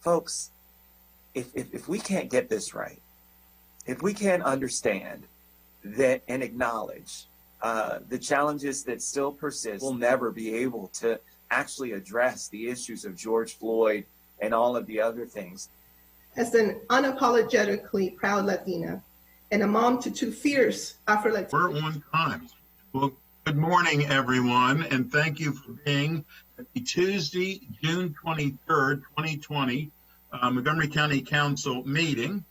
Folks, if we can't get this right, if we can't understand that and acknowledge the challenges that still persist, we'll never be able to actually address the issues of George Floyd and all of the other things. As an unapologetically proud Latina and a mom to two fierce Afro-Latinos. We're on time. Well, good morning, everyone, and thank you for being at the Tuesday, June 23rd, 2020, Montgomery County Council meeting.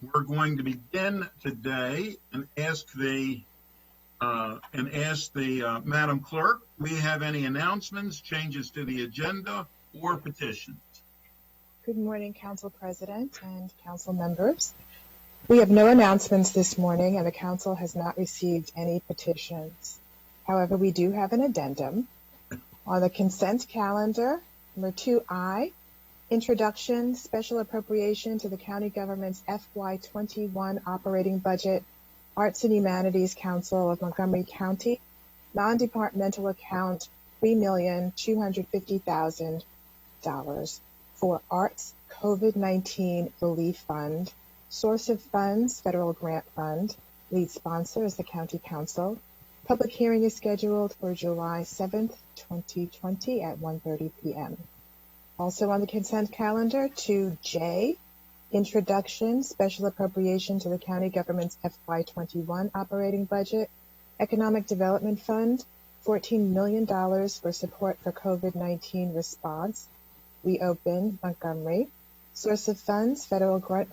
We're going to begin today and ask the Madam Clerk, do we have any announcements, changes to the agenda, or petitions? Good morning, Council President and Council members. We have no announcements this morning, and the Council has not received any petitions. However, we do have an addendum. On the consent calendar, number 2I, Introduction, Special Appropriation to the County Government's FY21 Operating Budget, Arts and Humanities Council of Montgomery County, non-departmental account $3,250,000 for Arts COVID-19 Relief Fund. Source of funds, Federal Grant Fund. Lead sponsor is the County Council. Public hearing is scheduled for July 7th, 2020 at 1:30 p.m. Also on the consent calendar, 2J, Introduction, Special Appropriation to the County Government's FY21 Operating Budget, Economic Development Fund, $14 million for support for COVID-19 response. Reopen Montgomery. Source of funds, Federal Grant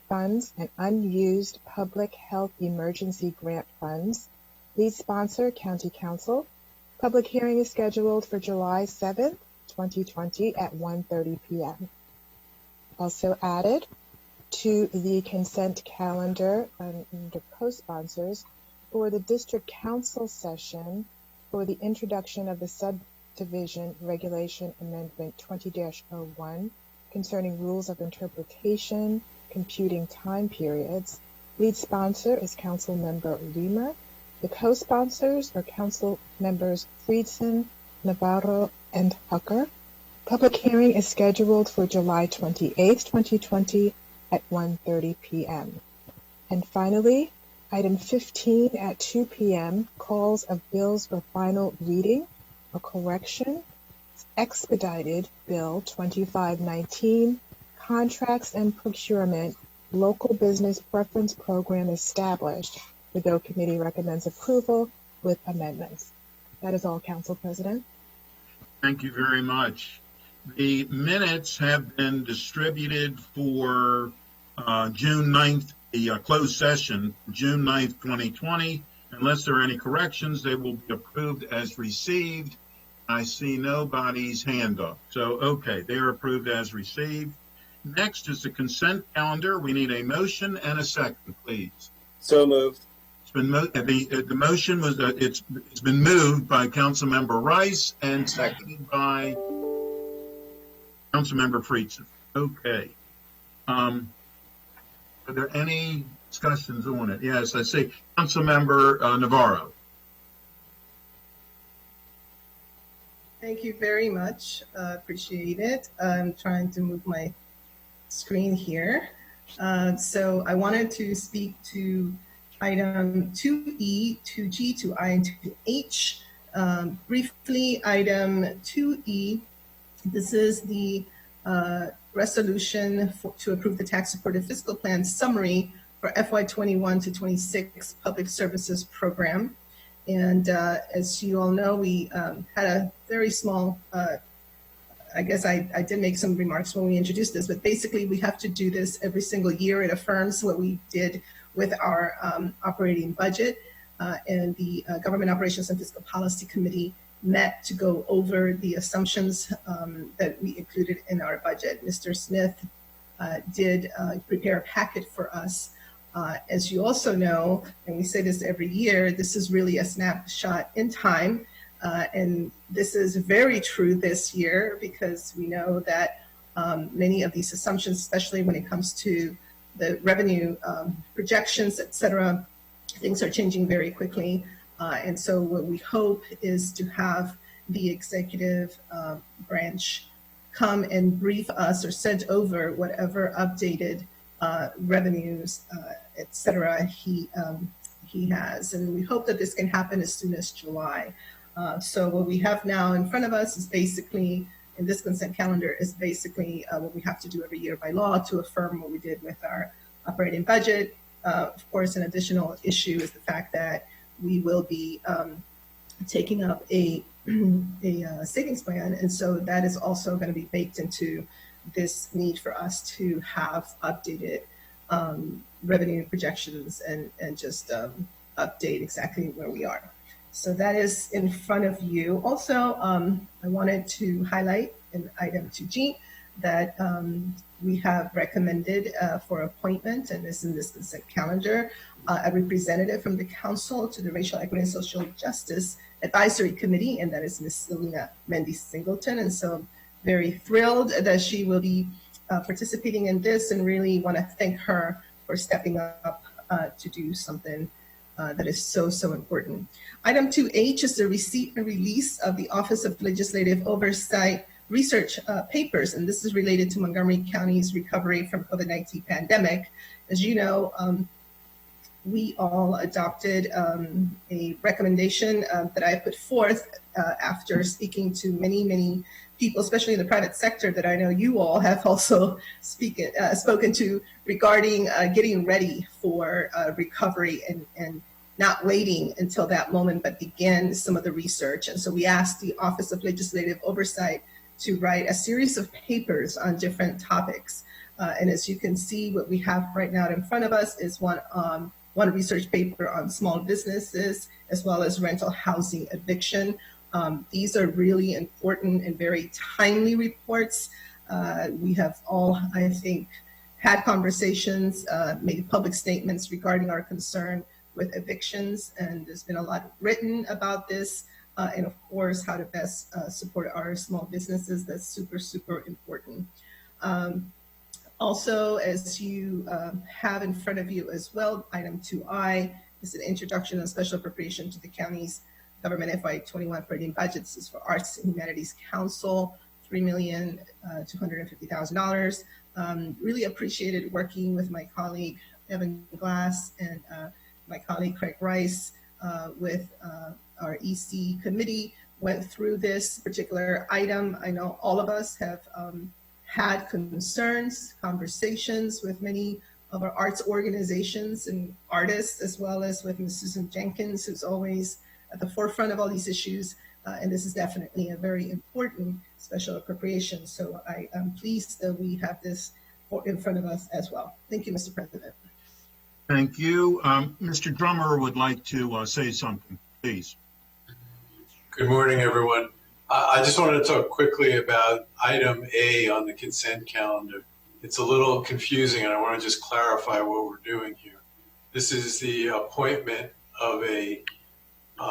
Funds and unused Public Health Emergency Grant Funds. Lead sponsor, County Council. Public hearing is scheduled for July 7th, 2020 at 1:30 p.m. Also added to the consent calendar under co-sponsors for the District Council session for the introduction of the Subdivision Regulation Amendment 20-01 concerning rules of interpretation, computing time periods. Lead sponsor is Council Member Reamer. The co-sponsors are Council Members Friedson, Navarro, and Hucker. Public hearing is scheduled for July 28th, 2020 at 1:30 p.m. And finally, item 15 at 2 p.m., calls of bills for final reading or correction. Expedited Bill 2519, Contracts and Procurement, Local Business Preference Program established. The Bill Committee recommends approval with amendments. That is all, Council President. Thank you very much. The minutes have been distributed for June 9th, the closed session, June 9th, 2020. Unless there are any corrections, they will be approved as received. I see nobody's hand up. So, okay, they are approved as received. Next is the consent calendar. We need a motion and a second, please. So moved. It's been the motion was it's been moved by Councilmember Rice and seconded by Councilmember Friedson. Okay. Are there any discussions on it? Yes, I see. Councilmember Navarro. Thank you very much. Appreciate it. I'm trying to move my screen here. So I wanted to speak to item 2E, 2G, 2I, and 2H. Briefly, item 2E, this is the resolution to approve the tax-supported fiscal plan summary for FY21 to 26 Public Services Program. And as you all know, we had a very small, I guess I did make some remarks when we introduced this, but basically we have to do this every single year. It affirms what we did with our operating budget, and the Government Operations and Fiscal Policy Committee met to go over the assumptions that we included in our budget. Mr. Smith did prepare a packet for us. As you also know, and we say this every year, this is really a snapshot in time. And this is very true this year because we know that many of these assumptions, especially when it comes to the revenue projections, et cetera, things are changing very quickly. And so what we hope is to have the executive branch come and brief us or send over whatever updated revenues, et cetera, he has. And we hope that this can happen as soon as July. So what we have now in front of us is basically, in this consent calendar, is basically what we have to do every year by law to affirm what we did with our operating budget. Of course, an additional issue is the fact that we will be taking up a savings plan. And so that is also going to be baked into this need for us to have updated revenue projections and just update exactly where we are. So that is in front of you. Also, I wanted to highlight in item 2G that we have recommended for appointment, and this in this consent calendar, a representative from the council to the Racial Equity and Social Justice Advisory Committee, and that is Ms. Selena Mendy Singleton. And so I'm very thrilled that she will be participating in this, and really want to thank her for stepping up to do something that is so important. Item 2H is the receipt and release of the Office of Legislative Oversight research papers, and this is related to Montgomery County's recovery from COVID-19 pandemic. As you know, we all adopted a recommendation that I put forth after speaking to many people, especially in the private sector, that I know you all have also spoken to regarding getting ready for recovery and not waiting until that moment, but begin some of the research. And so we asked the Office of Legislative Oversight to write a series of papers on different topics. And as you can see, what we have right now in front of us is one research paper on small businesses, as well as rental housing eviction. These are really important and very timely reports. We have all, I think, had conversations, made public statements regarding our concern with evictions, and there's been a lot written about this, and of course, how to best support our small businesses. That's super important. Also, as you have in front of you as well, item 2I is an introduction and special appropriation to the county's government FY21 operating budget. This is for Arts and Humanities Council, $3,250,000. Really appreciated working with my colleague Evan Glass and my colleague Craig Rice with our EC committee, went through this particular item. I know all of us have had concerns, conversations with many of our arts organizations and artists, as well as with Ms. Susan Jenkins, who's always at the forefront of all these issues. And this is definitely a very important special appropriation. So I am pleased that we have this in front of us as well. Thank you, Mr. President. Thank you. Mr. Drummer would like to say something, please. Good morning, everyone. I just wanted to talk quickly about item A on the consent calendar. It's a little confusing, and I want to just clarify what we're doing here. This is the appointment of a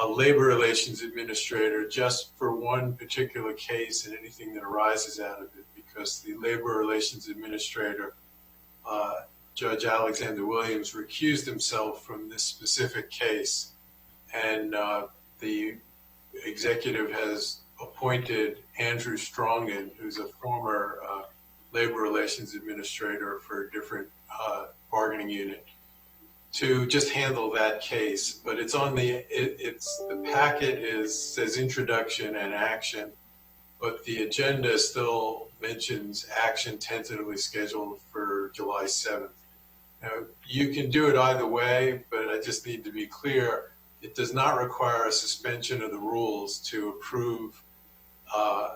labor relations administrator just for one particular case and anything that arises out of it, because the labor relations administrator, Judge Alexander Williams, recused himself from this specific case, and the executive has appointed Andrew Strongen, who's a former labor relations administrator for a different bargaining unit, to just handle that case. But it's on the packet says introduction and action, but the agenda still mentions action tentatively scheduled for July 7th. Now, you can do it either way, but I just need to be clear. It does not require a suspension of the rules to approve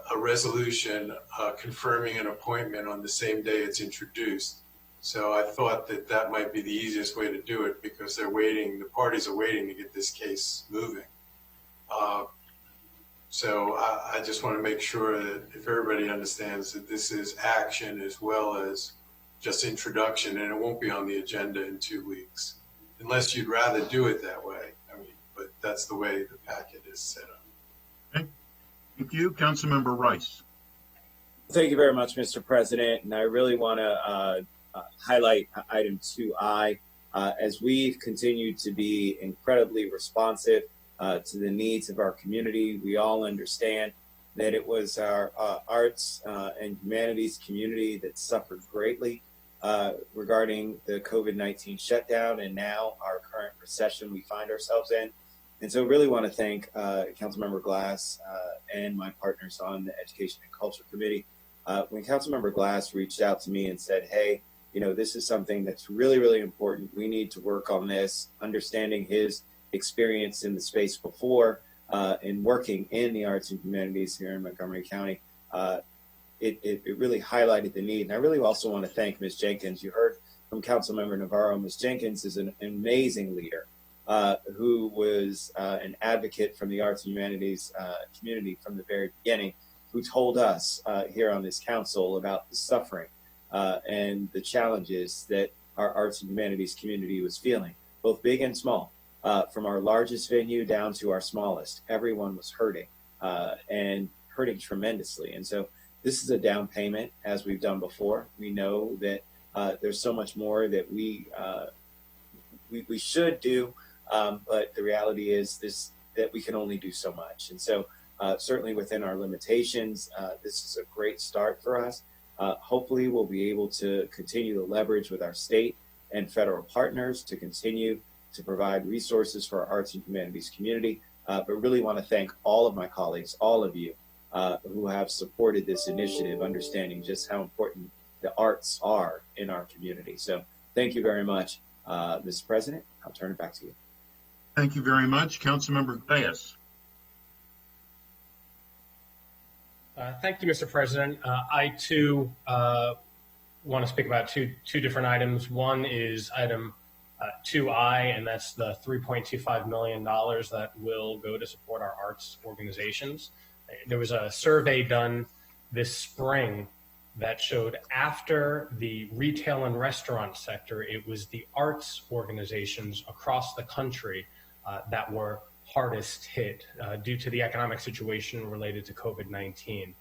a resolution confirming an appointment on the same day it's introduced. So I thought that might be the easiest way to do it, because the parties are waiting to get this case moving. So I just want to make sure that if everybody understands that this is action as well as just introduction, and it won't be on the agenda in 2 weeks, unless you'd rather do it that way. But that's the way the packet is set up. Okay. Thank you. Councilmember Rice. Thank you very much, Mr. President. And I really want to highlight item 2I. As we've continued to be incredibly responsive to the needs of our community, we all understand that it was our arts and humanities community that suffered greatly regarding the COVID-19 shutdown and now our current recession we find ourselves in. And so really want to thank Councilmember Glass and my partners on the Education and Culture Committee. When Councilmember Glass reached out to me and said, hey, you know, this is something that's really, really important. We need to work on this, understanding his experience in the space before in working in the arts and humanities here in Montgomery County. It really highlighted the need. And I really also want to thank Ms. Jenkins. You heard from Councilmember Navarro. Ms. Jenkins is an amazing leader who was an advocate from the arts and humanities community from the very beginning, who told us here on this council about the suffering and the challenges that our arts and humanities community was feeling, both big and small, from our largest venue down to our smallest. Everyone was hurting and hurting tremendously. And so this is a down payment, as we've done before. We know that there's so much more that we should do, but the reality is that we can only do so much. And so certainly within our limitations, this is a great start for us. Hopefully we'll be able to continue to leverage with our state and federal partners to continue to provide resources for our arts and humanities community, but really want to thank all of my colleagues, all of you who have supported this initiative, understanding just how important the arts are in our community. So thank you very much, Mr. President. I'll turn it back to you. Thank you very much. Councilmember Glass. Thank you, Mr. President. I too want to speak about two different items. One is item 2I, and that's the $3.25 million that will go to support our arts organizations. There was a survey done this spring that showed after the retail and restaurant sector, it was the arts organizations across the country that were hardest hit due to the economic situation related to COVID-19.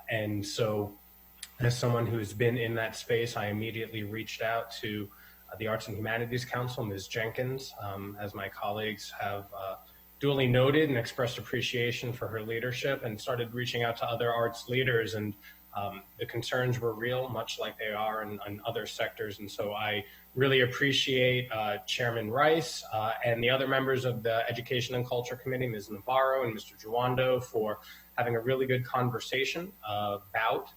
And so as someone who has been in that space, I immediately reached out to the Arts and Humanities Council, Ms. Jenkins, as my colleagues have duly noted and expressed appreciation for her leadership, and started reaching out to other arts leaders. And the concerns were real, much like they are in other sectors. And so I really appreciate Chairman Rice and the other members of the Education and Culture Committee, Ms. Navarro and Mr. Juando, for having a really good conversation about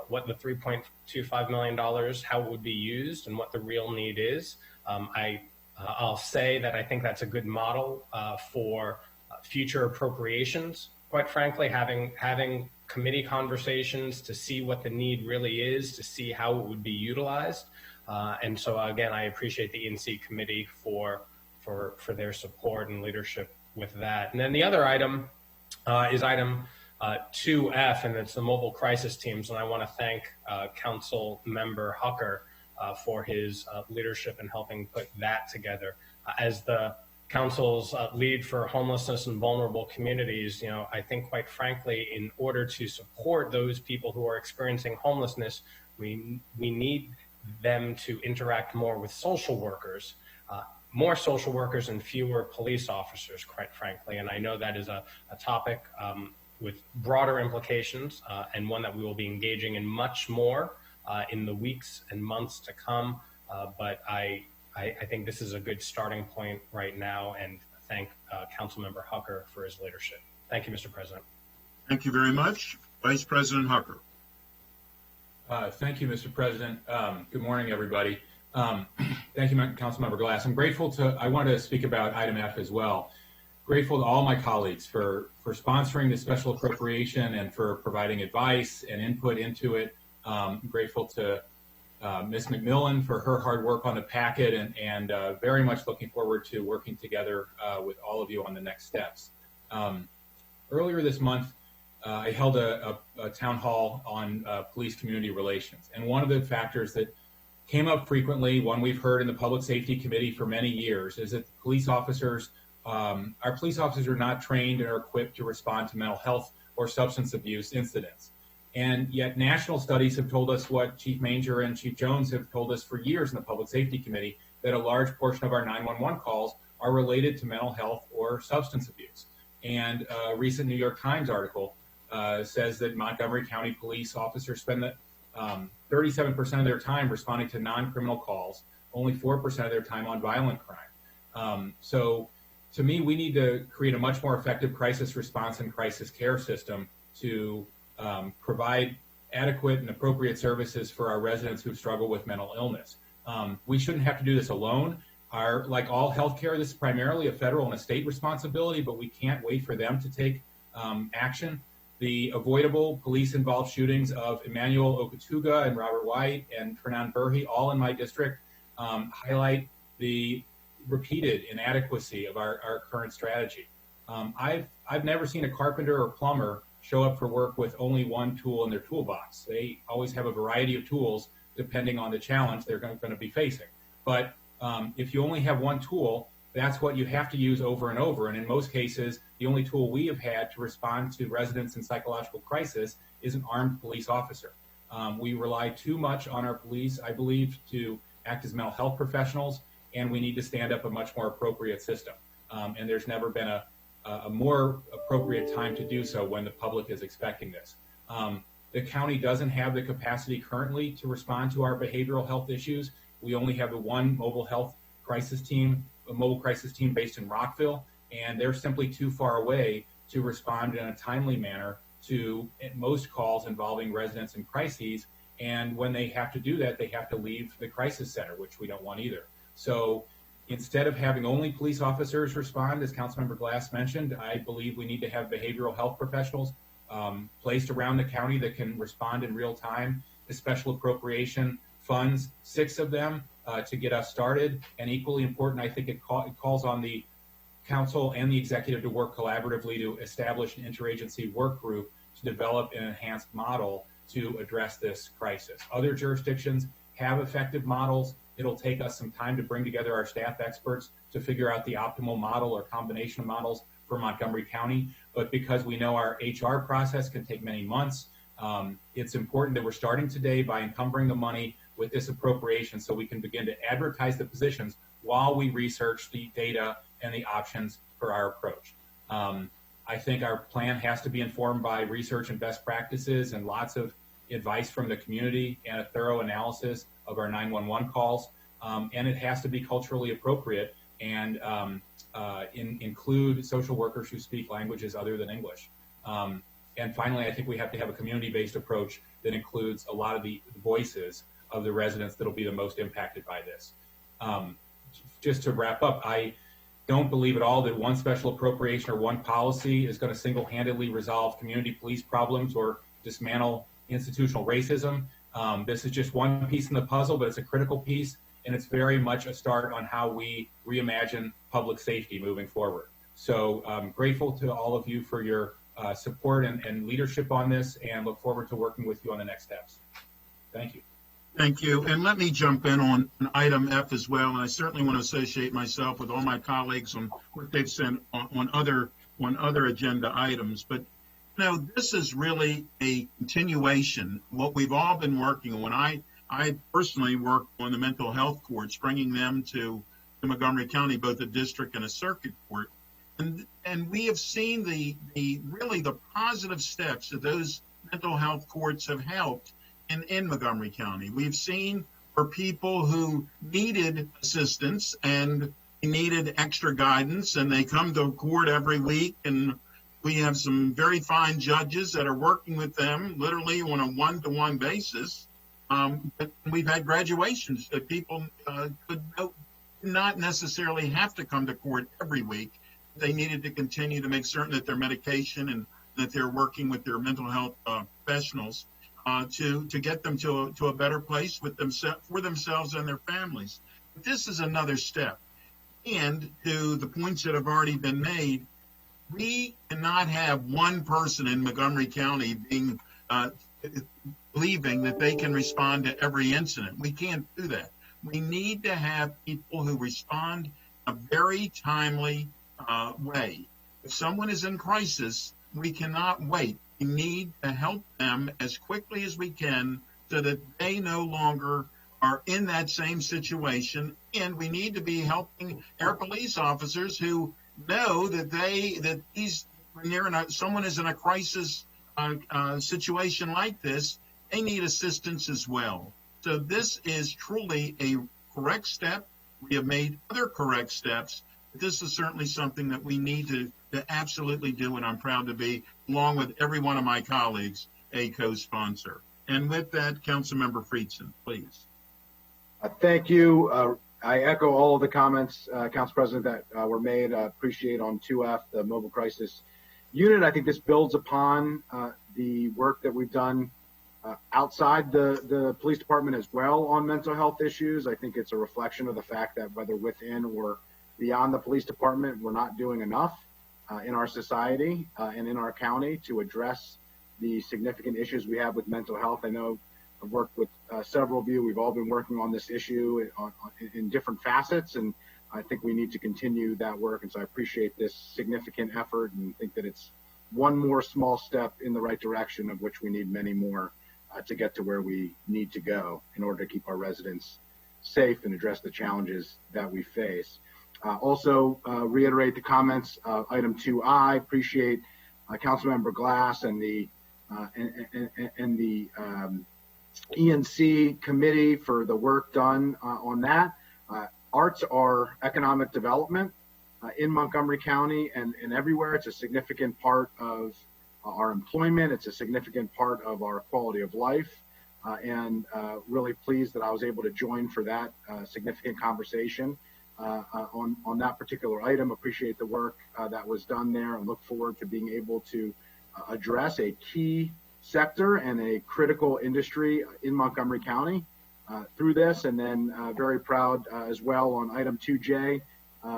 what the $3.25 million, how it would be used, and what the real need is. I'll say that I think that's a good model for future appropriations. Quite frankly, having committee conversations to see what the need really is, to see how it would be utilized. And so again, I appreciate the ENC committee for their support and leadership with that. And then the other item is item 2F, and it's the mobile crisis teams. And I want to thank Council Member Hucker for his leadership in helping put that together. As the Council's lead for homelessness and vulnerable communities, I think, quite frankly, in order to support those people who are experiencing homelessness, we need them to interact more with social workers, more social workers and fewer police officers, quite frankly. And I know that is a topic with broader implications and one that we will be engaging in much more in the weeks and months to come. But I think this is a good starting point right now, and thank Councilmember Hucker for his leadership. Thank you, Mr. President. Thank you very much. Vice President Hucker. Thank you, Mr. President. Good morning, everybody. Thank you, Councilmember Glass. I want to speak about item F as well. Grateful to all my colleagues for sponsoring this special appropriation and for providing advice and input into it. Grateful to Ms. McMillan for her hard work on the packet, and very much looking forward to working together with all of you on the next steps. Earlier this month, I held a town hall on police community relations. And one of the factors that came up frequently, one we've heard in the Public Safety Committee for many years, is that our police officers are not trained and are equipped to respond to mental health or substance abuse incidents. And yet national studies have told us what Chief Manger and Chief Jones have told us for years in the Public Safety Committee, that a large portion of our 911 calls are related to mental health or substance abuse. And a recent New York Times article says that Montgomery County police officers spend 37% of their time responding to non-criminal calls, only 4% of their time on violent crime. So to me, we need to create a much more effective crisis response and crisis care system to provide adequate and appropriate services for our residents who struggle with mental illness. We shouldn't have to do this alone. Like all healthcare, this is primarily a federal and a state responsibility, but we can't wait for them to take action. The avoidable police-involved shootings of Emmanuel Okatuga and Robert White and Fernand Burhi, all in my district, highlight the repeated inadequacy of our current strategy. I've never seen a carpenter or plumber show up for work with only one tool in their toolbox. They always have a variety of tools depending on the challenge they're going to be facing. But if you only have one tool, that's what you have to use over and over. And in most cases, the only tool we have had to respond to residents in psychological crisis is an armed police officer. We rely too much on our police, I believe, to act as mental health professionals, and we need to stand up a much more appropriate system. And there's never been a more appropriate time to do so when the public is expecting this. The county doesn't have the capacity currently to respond to our behavioral health issues. We only have the one mobile health crisis team, a mobile crisis team based in Rockville, and they're simply too far away to respond in a timely manner to most calls involving residents in crises. And when they have to do that, they have to leave the crisis center, which we don't want either. So instead of having only police officers respond, as Councilmember Glass mentioned, I believe we need to have behavioral health professionals placed around the county that can respond in real time. The special appropriation funds, 6 of them to get us started. And equally important, I think it calls on the council and the executive to work collaboratively to establish an interagency work group to develop an enhanced model to address this crisis. Other jurisdictions have effective models. It'll take us some time to bring together our staff experts to figure out the optimal model or combination of models for Montgomery County. But because we know our HR process can take many months, it's important that we're starting today by encumbering the money with this appropriation so we can begin to advertise the positions while we research the data and the options for our approach. I think our plan has to be informed by research and best practices and lots of advice from the community and a thorough analysis of our 911 calls. And it has to be culturally appropriate and include social workers who speak languages other than English. And finally, I think we have to have a community-based approach that includes a lot of the voices of the residents that will be the most impacted by this. Just to wrap up, I don't believe at all that one special appropriation or one policy is going to single-handedly resolve community police problems or dismantle institutional racism. This is just one piece in the puzzle, but it's a critical piece, and it's very much a start on how we reimagine public safety moving forward. So I'm grateful to all of you for your support and leadership on this, and look forward to working with you on the next steps. Thank you. Thank you. And let me jump in on item F as well. And I certainly want to associate myself with all my colleagues on what they've sent on other agenda items. But this is really a continuation of what we've all been working on. I personally worked on the mental health courts, bringing them to Montgomery County, both a district and a circuit court. And we have seen the positive steps that those mental health courts have helped in Montgomery County. We've seen for people who needed assistance and needed extra guidance, and they come to court every week, and we have some very fine judges that are working with them literally on a one-to-one basis. But we've had graduations that people could not necessarily have to come to court every week. They needed to continue to make certain that their medication and that they're working with their mental health professionals to get them to a better place for themselves and their families. But this is another step. And to the points that have already been made, we cannot have one person in Montgomery County believing that they can respond to every incident. We can't do that. We need to have people who respond in a very timely way. If someone is in crisis, we cannot wait. We need to help them as quickly as we can so that they no longer are in that same situation. And we need to be helping our police officers who know that when someone is in a crisis situation like this, they need assistance as well. So this is truly a correct step. We have made other correct steps. But this is certainly something that we need to absolutely do, and I'm proud to be, along with every one of my colleagues, a co-sponsor. And with that, Councilmember Friedson, please. Thank you. I echo all of the comments, Council President, that were made. I appreciate on 2F, the Mobile Crisis Unit. I think this builds upon the work that we've done outside the police department as well on mental health issues. I think it's a reflection of the fact that whether within or beyond the police department, we're not doing enough in our society and in our county to address the significant issues we have with mental health. I know I've worked with several of you. We've all been working on this issue in different facets, and I think we need to continue that work. And so I appreciate this significant effort and think that it's one more small step in the right direction, of which we need many more to get to where we need to go in order to keep our residents safe and address the challenges that we face. Also, reiterate the comments of item 2I. Appreciate Councilmember Glass and the ENC committee for the work done on that. Arts are economic development in Montgomery County and everywhere. It's a significant part of our employment. It's a significant part of our quality of life. And really pleased that I was able to join for that significant conversation on that particular item. Appreciate the work that was done there and look forward to being able to address a key sector and a critical industry in Montgomery County through this. And then very proud as well on item 2J,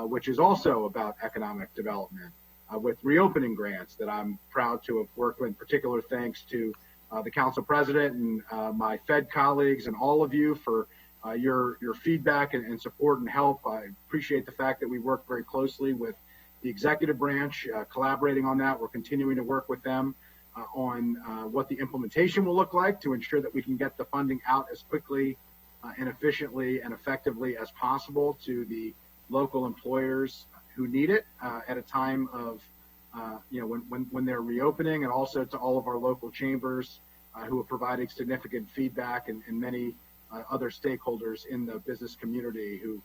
which is also about economic development with reopening grants that I'm proud to have worked with. In particular, thanks to the council president and my Fed colleagues and all of you for your feedback and support and help. I appreciate the fact that we work very closely with the executive branch, collaborating on that. We're continuing to work with them on what the implementation will look like to ensure that we can get the funding out as quickly and efficiently and effectively as possible to the local employers who need it at a time of, when they're reopening, and also to all of our local chambers who are providing significant feedback and many other stakeholders in the business community who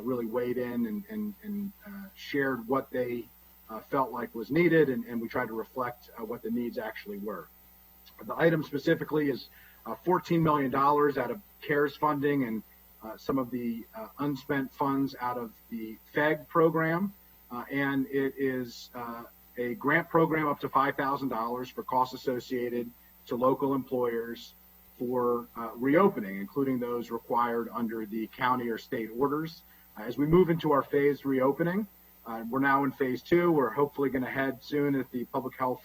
really weighed in and shared what they felt like was needed, and we tried to reflect what the needs actually were. The item specifically is $14 million out of CARES funding and some of the unspent funds out of the FEG program, and it is a grant program up to $5,000 for costs associated to local employers for reopening, including those required under the county or state orders. As we move into our phased reopening, we're now in phase 2. We're hopefully going to head soon, if the public health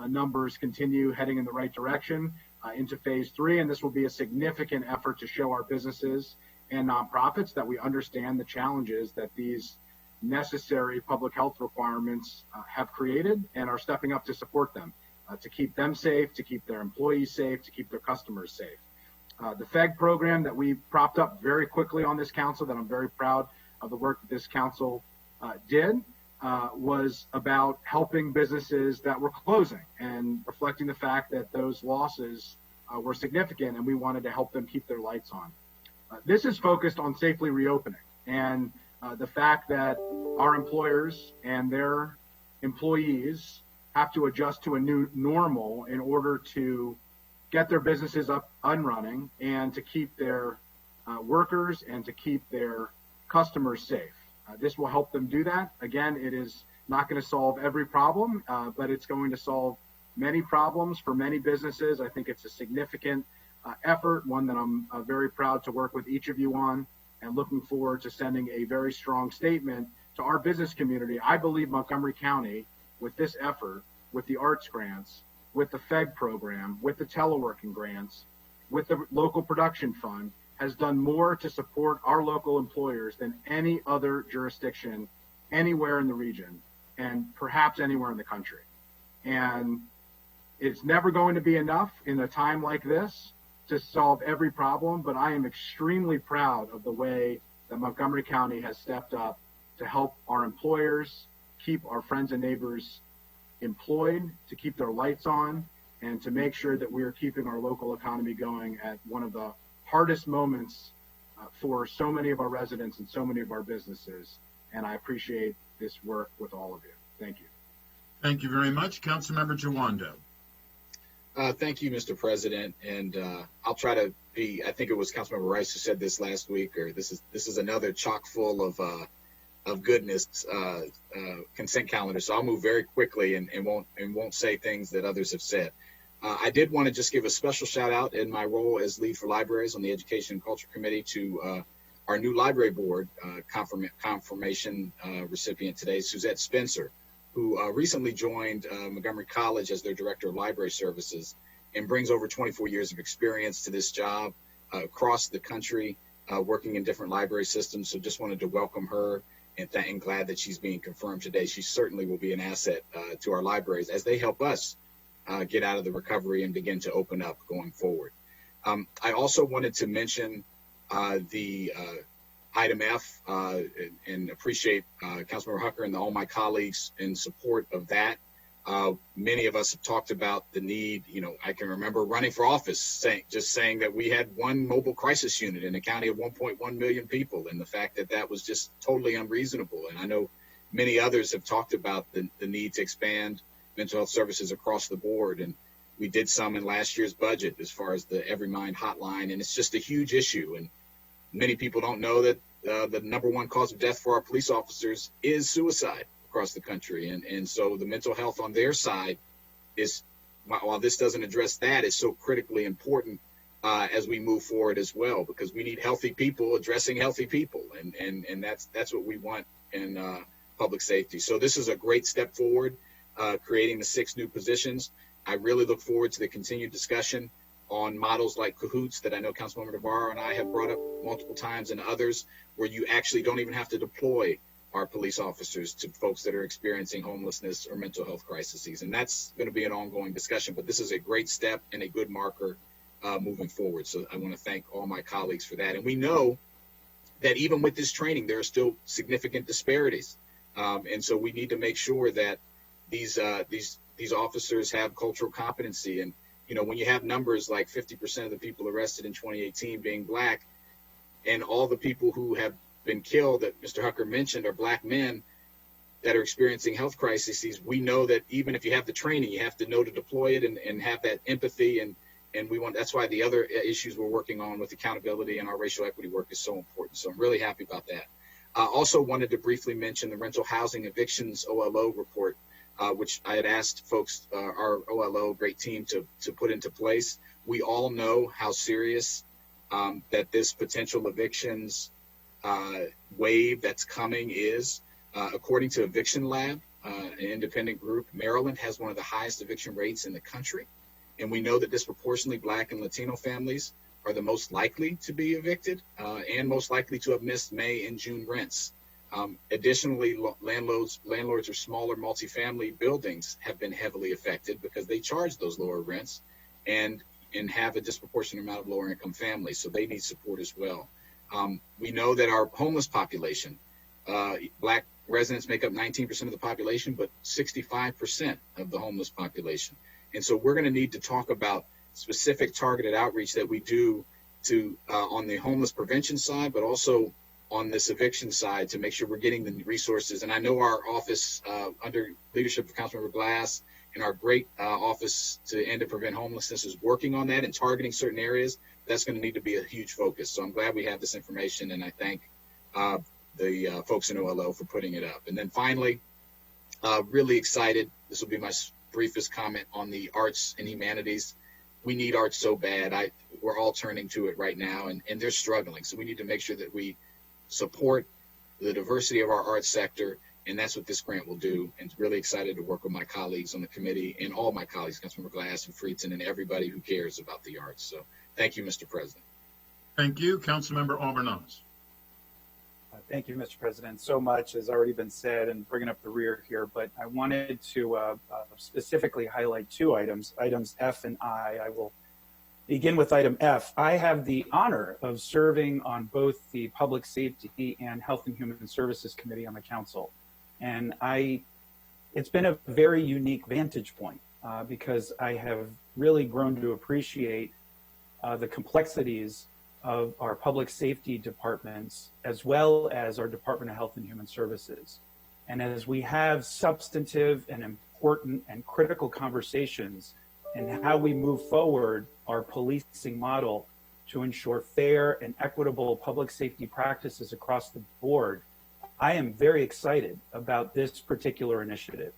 numbers continue heading in the right direction, into phase 3. And this will be a significant effort to show our businesses and nonprofits that we understand the challenges that these necessary public health requirements have created, and are stepping up to support them, to keep them safe, to keep their employees safe, to keep their customers safe. The FEG program that we propped up very quickly on this council, that I'm very proud of the work that this council did, was about helping businesses that were closing and reflecting the fact that those losses were significant, and we wanted to help them keep their lights on. This is focused on safely reopening, and the fact that our employers and their employees have to adjust to a new normal in order to get their businesses up and running, and to keep their workers and to keep their customers safe. This will help them do that. Again, it is not going to solve every problem, but it's going to solve many problems for many businesses. I think it's a significant effort, one that I'm very proud to work with each of you on, and looking forward to sending a very strong statement to our business community. I believe Montgomery County, with this effort, with the arts grants, with the FEG program, with the teleworking grants, with the local production fund, has done more to support our local employers than any other jurisdiction anywhere in the region, and perhaps anywhere in the country. And it's never going to be enough in a time like this to solve every problem, but I am extremely proud of the way that Montgomery County has stepped up to help our employers keep our friends and neighbors employed, to keep their lights on, and to make sure that we are keeping our local economy going at one of the hardest moments for so many of our residents and so many of our businesses. And I appreciate this work with all of you. Thank you. Thank you very much. Councilmember Jawando. Thank you, Mr. President. And I'll try to be, I think it was Councilmember Rice who said this last week, or this is another chock full of goodness consent calendar. So I'll move very quickly and won't say things that others have said. I did want to just give a special shout out in my role as lead for libraries on the Education and Culture Committee to our new library board confirmation recipient today, Suzette Spencer, who recently joined Montgomery College as their Director of Library Services and brings over 24 years of experience to this job across the country, working in different library systems. So just wanted to welcome her and glad that she's being confirmed today. She certainly will be an asset to our libraries as they help us get out of the recovery and begin to open up going forward. I also wanted to mention the item F and appreciate Councilmember Hucker and all my colleagues in support of that. Many of us have talked about the need. I can remember running for office saying that we had one mobile crisis unit in a county of 1.1 million people, and the fact that that was just totally unreasonable. And I know many others have talked about the need to expand mental health services across the board, and we did some in last year's budget as far as the Every Mind hotline, and it's just a huge issue. And many people don't know that the number one cause of death for our police officers is suicide across the country. And so the mental health on their side is, while this doesn't address that, is so critically important as we move forward as well, because we need healthy people addressing healthy people. And that's what we want in public safety. So this is a great step forward, creating the 6 new positions. I really look forward to the continued discussion on models like Cahoots that I know Councilwoman Navarro and I have brought up multiple times, and others where you actually don't even have to deploy our police officers to folks that are experiencing homelessness or mental health crises. And that's going to be an ongoing discussion, but this is a great step and a good marker moving forward. So I want to thank all my colleagues for that. And we know that even with this training, there are still significant disparities. And so we need to make sure that these officers have cultural competency. And when you have numbers like 50% of the people arrested in 2018 being Black, and all the people who have been killed that Mr. Hucker mentioned are Black men that are experiencing health crises, we know that even if you have the training, you have to know to deploy it and have that empathy. And that's why the other issues we're working on with accountability and our racial equity work is so important. So I'm really happy about that. I also wanted to briefly mention the rental housing evictions OLO report, which I had asked folks, our OLO great team to put into place. We all know how serious that this potential evictions wave that's coming is. According to Eviction Lab, an independent group, Maryland has one of the highest eviction rates in the country. And we know that disproportionately Black and Latino families are the most likely to be evicted and most likely to have missed May and June rents. Additionally, landlords of smaller multifamily buildings have been heavily affected because they charge those lower rents and have a disproportionate amount of lower income families. So they need support as well. We know that our homeless population, Black residents make up 19% of the population, but 65% of the homeless population. And so we're going to need to talk about specific targeted outreach that we do to on the homeless prevention side, but also on this eviction side to make sure we're getting the resources. And I know our office under leadership of Councilmember Glass and our great office to end and prevent homelessness is working on that and targeting certain areas. That's going to need to be a huge focus. So I'm glad we have this information, and I thank the folks in OLO for putting it up. And then finally, really excited. This will be my briefest comment on the arts and humanities. We need art so bad. We're all turning to it right now, and they're struggling. So we need to make sure that we support the diversity of our arts sector, and that's what this grant will do. And really excited to work with my colleagues on the committee and all my colleagues, Councilmember Glass and Friedson, and everybody who cares about the arts. So thank you, Mr. President. Thank you. Councilmember Albernoz. Thank you, Mr. President. So much has already been said and bringing up the rear here, but I wanted to specifically highlight 2 items, items F and I. I will begin with item F. I have the honor of serving on both the Public Safety and Health and Human Services Committee on the Council. And it's been a very unique vantage point because I have really grown to appreciate the complexities of our public safety departments, as well as our Department of Health and Human Services. And as we have substantive and important and critical conversations in how we move forward our policing model to ensure fair and equitable public safety practices across the board, I am very excited about this particular initiative.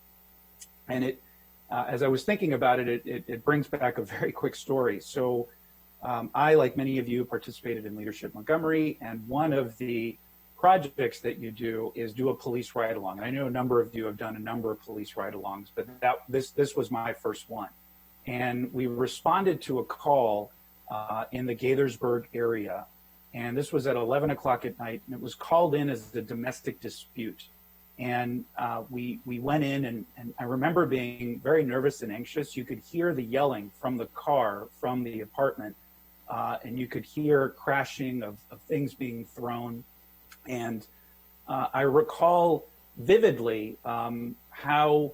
And it, as I was thinking about it, it brings back a very quick story. So I, like many of you, participated in Leadership Montgomery, and one of the projects that you do is do a police ride-along. I know a number of you have done a number of police ride-alongs, but this was my first one. And we responded to a call in the Gaithersburg area, and this was at 11 o'clock at night, and it was called in as a domestic dispute. And we went in, and I remember being very nervous and anxious. You could hear the yelling from the car, from the apartment, and you could hear crashing of things being thrown. And I recall vividly how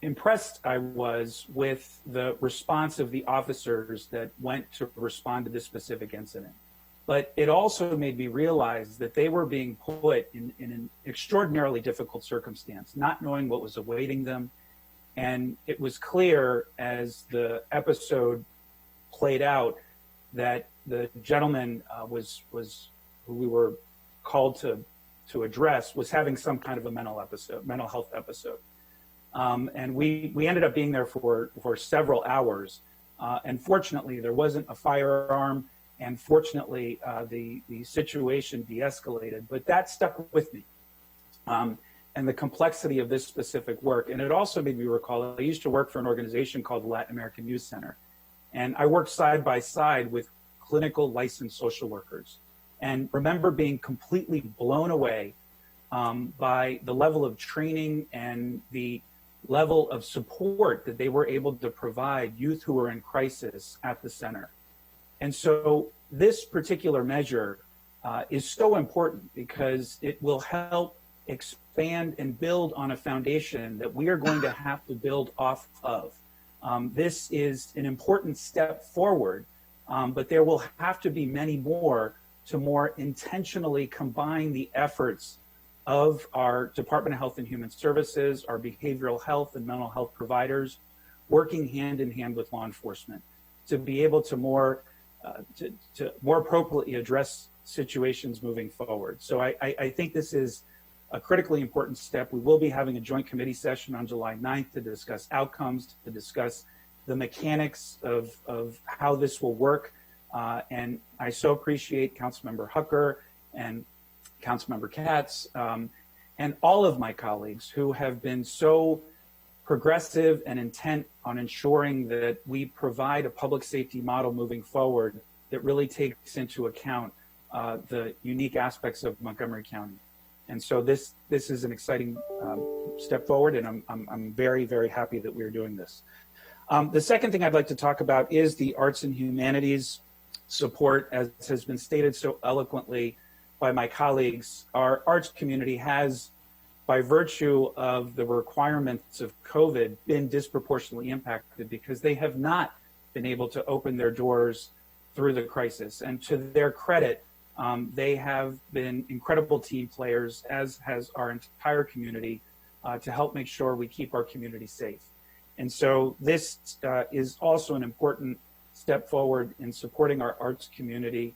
impressed I was with the response of the officers that went to respond to this specific incident. But it also made me realize that they were being put in an extraordinarily difficult circumstance, not knowing what was awaiting them. And it was clear as the episode played out that the gentleman who we were called to address was having some kind of a mental health episode. And we ended up being there for several hours. And fortunately, there wasn't a firearm. And fortunately, the situation de-escalated, but that stuck with me. And the complexity of this specific work. And it also made me recall, I used to work for an organization called the Latin American Youth Center. And I worked side by side with clinical licensed social workers. And remember being completely blown away by the level of training and the level of support that they were able to provide youth who were in crisis at the center. And so this particular measure is so important because it will help expand and build on a foundation that we are going to have to build off of. This is an important step forward, but there will have to be many more to more intentionally combine the efforts of our Department of Health and Human Services, our behavioral health and mental health providers, working hand in hand with law enforcement to be able to more appropriately address situations moving forward. So I think this is a critically important step. We will be having a joint committee session on July 9th to discuss outcomes, to discuss the mechanics of how this will work. And I so appreciate Councilmember Hucker and Councilmember Katz and all of my colleagues who have been so progressive and intent on ensuring that we provide a public safety model moving forward that really takes into account the unique aspects of Montgomery County. And so this is an exciting step forward, and I'm very, very happy that we're doing this. The second thing I'd like to talk about is the arts and humanities support. As has been stated so eloquently by my colleagues, our arts community has, by virtue of the requirements of COVID, been disproportionately impacted because they have not been able to open their doors through the crisis. And to their credit, they have been incredible team players, as has our entire community, to help make sure we keep our community safe. And so this is also an important step forward in supporting our arts community,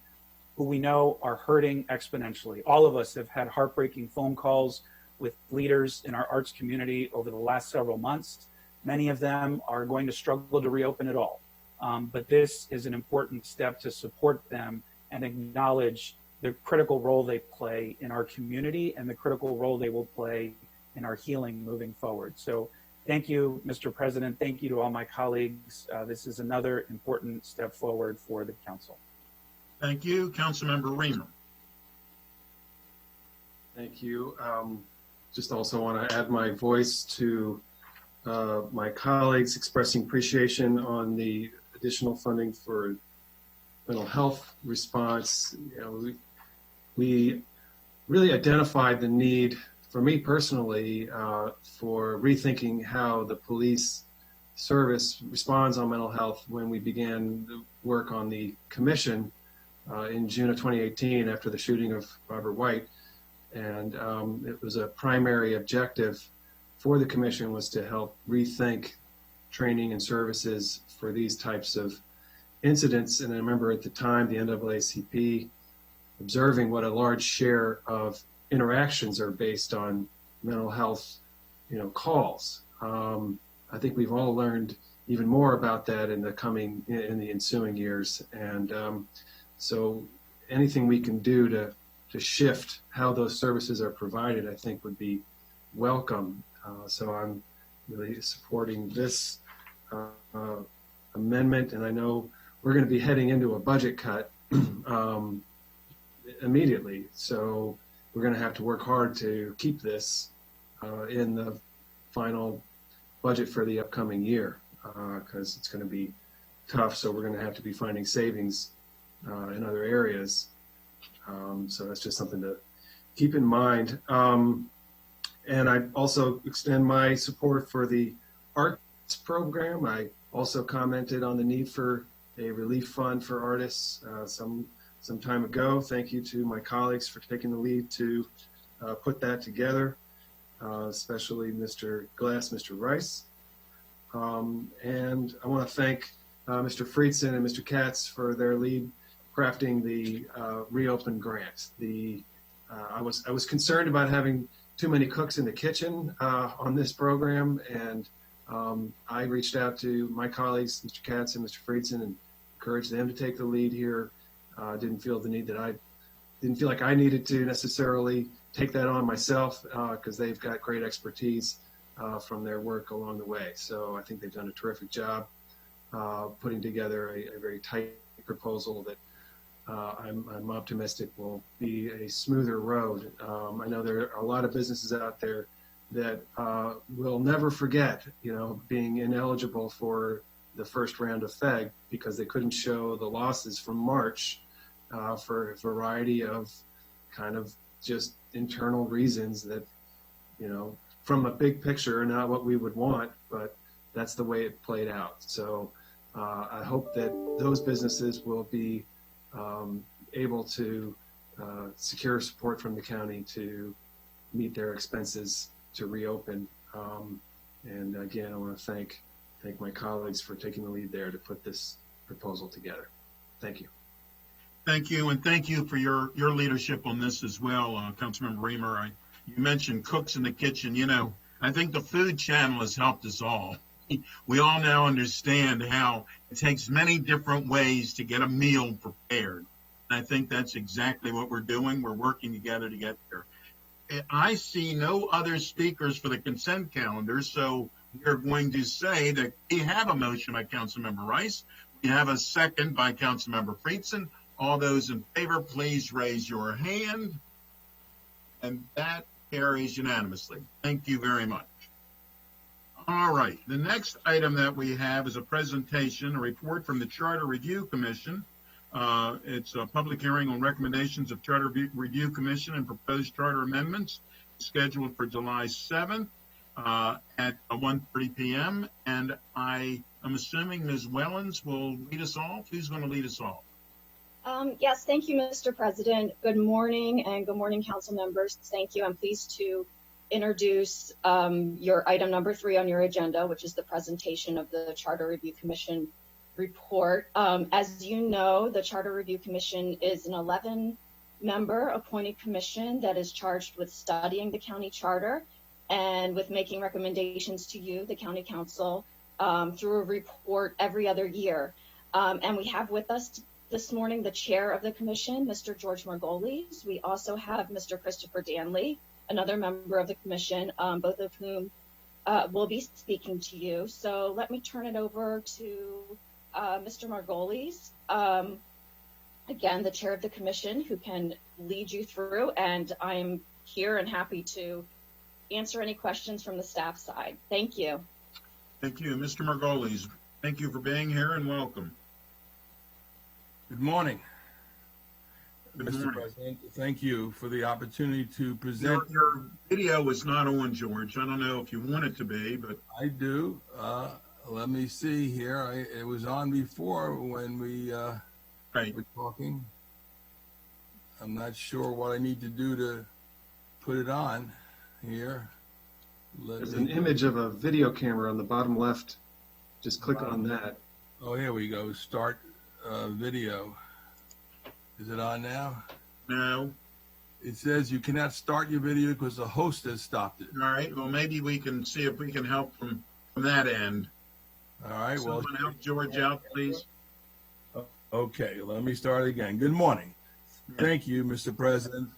who we know are hurting exponentially. All of us have had heartbreaking phone calls with leaders in our arts community over the last several months. Many of them are going to struggle to reopen at all. But this is an important step to support them and acknowledge the critical role they play in our community and the critical role they will play in our healing moving forward. So thank you, Mr. President. Thank you to all my colleagues. This is another important step forward for the council. Thank you. Councilmember Reamer. Thank you. Just also want to add my voice to my colleagues expressing appreciation on the additional funding for mental health response. You know, we really identified the need, for me personally, for rethinking how the police service responds on mental health when we began the work on the commission in June of 2018 after the shooting of Robert White. And it was a primary objective for the commission was to help rethink training and services for these types of incidents. And I remember at the time the NAACP observing what a large share of interactions are based on mental health, calls. I think we've all learned even more about that in the ensuing years. And so anything we can do to shift how those services are provided, I think would be welcome. So I'm really supporting this amendment, and I know we're going to be heading into a budget cut immediately. So we're going to have to work hard to keep this in the final budget for the upcoming year because it's going to be tough. So we're going to have to be finding savings in other areas. So that's just something to keep in mind. And I also extend my support for the arts program. I also commented on the need for a relief fund for artists some time ago. Thank you to my colleagues for taking the lead to put that together, especially Mr. Glass, Mr. Rice. And I want to thank Mr. Friedson and Mr. Katz for their lead crafting the Reopen grant. I was concerned about having too many cooks in the kitchen on this program, and I reached out to my colleagues, Mr. Katz and Mr. Friedson, and encouraged them to take the lead here. Didn't feel like I needed to necessarily take that on myself because they've got great expertise from their work along the way. So I think they've done a terrific job putting together a very tight proposal that I'm optimistic will be a smoother road. I know there are a lot of businesses out there that will never forget, being ineligible for the first round of FEG because they couldn't show the losses from March for a variety of kind of just internal reasons that, from a big picture are not what we would want, but that's the way it played out. So I hope that those businesses will be able to secure support from the county to meet their expenses to reopen. And again, I want to thank my colleagues for taking the lead there to put this proposal together. Thank you. Thank you, and thank you for your leadership on this as well, Councilmember Reamer. You mentioned cooks in the kitchen. I think the Food Channel has helped us all. We all now understand how it takes many different ways to get a meal prepared. And I think that's exactly what we're doing. We're working together to get there. I see no other speakers for the consent calendar, so we're going to say that we have a motion by Councilmember Rice. We have a second by Councilmember Friedson. All those in favor, please raise your hand. And that carries unanimously. Thank you very much. All right. The next item that we have is a presentation, a report from the Charter Review Commission. It's a public hearing on recommendations of Charter Review Commission and proposed charter amendments scheduled for July 7th at 1:30 p.m. And I am assuming Ms. Wellens will lead us off. Who's going to lead us off? Yes, thank you, Mr. President. Good morning, and good morning, council members. Thank you. I'm pleased to introduce your item number 3 on your agenda, which is the presentation of the Charter Review Commission report. As you know, the Charter Review Commission is an 11-member appointed commission that is charged with studying the county charter and with making recommendations to you, the county council, through a report every other year. And we have with us this morning the chair of the commission, Mr. George Margolis. We also have Mr. Christopher Danley, another member of the commission, both of whom will be speaking to you. So let me turn it over to Mr. Margolis, again, the chair of the commission, who can lead you through, and I'm here and happy to answer any questions from the staff side. Thank you. Thank you. Mr. Margolis, thank you for being here and welcome. Good morning, Good Mr. morning. President. Thank you for the opportunity to present. Your video is not on, George. I don't know if you want it to be, but I do. let me see here. It was on before when we Right. were talking. I'm not sure what I need to do to put it on here. There's an image of a video camera on the bottom left. Just click on that. Oh, here we go. Start video. Is it on now? No. It says you cannot start your video because the host has stopped it. All right. Well, maybe we can see if we can help from that end. All right. Well, Someone help George out, please. okay. Let me start again. Good morning. Thank you, Mr. President,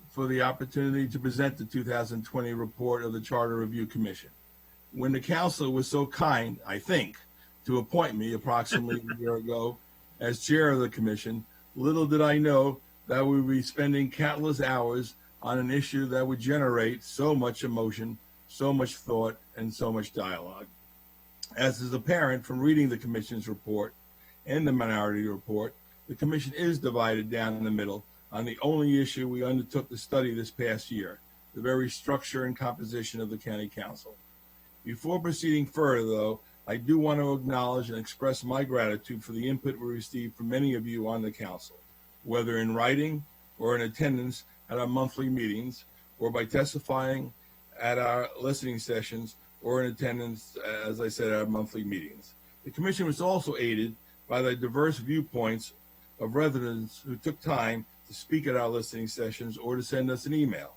for the opportunity to present the 2020 report of the Charter Review Commission. When the council was so kind, I think, to appoint me approximately a year ago as chair of the commission, little did I know that we would be spending countless hours on an issue that would generate so much emotion, so much thought, and so much dialogue. As is apparent from reading the commission's report and the minority report, the commission is divided down in the middle on the only issue we undertook to study this past year, the very structure and composition of the county council. Before proceeding further, though, I do want to acknowledge and express my gratitude for the input we received from many of you on the council, whether in writing or in attendance at our monthly meetings, or by testifying at our listening sessions, or in attendance, as I said, at our monthly meetings. The commission was also aided by the diverse viewpoints of residents who took time to speak at our listening sessions or to send us an email.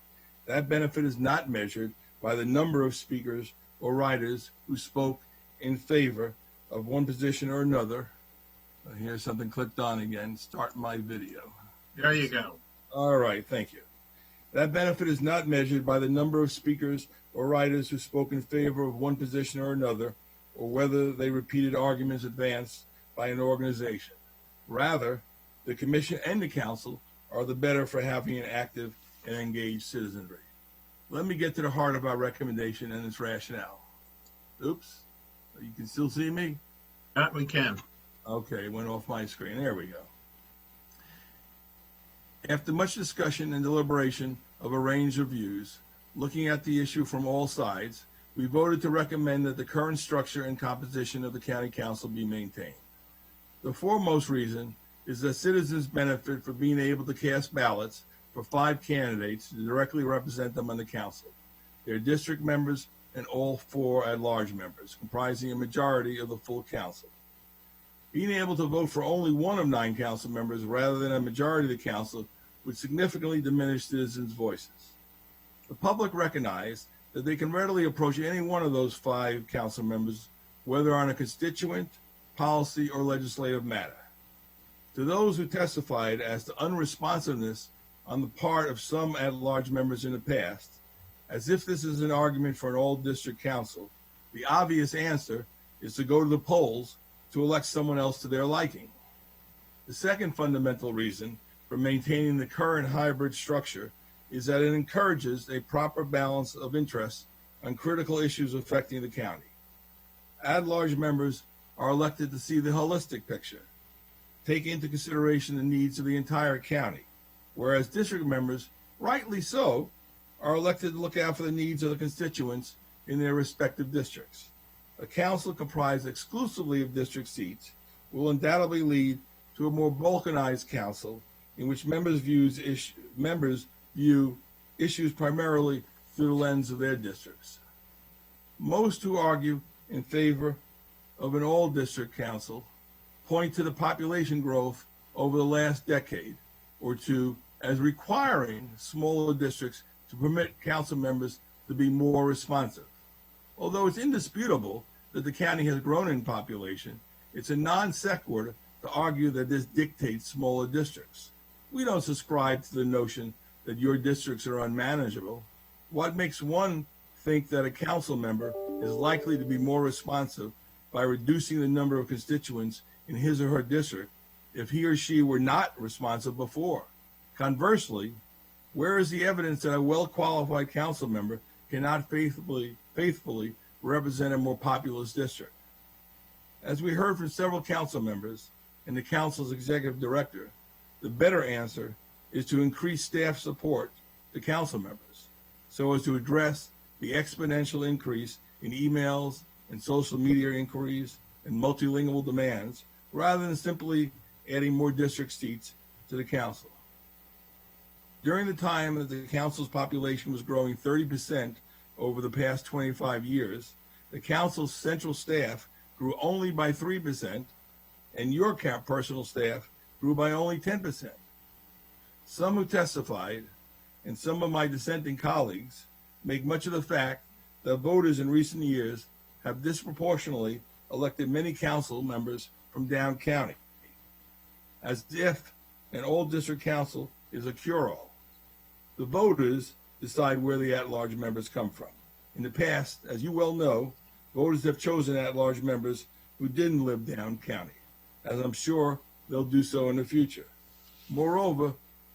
That benefit is not measured by the number of speakers or writers who spoke in favor of one position or another. Here's something clicked on again. Start my video. There you go. All right, thank you. That benefit is not measured by the number of speakers or writers who spoke in favor of one position or another, or whether they repeated arguments advanced by an organization. Rather, the commission and the council are the better for having an active and engaged citizenry. Let me get to the heart of our recommendation and its rationale. Oops, you can still see me? That we can. Okay, it went off my screen. There we go. After much discussion and deliberation of a range of views, looking at the issue from all sides, we voted to recommend that the current structure and composition of the county council be maintained. The foremost reason is that citizens benefit from being able to cast ballots for 5 candidates to directly represent them on the council, their district members, and all 4 at-large members, comprising a majority of the full council. Being able to vote for only one of 9 council members rather than a majority of the council would significantly diminish citizens' voices. The public recognize that they can readily approach any one of those 5 council members, whether on a constituent, policy, or legislative matter. To those who testified as to unresponsiveness on the part of some at-large members in the past, as if this is an argument for an all-district council, the obvious answer is to go to the polls to elect someone else to their liking. The second fundamental reason for maintaining the current hybrid structure is that it encourages a proper balance of interests on critical issues affecting the county. At-large members are elected to see the holistic picture, take into consideration the needs of the entire county, whereas district members, rightly so, are elected to look out for the needs of the constituents in their respective districts. A council comprised exclusively of district seats will undoubtedly lead to a more balkanized council in which members view issues primarily through the lens of their districts. Most who argue in favor of an all-district council point to the population growth over the last decade or two as requiring smaller districts to permit council members to be more responsive. Although it's indisputable that the county has grown in population, it's a non sequitur to argue that this dictates smaller districts. We don't subscribe to the notion that your districts are unmanageable. What makes one think that a council member is likely to be more responsive by reducing the number of constituents in his or her district if he or she were not responsive before? Conversely, where is the evidence that a well-qualified council member cannot faithfully represent a more populous district? As we heard from several council members and the council's executive director, the better answer is to increase staff support to council members so as to address the exponential increase in emails, and social media inquiries and multilingual demands, rather than simply adding more district seats to the council. During the time that the council's population was growing 30% over the past 25 years, the council's central staff grew only by 3%, and your personal staff grew by only 10%. Some who testified, and some of my dissenting colleagues, make much of the fact that voters in recent years have disproportionately elected many council members from down county, as if an all-district council is a cure-all. The voters decide where the at-large members come from. In the past, as you well know, voters have chosen at-large members who didn't live down county, as I'm sure they'll do so in the future. Moreover,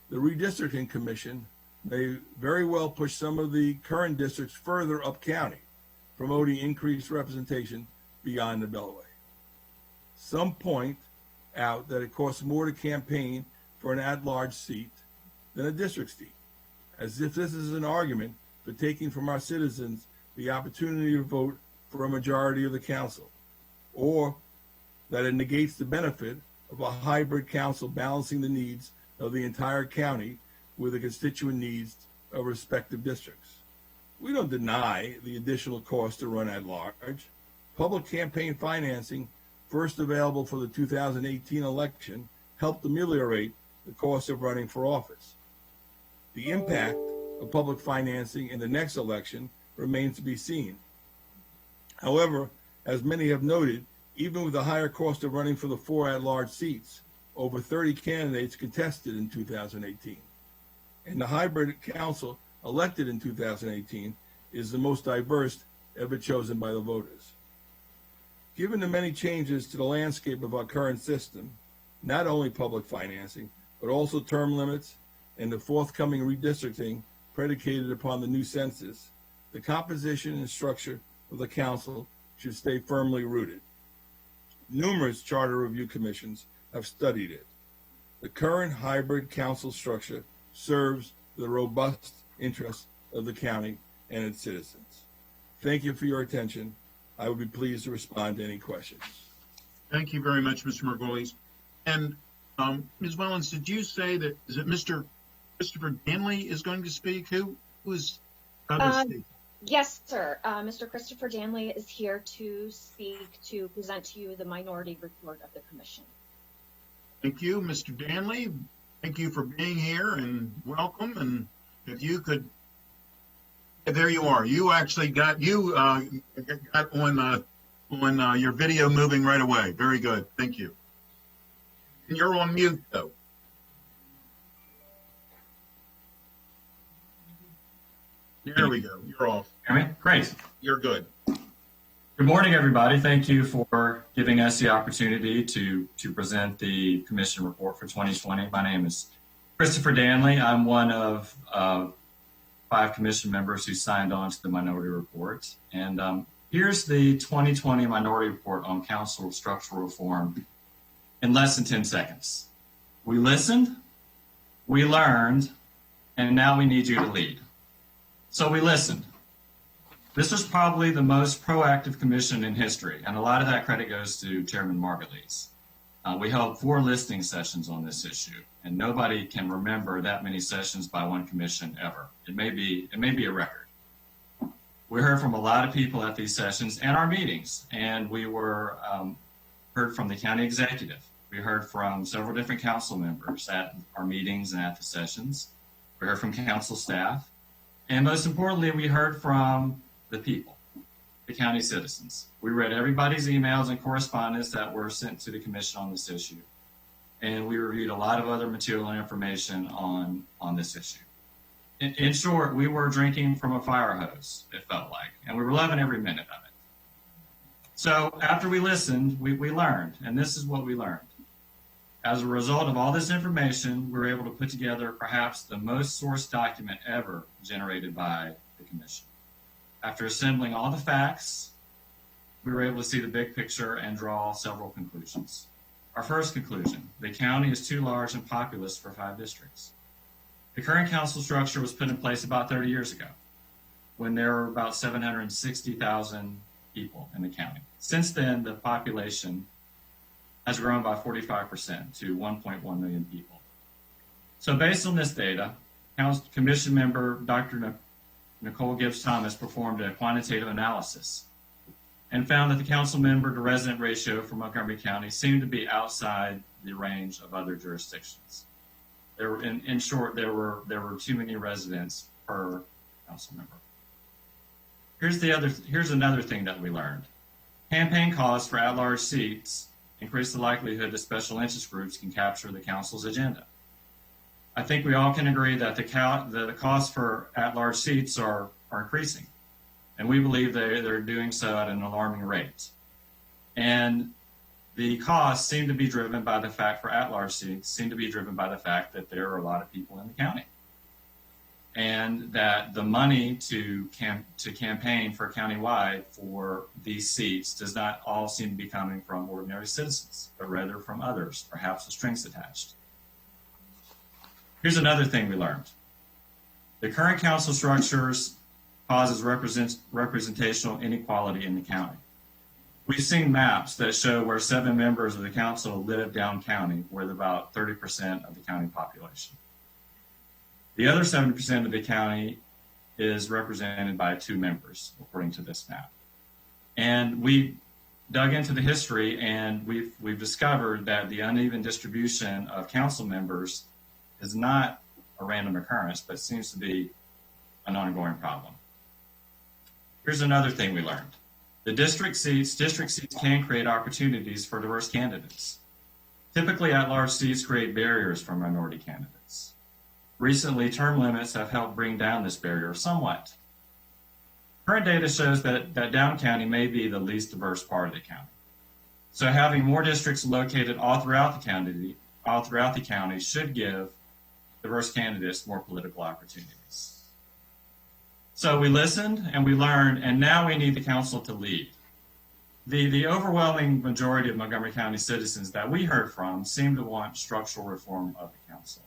the redistricting commission may very well push some of the current districts further up county, promoting increased representation beyond the Beltway. Some point out that it costs more to campaign for an at-large seat than a district seat, as if this is an argument for taking from our citizens the opportunity to vote for a majority of the council, or that it negates the benefit of a hybrid council balancing the needs of the entire county with the constituent needs of respective districts. We don't deny the additional cost to run at large. Public campaign financing, first available for the 2018 election, helped ameliorate the cost of running for office. The impact of public financing in the next election remains to be seen. However, as many have noted, even with the higher cost of running for the 4 at-large seats, over 30 candidates contested in 2018. And the hybrid council elected in 2018 is the most diverse ever chosen by the voters. Given the many changes to the landscape of our current system, not only public financing, but also term limits and the forthcoming redistricting predicated upon the new census, the composition and structure of the council should stay firmly rooted. Numerous charter review commissions have studied it. The current hybrid council structure serves the robust interests of the county and its citizens. Thank you for your attention. I would be pleased to respond to any questions. Thank you very much, Mr. Margolis. And Ms. Wellens, did you say that, is it Mr. Christopher Danley is going to speak? Who is going to speak? Yes, sir. Mr. Christopher Danley is here to speak, to present to you the minority report of the commission. Thank you, Mr. Danley. Thank you for being here and welcome. And if you could, there you are. You actually got on your video moving right away. Very good. Thank you. And you're on mute though. There we go. You're off. Hear me? Great. You're good. Good morning, everybody. Thank you for giving us the opportunity to present the commission report for 2020. My name is Christopher Danley. I'm one of 5 commission members who signed on to the minority report. And here's the 2020 minority report on council structural reform in less than 10 seconds. We listened, we learned, and now we need you to lead. So we listened. This was probably the most proactive commission in history, and a lot of that credit goes to Chairman Margulies. We held 4 listening sessions on this issue, and nobody can remember that many sessions by one commission ever. It may be a record. We heard from a lot of people at these sessions and our meetings, and we heard from the county executive. We heard from several different council members at our meetings and at the sessions. We heard from council staff. And most importantly, we heard from the people, the county citizens. We read everybody's emails and correspondence that were sent to the commission on this issue. And we reviewed a lot of other material and information on this issue. In short, we were drinking from a fire hose, it felt like, and we were loving every minute of it. So after we listened, we learned, and this is what we learned. As a result of all this information, we were able to put together perhaps the most sourced document ever generated by the commission. After assembling all the facts, we were able to see the big picture and draw several conclusions. Our first conclusion, the county is too large and populous for 5 districts. The current council structure was put in place about 30 years ago, when there were about 760,000 people in the county. Since then, the population has grown by 45% to 1.1 million people. So based on this data, Commission member Dr. Nicole Gibbs Thomas performed a quantitative analysis and found that the council member to resident ratio for Montgomery County seemed to be outside the range of other jurisdictions. There were, in short, there were too many residents per council member. Here's another thing that we learned. Campaign costs for at-large seats increase the likelihood that special interest groups can capture the council's agenda. I think we all can agree that the costs for at-large seats are increasing, and we believe they're doing so at an alarming rate. And the costs seem to be driven by the fact for at-large seats seem to be driven by the fact that there are a lot of people in the county, and that the money to campaign for countywide for these seats does not all seem to be coming from ordinary citizens, but rather from others, perhaps with strings attached. Here's another thing we learned. The current council structures causes representational inequality in the county. We've seen maps that show where 7 members of the council live down county with about 30% of the county population. The other 70% of the county is represented by 2 members, according to this map. And we dug into the history, and we've discovered that the uneven distribution of council members is not a random occurrence, but seems to be an ongoing problem. Here's another thing we learned. The district seats can create opportunities for diverse candidates. Typically, at-large seats create barriers for minority candidates. Recently, term limits have helped bring down this barrier somewhat. Current data shows that Down County may be the least diverse part of the county. So having more districts located all throughout the county should give diverse candidates more political opportunities. So we listened and we learned, and now we need the council to lead. The overwhelming majority of Montgomery County citizens that we heard from seem to want structural reform of the council.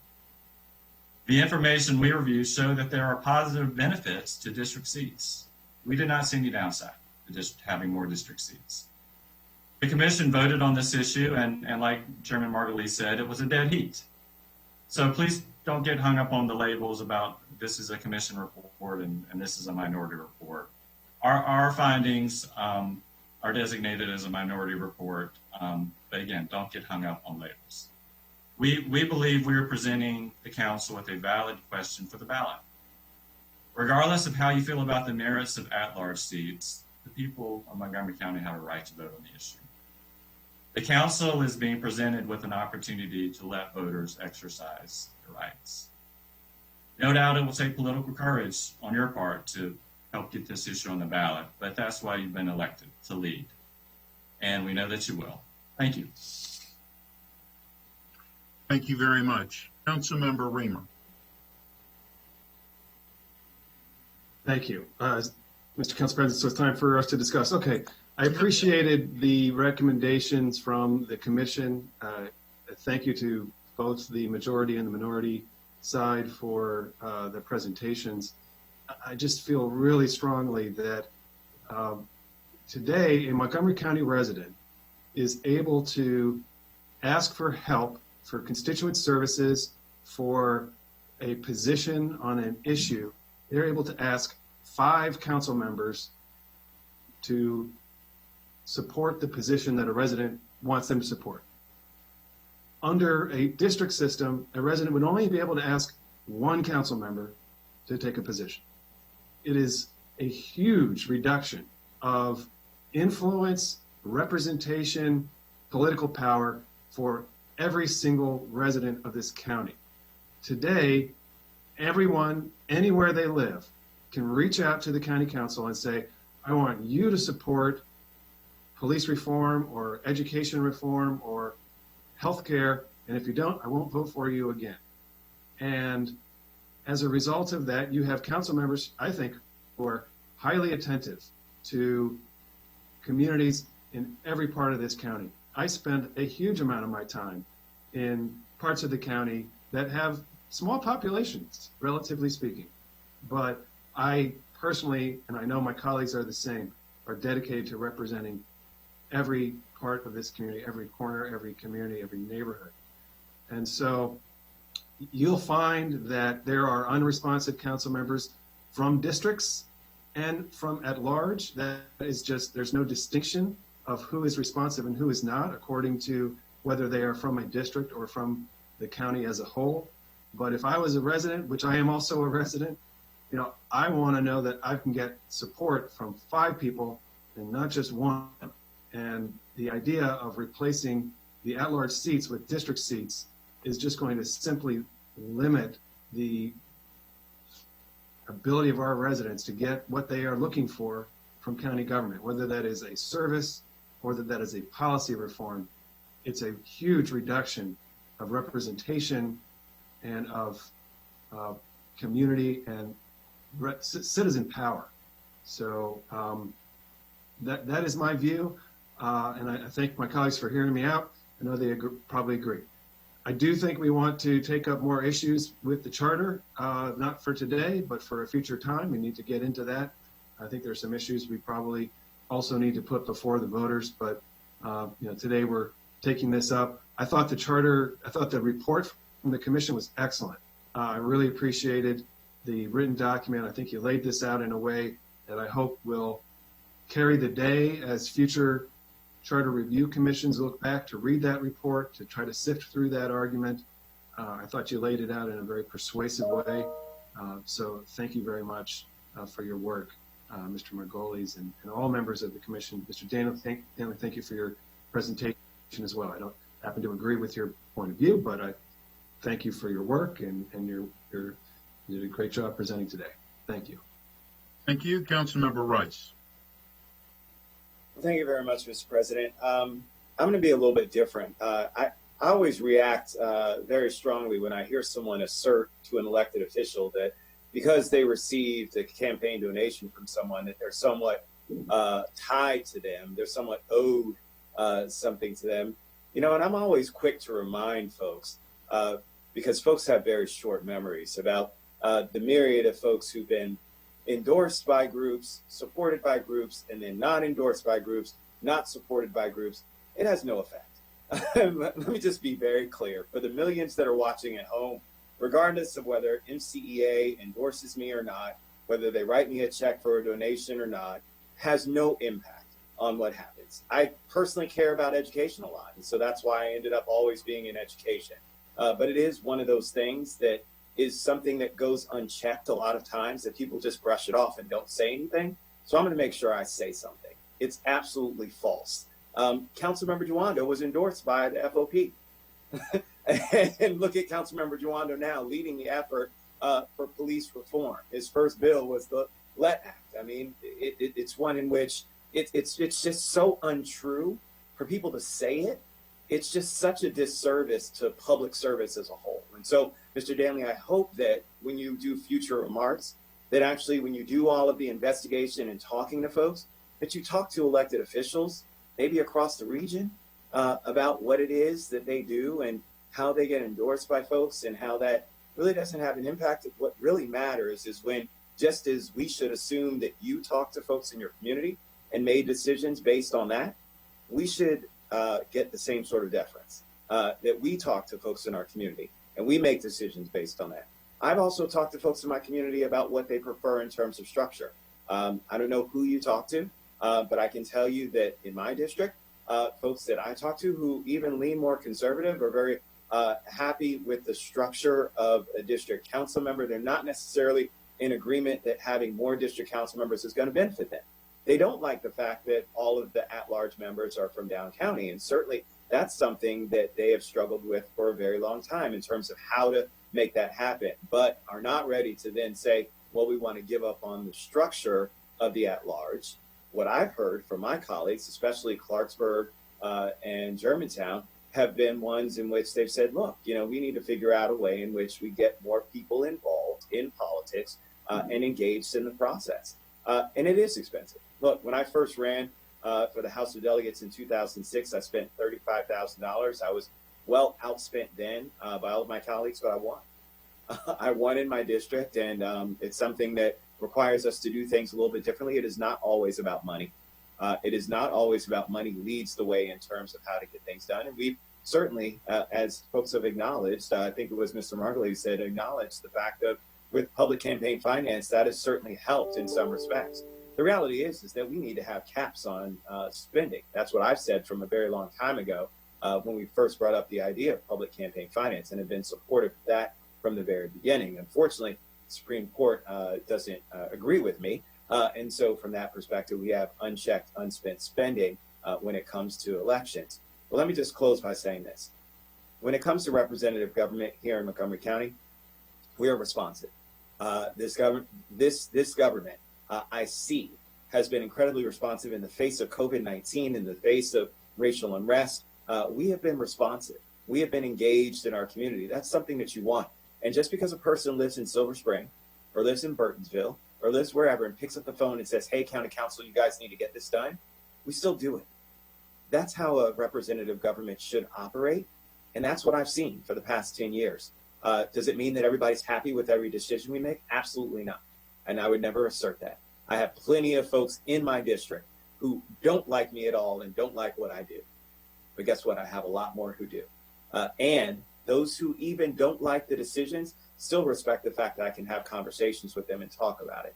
The information we reviewed showed that there are positive benefits to district seats. We did not see any downside to having more district seats. The commission voted on this issue, and like Chairman Margulies said, it was a dead heat. So please don't get hung up on the labels about this is a commission report and this is a minority report. Our findings are designated as a minority report, but again, don't get hung up on labels. We believe we are presenting the council with a valid question for the ballot. Regardless of how you feel about the merits of at-large seats, the people of Montgomery County have a right to vote on the issue. The council is being presented with an opportunity to let voters exercise their rights. No doubt it will take political courage on your part to help get this issue on the ballot, but that's why you've been elected, to lead. And we know that you will. Thank you. Thank you very much. Councilmember Reamer. Thank you. Mr. Council President, so it's time for us to discuss. Okay, I appreciated the recommendations from the commission. Thank you to both the majority and the minority side for the presentations. I just feel really strongly that today a Montgomery County resident is able to ask for help for constituent services for a position on an issue. They're able to ask 5 council members to support the position that a resident wants them to support. Under a district system, a resident would only be able to ask 1 council member to take a position. It is a huge reduction of influence, representation, political power for every single resident of this county. Today, everyone, anywhere they live, can reach out to the county council and say, I want you to support police reform or education reform or healthcare, and if you don't, I won't vote for you again. And as a result of that, you have council members, I think, who are highly attentive to communities in every part of this county. I spend a huge amount of my time in parts of the county that have small populations, relatively speaking. But I personally, and I know my colleagues are the same, are dedicated to representing every part of this community, every corner, every community, every neighborhood. And so you'll find that there are unresponsive council members from districts and from at large. That is just, there's no distinction of who is responsive and who is not, according to whether they are from a district or from the county as a whole. But if I was a resident, which I am also a resident, you know, I want to know that I can get support from 5 people and not just one. And the idea of replacing the at-large seats with district seats is just going to simply limit the ability of our residents to get what they are looking for from county government, whether that is a service or that is a policy reform. It's a huge reduction of representation and of community and citizen power. So that is my view, and I thank my colleagues for hearing me out. I know they probably agree. I do think we want to take up more issues with the charter, not for today, but for a future time. We need to get into that. I think there's some issues we probably also need to put before the voters, but you know, today we're taking this up. I thought the report from the commission was excellent. I really appreciated the written document. I think you laid this out in a way that I hope will carry the day as future charter review commissions look back to read that report, to try to sift through that argument. I thought you laid it out in a very persuasive way. So thank you very much for your work, Mr. Margolis, and all members of the commission. Mr. Daniel, thank you for your presentation as well. I don't happen to agree with your point of view, but I thank you for your work, and you did a great job presenting today. Thank you. Thank you. Councilmember Rice. Thank you very much, Mr. President. I'm going to be a little bit different. I always react very strongly when I hear someone assert to an elected official that because they received a campaign donation from someone that they're somewhat tied to them, they're somewhat owed something to them. You know, and I'm always quick to remind folks, because folks have very short memories, about the myriad of folks who've been endorsed by groups, supported by groups, and then not endorsed by groups, not supported by groups. It has no effect. Let me just be very clear. For the millions that are watching at home, regardless of whether MCEA endorses me or not, whether they write me a check for a donation or not, has no impact on what happens. I personally care about education a lot, and so that's why I ended up always being in education. But it is one of those things that is something that goes unchecked a lot of times, that people just brush it off and don't say anything. So I'm going to make sure I say something. It's absolutely false. Councilmember Juando was endorsed by the FOP. And look at Councilmember Juando now leading the effort for police reform. His first bill was the LET Act. I mean, it's one in which it's just so untrue for people to say it. It's just such a disservice to public service as a whole. And so, Mr. Danley, I hope that when you do future remarks, that actually when you do all of the investigation and talking to folks, that you talk to elected officials, maybe across the region, about what it is that they do and how they get endorsed by folks, and how that really doesn't have an impact. What really matters is when, just as we should assume that you talk to folks in your community and made decisions based on that, we should get the same sort of deference, that we talk to folks in our community and we make decisions based on that. I've also talked to folks in my community about what they prefer in terms of structure. I don't know who you talk to, but I can tell you that in my district, folks that I talk to who even lean more conservative are very happy with the structure of a district council member. They're not necessarily in agreement that having more district council members is going to benefit them. They don't like the fact that all of the at-large members are from down county, and certainly that's something that they have struggled with for a very long time in terms of how to make that happen, but are not ready to then say, well, we want to give up on the structure of the at-large. What I've heard from my colleagues, especially Clarksburg and Germantown, have been ones in which they've said, look, you know, we need to figure out a way in which we get more people involved in politics and engaged in the process. And it is expensive. Look, when I first ran for the House of Delegates in 2006, I spent $35,000. I was well outspent then by all of my colleagues, but I won. I won in my district, and it's something that requires us to do things a little bit differently. It is not always about money. It is not always about money leads the way in terms of how to get things done. And we've certainly, as folks have acknowledged, I think it was Mr. Margulies who said, acknowledged the fact of with public campaign finance, that has certainly helped in some respects. The reality is that we need to have caps on spending. That's what I've said from a very long time ago when we first brought up the idea of public campaign finance and have been supportive of that from the very beginning. Unfortunately, the Supreme Court doesn't agree with me. And so from that perspective, we have unchecked, unspent spending when it comes to elections. Well, let me just close by saying this. When it comes to representative government here in Montgomery County, we are responsive. This government, I see, has been incredibly responsive in the face of COVID-19, in the face of racial unrest. We have been responsive. We have been engaged in our community. That's something that you want. And just because a person lives in Silver Spring or lives in Burtonsville or lives wherever and picks up the phone and says, hey, County Council, you guys need to get this done, we still do it. That's how a representative government should operate. And that's what I've seen for the past 10 years. Does it mean that everybody's happy with every decision we make? Absolutely not. And I would never assert that. I have plenty of folks in my district who don't like me at all and don't like what I do. But guess what? I have a lot more who do. And those who even don't like the decisions still respect the fact that I can have conversations with them and talk about it.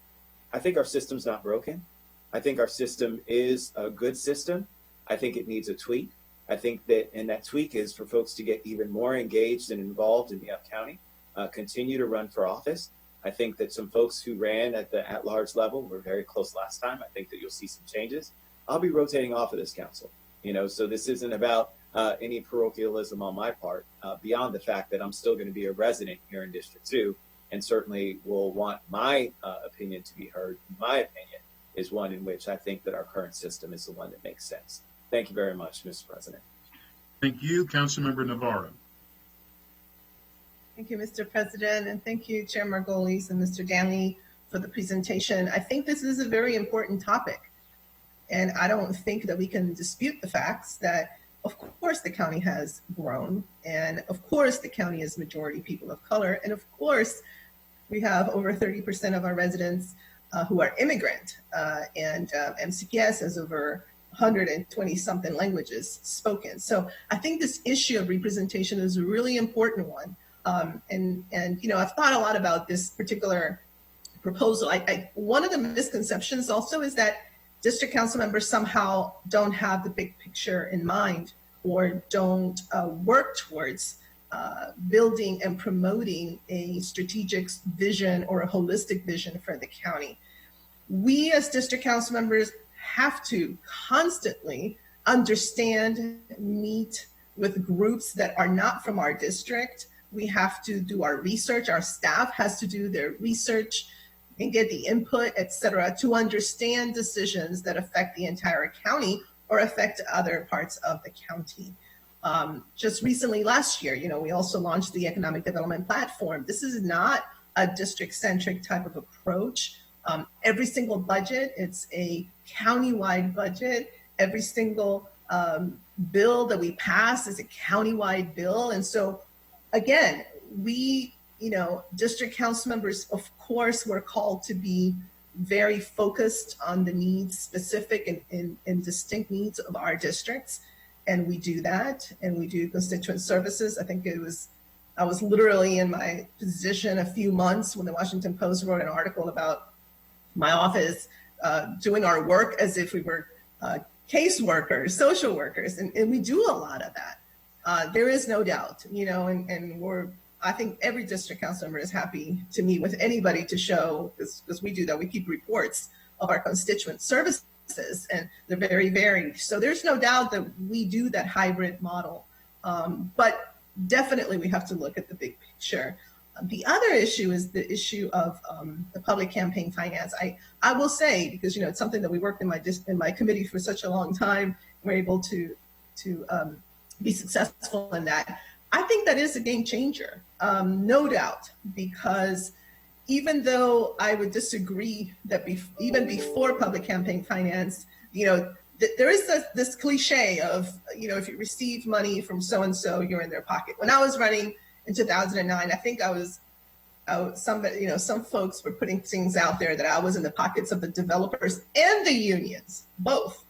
I think our system's not broken. I think our system is a good system. I think it needs a tweak. I think that, and that tweak is for folks to get even more engaged and involved in the county, continue to run for office. I think that some folks who ran at the at-large level were very close last time. I think that you'll see some changes. I'll be rotating off of this council, so this isn't about any parochialism on my part, beyond the fact that I'm still going to be a resident here in District 2 and certainly will want my opinion to be heard. My opinion is one in which I think that our current system is the one that makes sense. Thank you very much, Mr. President. Thank you, Councilmember Navarro. Thank you, Mr. President, and thank you, Chair Margolis and Mr. Danley, for the presentation. I think this is a very important topic, and I don't think that we can dispute the facts that, of course, the county has grown, and of course, the county is majority people of color, and of course, we have over 30% of our residents who are immigrant, and MCPS has over 120-something languages spoken. So I think this issue of representation is a really important one. And I've thought a lot about this particular proposal. One of the misconceptions also is that district council members somehow don't have the big picture in mind or don't work towards building and promoting a strategic vision or a holistic vision for the county. We as district council members have to constantly understand, meet with groups that are not from our district. We have to do our research. Our staff has to do their research and get the input, et cetera, to understand decisions that affect the entire county or affect other parts of the county. Just recently, last year, we also launched the Economic Development Platform. This is not a district-centric type of approach. Every single budget, it's a county-wide budget. Every single bill that we pass is a county-wide bill. And so, again, we, district council members, of course, we're called to be very focused on the needs, specific and distinct needs of our districts. And we do that, and we do constituent services. I think I was literally in my position a few months when the Washington Post wrote an article about my office doing our work as if we were caseworkers, social workers, and we do a lot of that. There is no doubt, and I think every district council member is happy to meet with anybody to show, because we do that, we keep reports of our constituent services, and they're very varied. So there's no doubt that we do that hybrid model, but definitely we have to look at the big picture. The other issue is the issue of the public campaign finance. I will say, because it's something that we worked in my committee for such a long time, we're able to be successful in that. I think that is a game changer, no doubt, because even though I would disagree that even before public campaign finance, there is this cliche of, if you receive money from so-and-so, you're in their pocket. When I was running in 2009, I think some folks were putting things out there that I was in the pockets of the developers and the unions, both.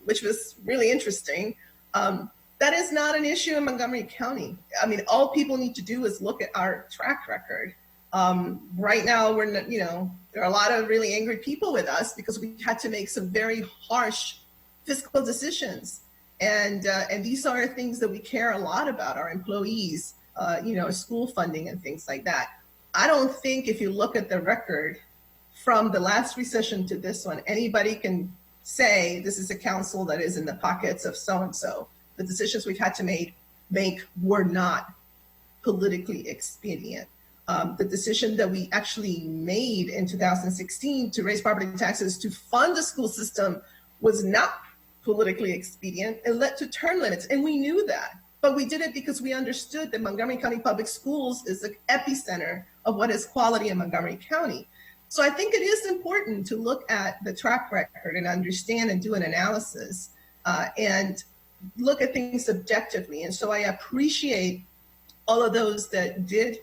which was really interesting. That is not an issue in Montgomery County. I mean, all people need to do is look at our track record. Right now, there are a lot of really angry people with us because we had to make some very harsh fiscal decisions. And these are things that we care a lot about, our employees, school funding and things like that. I don't think if you look at the record from the last recession to this one, anybody can say this is a council that is in the pockets of so-and-so. The decisions we've had to make were not politically expedient. The decision that we actually made in 2016 to raise property taxes to fund the school system was not politically expedient. It led to term limits, and we knew that. But we did it because we understood that Montgomery County Public Schools is the epicenter of what is quality in Montgomery County. So I think it is important to look at the track record and understand and do an analysis and look at things objectively. And so I appreciate all of those that did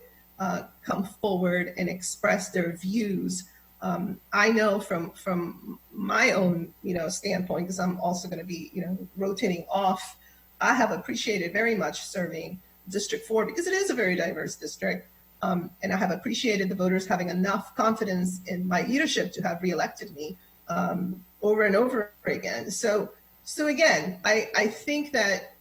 come forward and express their views. I know from my own standpoint, because I'm also going to be rotating off, I have appreciated very much serving District 4 because it is a very diverse district. And I have appreciated the voters having enough confidence in my leadership to have reelected me over and over again. So again, I think that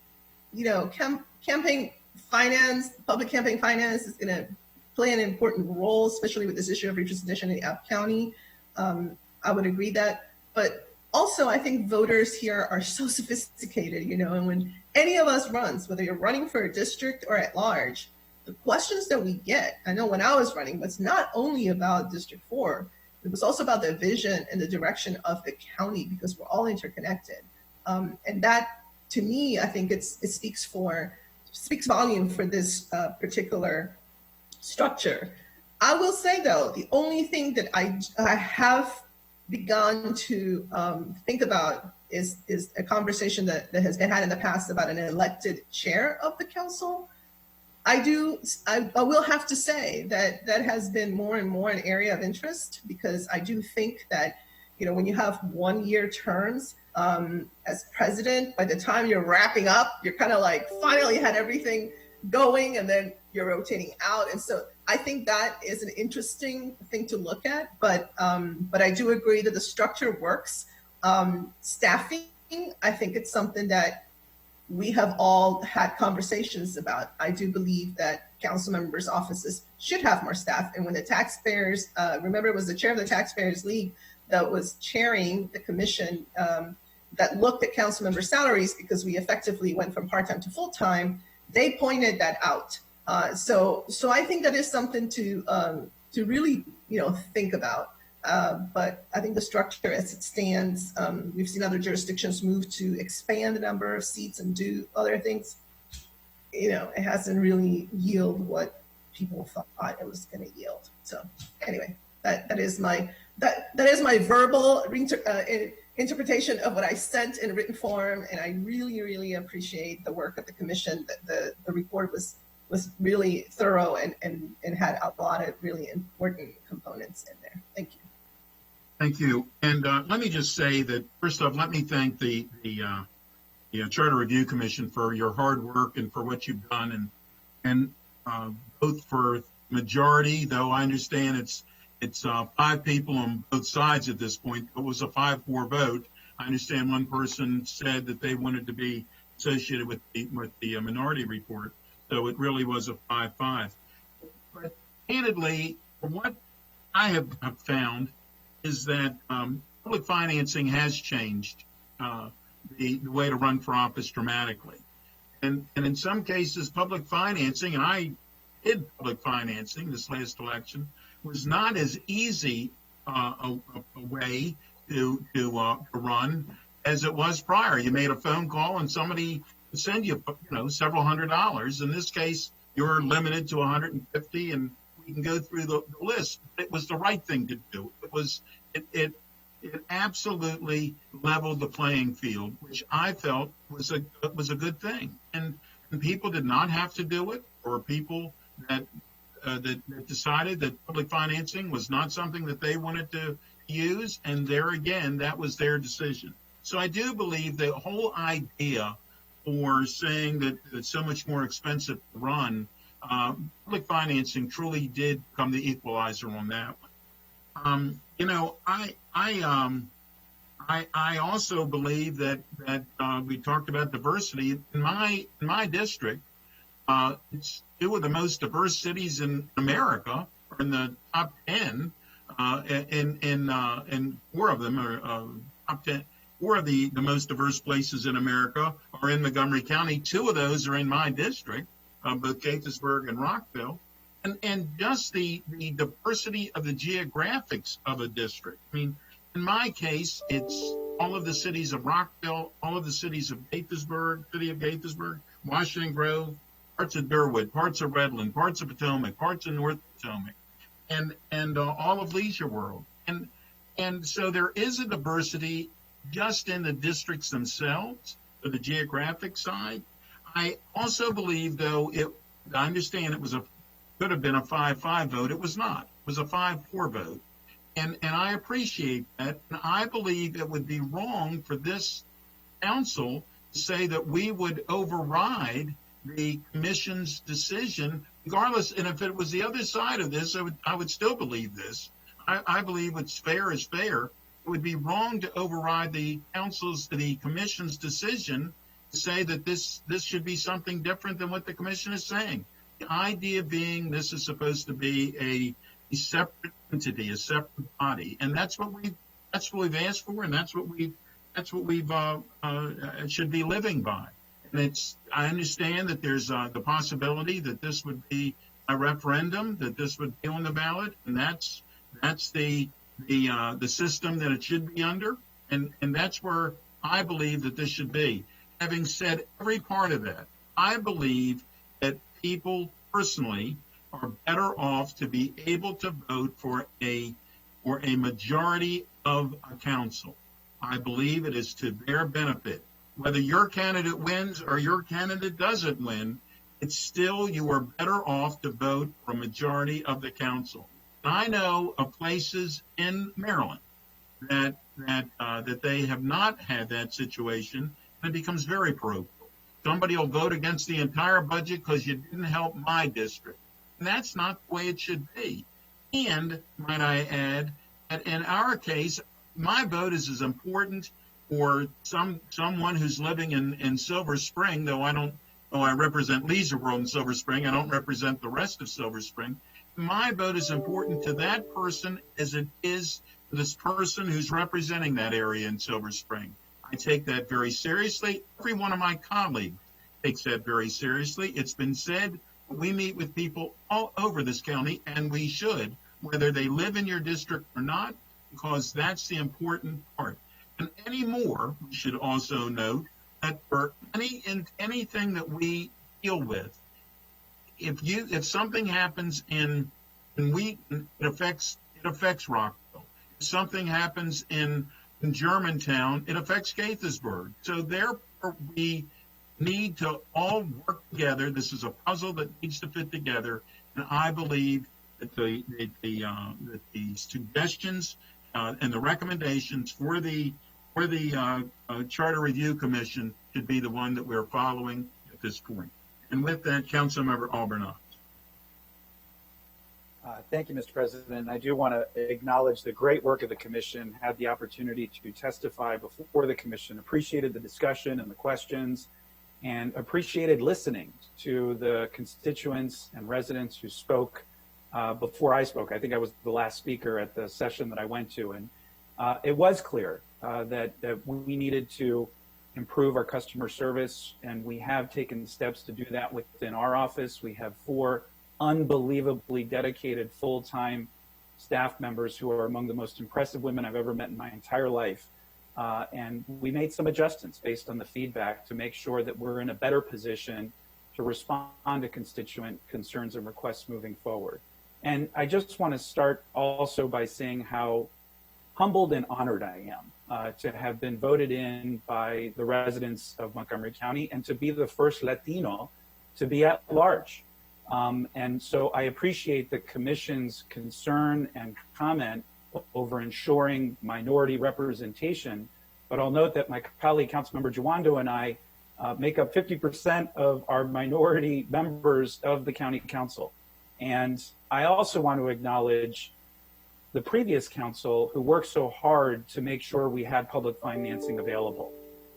campaign finance, public campaign finance is going to play an important role, especially with this issue of representation in App County. I would agree that, but also I think voters here are so sophisticated, and when any of us runs, whether you're running for a district or at large, the questions that we get, I know when I was running, was not only about District 4, it was also about the vision and the direction of the county because we're all interconnected. And that, to me, I think it speaks volume for this particular structure. I will say, though, the only thing that I have begun to think about is a conversation that has been had in the past about an elected chair of the council. I will have to say that has been more and more an area of interest because I do think that, when you have 1-year terms as president, by the time you're wrapping up, you're kind of like finally had everything going and then you're rotating out. And so I think that is an interesting thing to look at, but I do agree that the structure works. Staffing, I think it's something that we have all had conversations about. I do believe that council members' offices should have more staff. And when the taxpayers, remember it was the chair of the Taxpayers League that was chairing the commission that looked at council member salaries because we effectively went from part-time to full-time, they pointed that out. So I think that is something to really, think about. But I think the structure as it stands, we've seen other jurisdictions move to expand the number of seats and do other things. It hasn't really yielded what people thought it was going to yield. So anyway, that is my verbal interpretation of what I sent in written form, and I really, really appreciate the work of the commission. The report was really thorough and had a lot of really important components in there. Thank you. Thank you. And let me just say that, first off, let me thank the Charter Review Commission for your hard work and for what you've done, and both for majority, though I understand it's 5 people on both sides at this point. It was a 5-4 vote. I understand one person said that they wanted to be associated with the minority report, so it really was a 5-5. But candidly, from what I have found is that public financing has changed the way to run for office dramatically. And in some cases, public financing, and I did public financing this last election, was not as easy a way to run as it was prior. You made a phone call and somebody would send you, several $100s. In this case, you're limited to 150, and we can go through the list. It was the right thing to do. It absolutely leveled the playing field, which I felt was a good thing. And people did not have to do it, or people that decided that public financing was not something that they wanted to use, and there again, that was their decision. So I do believe the whole idea for saying that it's so much more expensive to run, public financing truly did become the equalizer on that one. I also believe that we talked about diversity in my district. It's two of the most diverse cities in America, or in the top 10, and four of them are top 10. Four of the most diverse places in America are in Montgomery County. Two of those are in my district, both Gaithersburg and Rockville. And just the diversity of the geographics of a district. I mean, in my case, it's all of the cities of Rockville, all of the cities of Gaithersburg, city of Gaithersburg, Washington Grove, parts of Durwood, parts of Redland, parts of Potomac, parts of North Potomac, and all of Leisure World. And so there is a diversity just in the districts themselves, for the geographic side. I also believe, though, I understand could have been a 5-5 vote. It was not. It was a 5-4 vote. And I appreciate that. And I believe it would be wrong for this council to say that we would override the commission's decision, regardless. And if it was the other side of this, I would still believe this. I believe what's fair is fair. It would be wrong to override the commission's decision to say that this should be something different than what the commission is saying. The idea being this is supposed to be a separate entity, a separate body, and that's what we've asked for, and that's what we've should be living by. And I understand that there's the possibility that this would be a referendum, that this would be on the ballot, and that's the system that it should be under, and that's where I believe that this should be. Having said every part of that, I believe that people personally are better off to be able to vote for a majority of a council. I believe it is to their benefit. Whether your candidate wins or your candidate doesn't win, it's still you are better off to vote for a majority of the council. And I know of places in Maryland that they have not had that situation, and it becomes very parochial. Somebody will vote against the entire budget because you didn't help my district. And that's not the way it should be. And, might I add, that in our case, my vote is as important for someone who's living in Silver Spring, though I represent Leisure World in Silver Spring. I don't represent the rest of Silver Spring. My vote is important to that person as it is to this person who's representing that area in Silver Spring. I take that very seriously. Every one of my colleagues takes that very seriously. It's been said we meet with people all over this county, and we should, whether they live in your district or not, because that's the important part. And anymore, we should also note that for anything that we deal with, if something happens in Wheaton, it affects Rockville. If something happens in Germantown, it affects Gaithersburg. So therefore, we need to all work together. This is a puzzle that needs to fit together, and I believe that the suggestions and the recommendations for the Charter Review Commission should be the one that we're following at this point. And with that, Councilmember Albernaz. Thank you, Mr. President. I do want to acknowledge the great work of the commission, had the opportunity to testify before the commission, appreciated the discussion and the questions, and appreciated listening to the constituents and residents who spoke before I spoke. I think I was the last speaker at the session that I went to, and it was clear that we needed to improve our customer service, and we have taken steps to do that within our office. We have 4 unbelievably dedicated full-time staff members who are among the most impressive women I've ever met in my entire life. And we made some adjustments based on the feedback to make sure that we're in a better position to respond to constituent concerns and requests moving forward. And I just want to start also by saying how humbled and honored I am to have been voted in by the residents of Montgomery County and to be the first Latino to be at large. And so I appreciate the commission's concern and comment over ensuring minority representation, but I'll note that my colleague, Councilmember Jawando, and I make up 50% of our minority members of the county council. And I also want to acknowledge the previous council who worked so hard to make sure we had public financing available.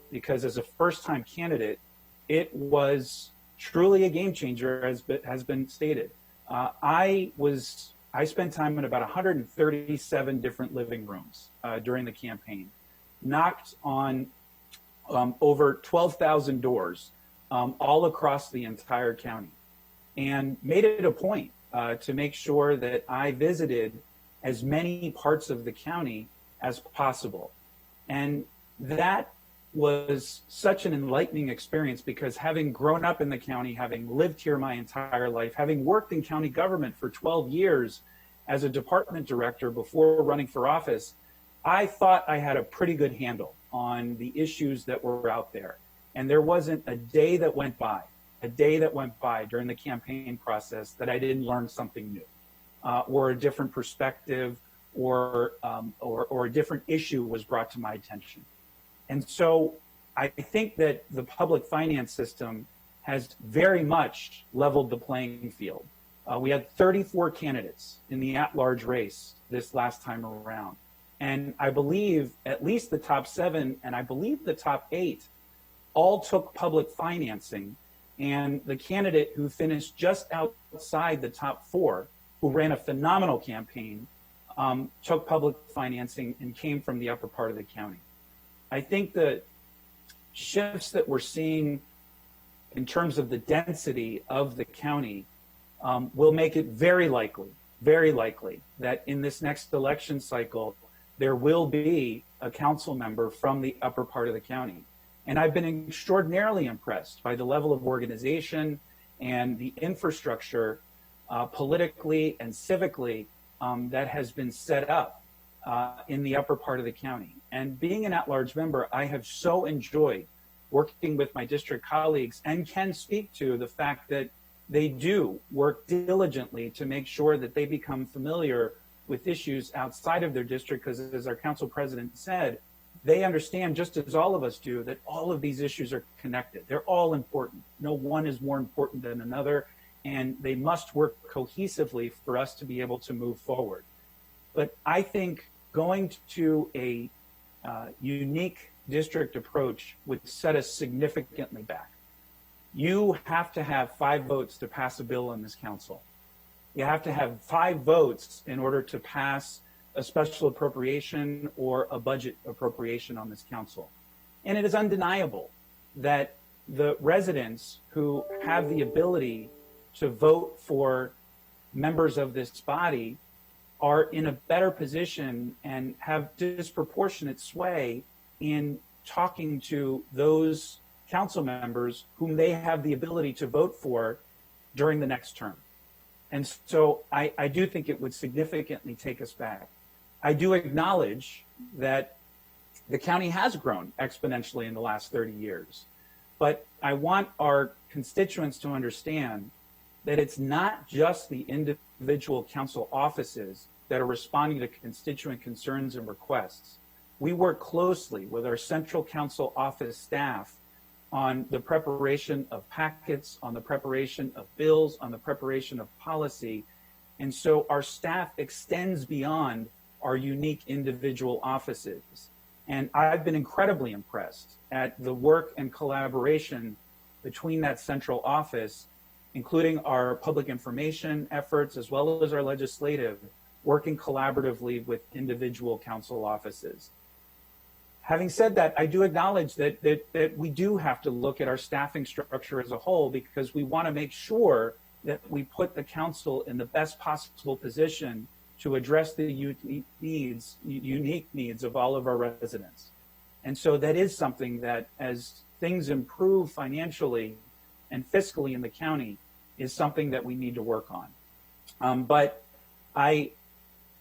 Because as a first-time candidate, it was truly a game changer, as has been stated. I spent time in about 137 different living rooms during the campaign, knocked on over 12,000 doors all across the entire county, and made it a point to make sure that I visited as many parts of the county as possible. And that was such an enlightening experience, because having grown up in the county, having lived here my entire life, having worked in county government for 12 years as a department director before running for office, I thought I had a pretty good handle on the issues that were out there. And there wasn't a day that went by during the campaign process that I didn't learn something new, or a different perspective, or a different issue was brought to my attention. And so I think that the public finance system has very much leveled the playing field. We had 34 candidates in the at-large race this last time around. And I believe at least the top 7, and I believe the top 8, all took public financing. And the candidate who finished just outside the top 4, who ran a phenomenal campaign, took public financing and came from the upper part of the county. I think the shifts that we're seeing in terms of the density of the county will make it very likely that in this next election cycle, there will be a council member from the upper part of the county. And I've been extraordinarily impressed by the level of organization and the infrastructure politically and civically that has been set up in the upper part of the county. And being an at-large member, I have so enjoyed working with my district colleagues, and can speak to the fact that they do work diligently to make sure that they become familiar with issues outside of their district, because as our council president said, they understand, just as all of us do, that all of these issues are connected. They're all important. No one is more important than another, and they must work cohesively for us to be able to move forward. But I think going to a unique district approach would set us significantly back. You have to have 5 votes to pass a bill on this council. You have to have 5 votes in order to pass a special appropriation or a budget appropriation on this council. And it is undeniable that the residents who have the ability to vote for members of this body are in a better position and have disproportionate sway in talking to those council members whom they have the ability to vote for during the next term. And so I do think it would significantly take us back. I do acknowledge that the county has grown exponentially in the last 30 years, but I want our constituents to understand that it's not just the individual council offices that are responding to constituent concerns and requests. We work closely with our central council office staff on the preparation of packets, on the preparation of bills, on the preparation of policy. And so our staff extends beyond our unique individual offices. And I've been incredibly impressed at the work and collaboration between that central office, including our public information efforts, as well as our legislative, working collaboratively with individual council offices. Having said that, I do acknowledge that we do have to look at our staffing structure as a whole, because we want to make sure that we put the council in the best possible position to address the unique needs of all of our residents. And so that is something that, as things improve financially and fiscally in the county, is something that we need to work on. But I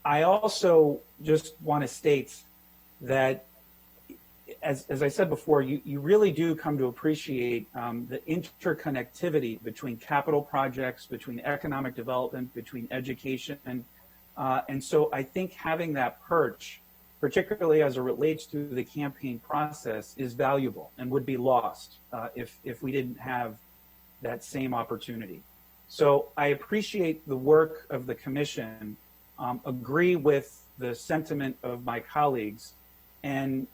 also just want to state that, as I said before, you really do come to appreciate the interconnectivity between capital projects, between economic development, between education. And so I think having that perch particularly as it relates to the campaign process, is valuable and would be lost if we didn't have that same opportunity. So I appreciate the work of the commission, agree with the sentiment of my colleagues, and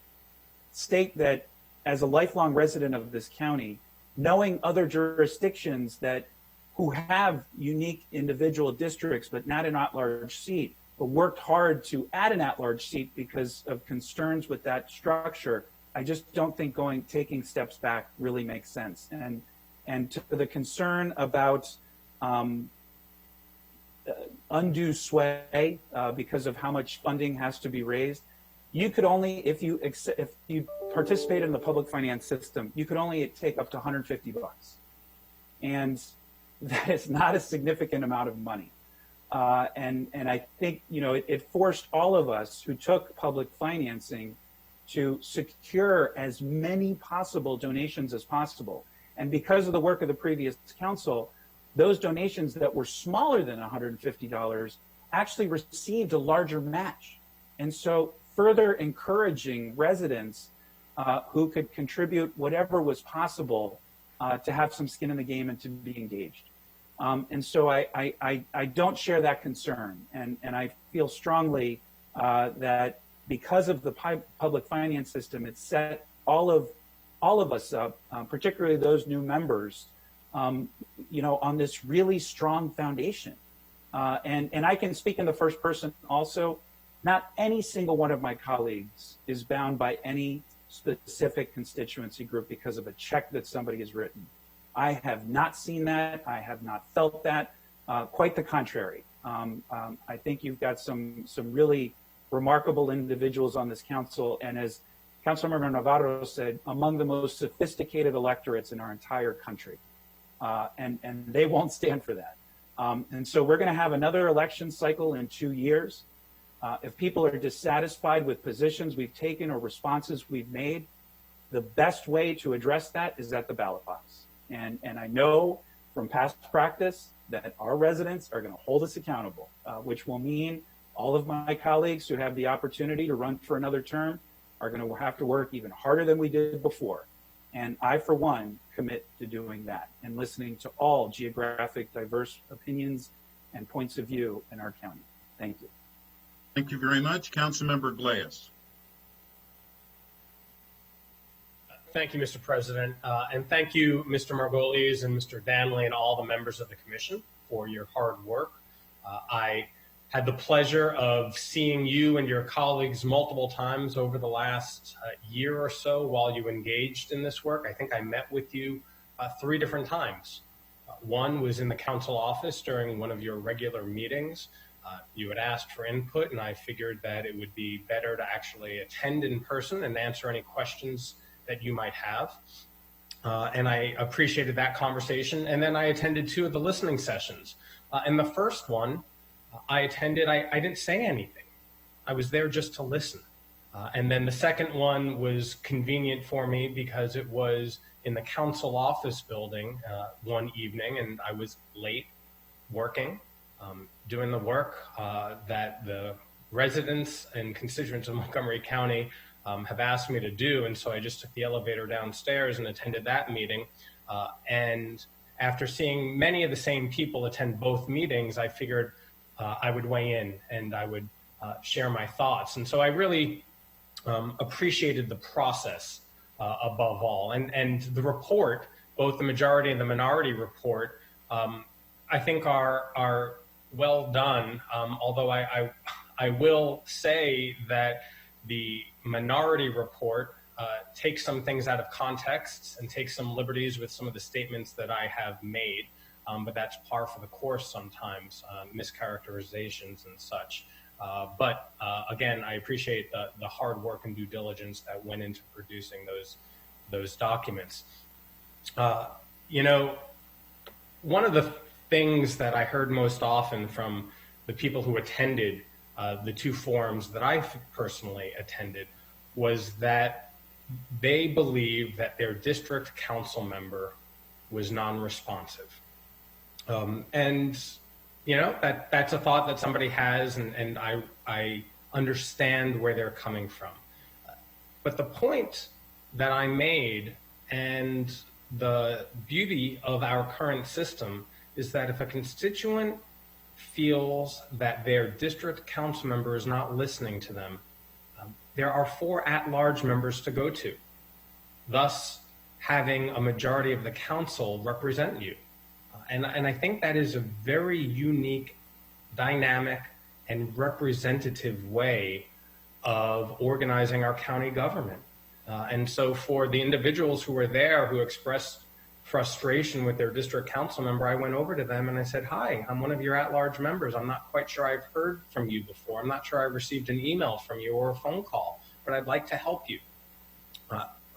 state that as a lifelong resident of this county, knowing other jurisdictions who have unique individual districts but not an at-large seat, but worked hard to add an at-large seat because of concerns with that structure, I just don't think taking steps back really makes sense. And to the concern about undue sway because of how much funding has to be raised, you could only, if you participate in the public finance system, you could only take up to $150. And that is not a significant amount of money. And I think, it forced all of us who took public financing to secure as many possible donations as possible. And because of the work of the previous council, those donations that were smaller than $150 actually received a larger match. And so further encouraging residents who could contribute whatever was possible to have some skin in the game and to be engaged. And so I don't share that concern. And I feel strongly that because of the public finance system, it set all of us up, particularly those new members, on this really strong foundation. And I can speak in the first person also. Not any single one of my colleagues is bound by any specific constituency group because of a check that somebody has written. I have not seen that. I have not felt that. Quite the contrary. I think you've got some really remarkable individuals on this council, and as Councilmember Navarro said, among the most sophisticated electorates in our entire country. And they won't stand for that. And so we're going to have another election cycle in 2 years. If people are dissatisfied with positions we've taken or responses we've made, the best way to address that is at the ballot box. And I know from past practice that our residents are going to hold us accountable, which will mean all of my colleagues who have the opportunity to run for another term are going to have to work even harder than we did before. And I, for one, commit to doing that and listening to all geographic diverse opinions and points of view in our county. Thank you. Thank you very much. Councilmember Glass. Thank you, Mr. President. And thank you, Mr. Margolis and Mr. Danley and all the members of the commission for your hard work. I had the pleasure of seeing you and your colleagues multiple times over the last year or so while you engaged in this work. I think I met with you 3 different times. One was in the council office during one of your regular meetings. You had asked for input, and I figured that it would be better to actually attend in person and answer any questions that you might have. And I appreciated that conversation. And then I attended 2 of the listening sessions. And the first one I attended, I didn't say anything. I was there just to listen. And then the second one was convenient for me because it was in the council office building one evening, and I was late working, doing the work that the residents and constituents of Montgomery County have asked me to do. And so I just took the elevator downstairs and attended that meeting. And after seeing many of the same people attend both meetings, I figured I would weigh in and I would share my thoughts. And so I really appreciated the process above all. And the report, both the majority and the minority report, I think are well done. Although I will say that the minority report takes some things out of context and takes some liberties with some of the statements that I have made. But that's par for the course sometimes, mischaracterizations and such. But again, I appreciate the hard work and due diligence that went into producing those documents. You know, one of the things that I heard most often from the people who attended the 2 forums that I personally attended was that they believed that their district council member was non-responsive. And you know, that's a thought that somebody has, and I understand where they're coming from. But the point that I made and the beauty of our current system is that if a constituent feels that their district council member is not listening to them, there are 4 at-large members to go to, thus having a majority of the council represent you. And I think that is a very unique, dynamic, and representative way of organizing our county government. And so for the individuals who were there who expressed frustration with their district council member, I went over to them and I said, "Hi, I'm one of your at-large members. I'm not quite sure I've heard from you before. I'm not sure I received an email from you or a phone call, but I'd like to help you."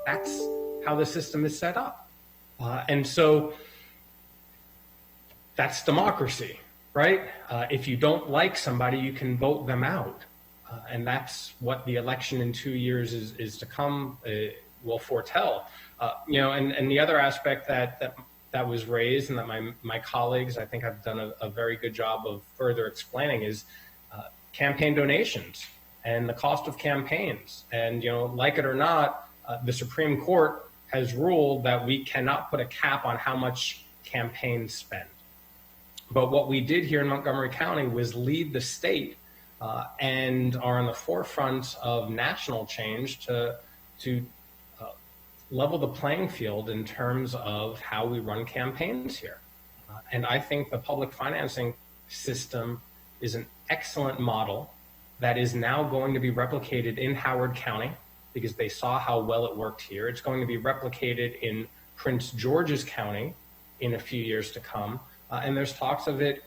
That's how the system is set up. And so that's democracy, right? If you don't like somebody, you can vote them out. And that's what the election in 2 years is to come will foretell. And the other aspect that was raised and that my colleagues, I think, have done a very good job of further explaining is campaign donations and the cost of campaigns. And, like it or not, the Supreme Court has ruled that we cannot put a cap on how much campaigns spend. But what we did here in Montgomery County was lead the state and are on the forefront of national change to level the playing field in terms of how we run campaigns here. And I think the public financing system is an excellent model that is now going to be replicated in Howard County because they saw how well it worked here. It's going to be replicated in Prince George's County in a few years to come. And there's talks of it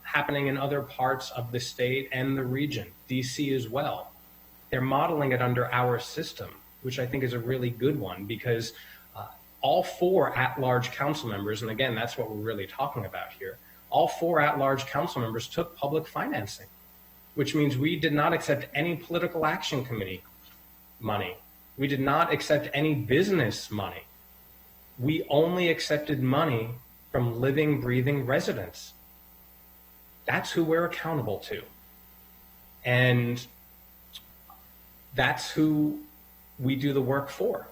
happening in other parts of the state and the region, DC as well. They're modeling it under our system, which I think is a really good one because all 4 at-large council members, and again, that's what we're really talking about here, all 4 at-large council members took public financing, which means we did not accept any political action committee money. We did not accept any business money. We only accepted money from living, breathing residents. That's who we're accountable to. And that's who we do the work for.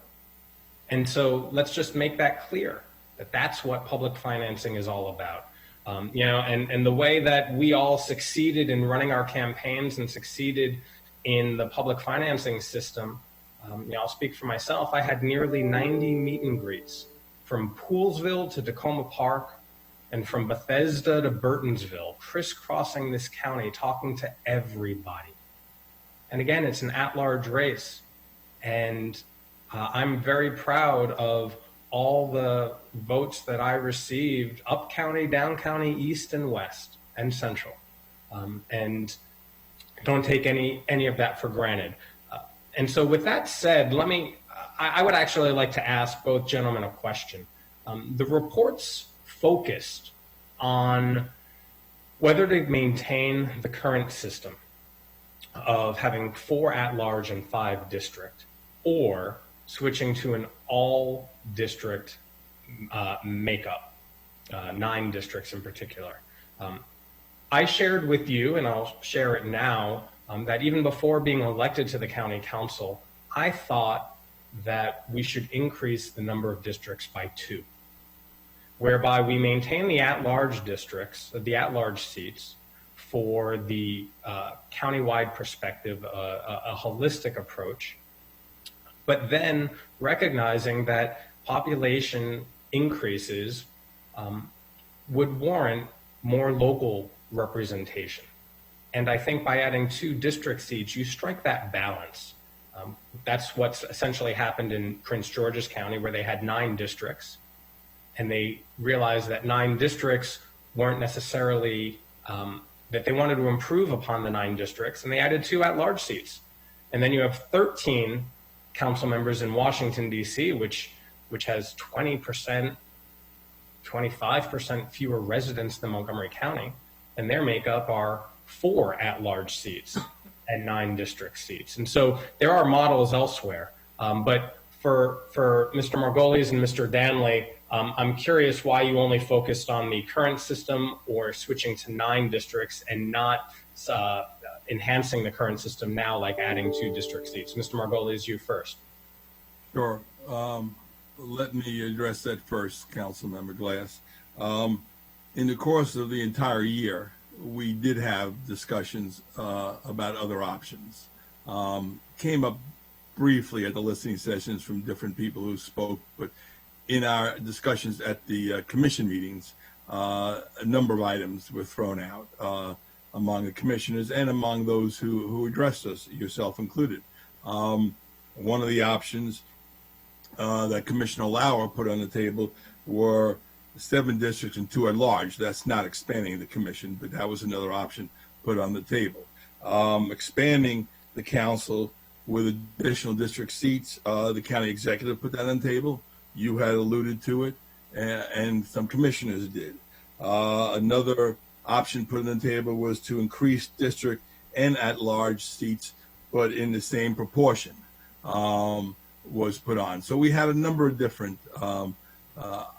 And so let's just make that clear, that that's what public financing is all about. And the way that we all succeeded in running our campaigns and succeeded in the public financing system, I'll speak for myself. I had nearly 90 meet and greets from Poolsville to Tacoma Park and from Bethesda to Burtonsville, crisscrossing this county, talking to everybody. And again, it's an at-large race. And I'm very proud of all the votes that I received up county, down county, east and west and central. And don't take any of that for granted. And so with that said, I would actually like to ask both gentlemen a question. The reports focused on whether to maintain the current system of having 4 at-large and 5 district, or switching to an all-district makeup, 9 districts in particular. I shared with you, and I'll share it now, that even before being elected to the county council, I thought that we should increase the number of districts by 2, whereby we maintain the at-large districts, the at-large seats, for the countywide perspective, a holistic approach, but then recognizing that population increases would warrant more local representation. And I think by adding 2 district seats, you strike that balance. That's what's essentially happened in Prince George's County, where they had 9 districts, and they realized that 9 districts weren't necessarily, that they wanted to improve upon the 9 districts, and they added 2 at-large seats. And then you have 13 council members in Washington, D.C., which has 20%, 25% fewer residents than Montgomery County, and their makeup are 4 at-large seats and 9 district seats. And so there are models elsewhere. But for Mr. Margolis and Mr. Danley, I'm curious why you only focused on the current system or switching to 9 districts and not enhancing the current system now, like adding 2 district seats. Mr. Margolies, you first. Sure. Let me address that first, Councilmember Glass. In the course of the entire year, we did have discussions about other options. Came up briefly at the listening sessions from different people who spoke, but in our discussions at the commission meetings, a number of items were thrown out among the commissioners and among those who addressed us, yourself included. One of the options that Commissioner Lauer put on the table were 7 districts and 2 at large. That's not expanding the commission, but that was another option put on the table. Expanding the council with additional district seats, the county executive put that on the table. You had alluded to it, and some commissioners did. Another option put on the table was to increase district and at-large seats, but in the same proportion was put on. So we had a number of different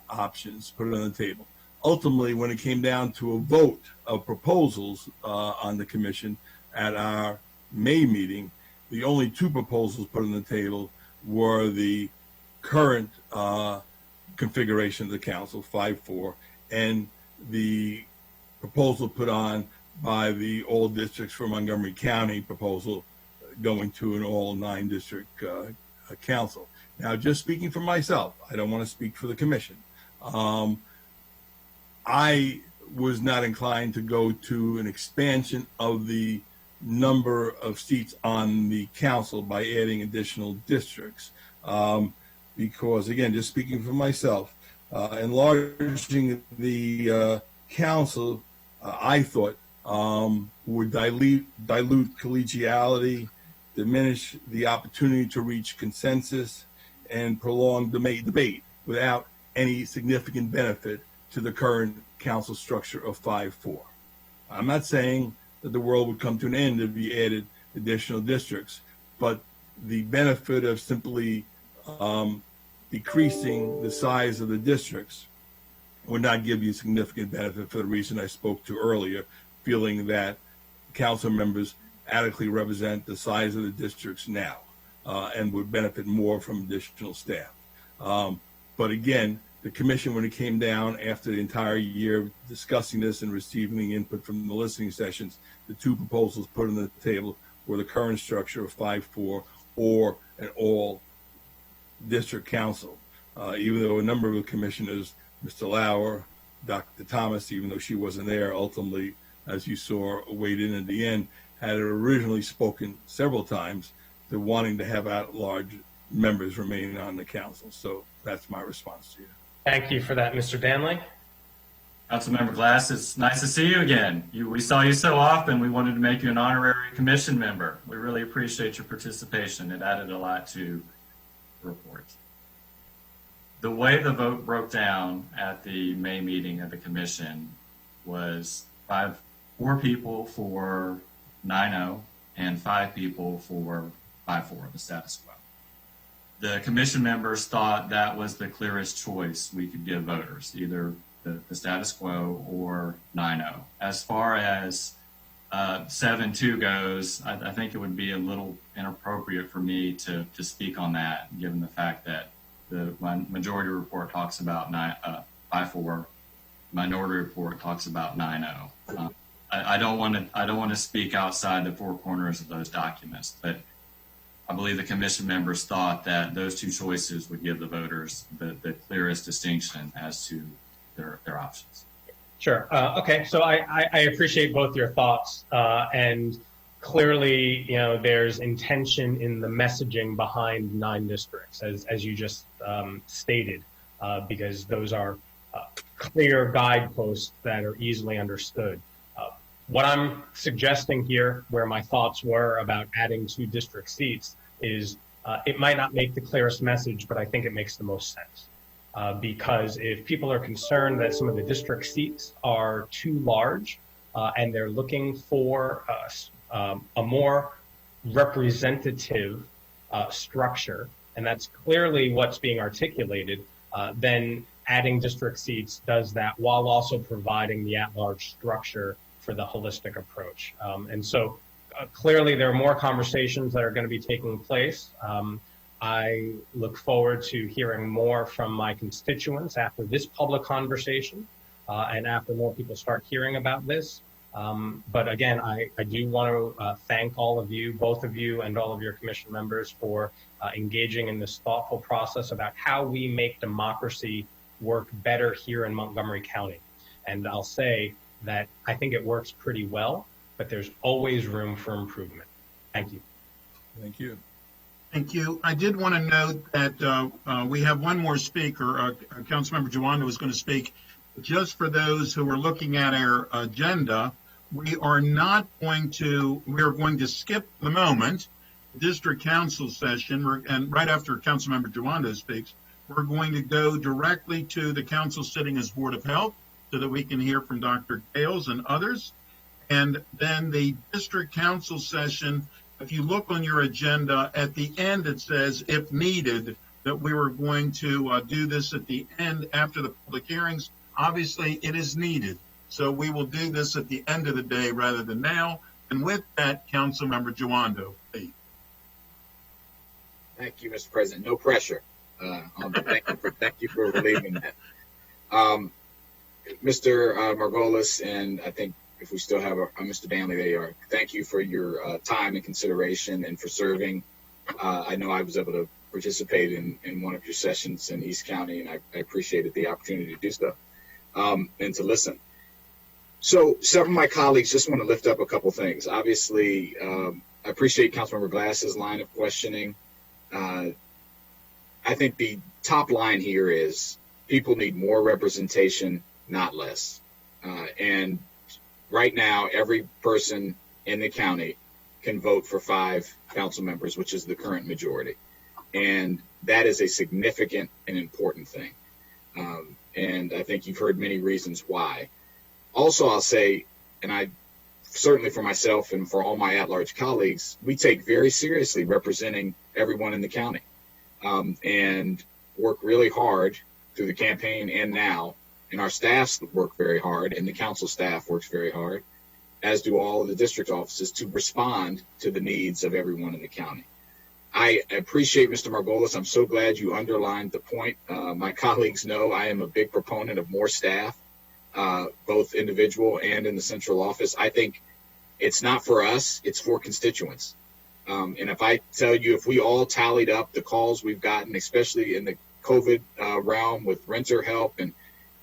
options put on the table. Ultimately, when it came down to a vote of proposals on the commission at our May meeting, the only 2 proposals put on the table were the current configuration of the council, 5-4, and the proposal put on by the all districts for Montgomery County proposal going to an all 9 district council. Now, just speaking for myself, I don't want to speak for the commission. I was not inclined to go to an expansion of the number of seats on the council by adding additional districts. Because, again, just speaking for myself, enlarging the council, I thought, would dilute collegiality, diminish the opportunity to reach consensus, and prolong debate without any significant benefit to the current council structure of 5-4. I'm not saying that the world would come to an end if we added additional districts, but the benefit of simply decreasing the size of the districts would not give you significant benefit for the reason I spoke to earlier, feeling that council members adequately represent the size of the districts now and would benefit more from additional staff. But again, the commission, when it came down after the entire year discussing this and receiving input from the listening sessions, the 2 proposals put on the table were the current structure of 5-4 or an all district council. Even though a number of the commissioners, Mr. Lauer, Dr. Thomas, even though she wasn't there, ultimately, as you saw, weighed in at the end, had originally spoken several times to wanting to have at-large members remaining on the council. So that's my response to you. Thank you for that, Mr. Danley. Councilmember Glass, it's nice to see you again. We saw you so often, we wanted to make you an honorary commission member. We really appreciate your participation. It added a lot to the report. The way the vote broke down at the May meeting of the commission was 4 people for 9-0 and 5 people for 5-4, the status quo. The commission members thought that was the clearest choice we could give voters, either the status quo or 9-0. As far as 7-2 goes, I think it would be a little inappropriate for me to speak on that, given the fact that the majority report talks about 5-4, minority report talks about 9-0. I don't want to speak outside the 4 corners of those documents, but I believe the commission members thought that those 2 choices would give the voters the clearest distinction as to their options. Sure. Okay. So I appreciate both your thoughts, and clearly, there's intention in the messaging behind 9 districts, as you just stated, because those are clear guideposts that are easily understood. What I'm suggesting here, where my thoughts were about adding 2 district seats, is it might not make the clearest message, but I think it makes the most sense. Because if people are concerned that some of the district seats are too large and they're looking for a more representative structure, and that's clearly what's being articulated, then adding district seats does that while also providing the at-large structure for the holistic approach. And so clearly there are more conversations that are going to be taking place. I look forward to hearing more from my constituents after this public conversation and after more people start hearing about this. But again, I do want to thank all of you, both of you and all of your commission members for engaging in this thoughtful process about how we make democracy work better here in Montgomery County. And I'll say that I think it works pretty well, but there's always room for improvement. Thank you. Thank you. Thank you. I did want to note that we have one more speaker. Councilmember Jawanda was going to speak. Just for those who are looking at our agenda, we are going to skip the moment, district council session, and right after Councilmember Jawanda speaks, we're going to go directly to the council sitting as Board of Health so that we can hear from Dr. Gales and others. And then the district council session, if you look on your agenda, at the end it says, if needed, that we were going to do this at the end after the public hearings. Obviously, it is needed. So we will do this at the end of the day rather than now. And with that, Councilmember Jawanda, please. Thank you, Mr. President. No pressure. Thank you for relieving that. Mr. Margolis, and I think if we still have Mr. Danley, there you are. Thank you for your time and consideration and for serving. I know I was able to participate in one of your sessions in East County, and I appreciated the opportunity to do so and to listen. So some of my colleagues just want to lift up a couple things. Obviously, I appreciate Councilmember Glass's line of questioning. I think the top line here is people need more representation, not less. And right now, every person in the county can vote for 5 council members, which is the current majority. And that is a significant and important thing. And I think you've heard many reasons why. Also, I'll say, and I certainly for myself and for all my at-large colleagues, we take very seriously representing everyone in the county and work really hard through the campaign and now. And our staffs work very hard, and the council staff works very hard, as do all of the district offices, to respond to the needs of everyone in the county. I appreciate Mr. Margolis. I'm so glad you underlined the point. My colleagues know I am a big proponent of more staff, both individual and in the central office. I think it's not for us, it's for constituents. And if I tell you, if we all tallied up the calls we've gotten, especially in the COVID realm with renter help, and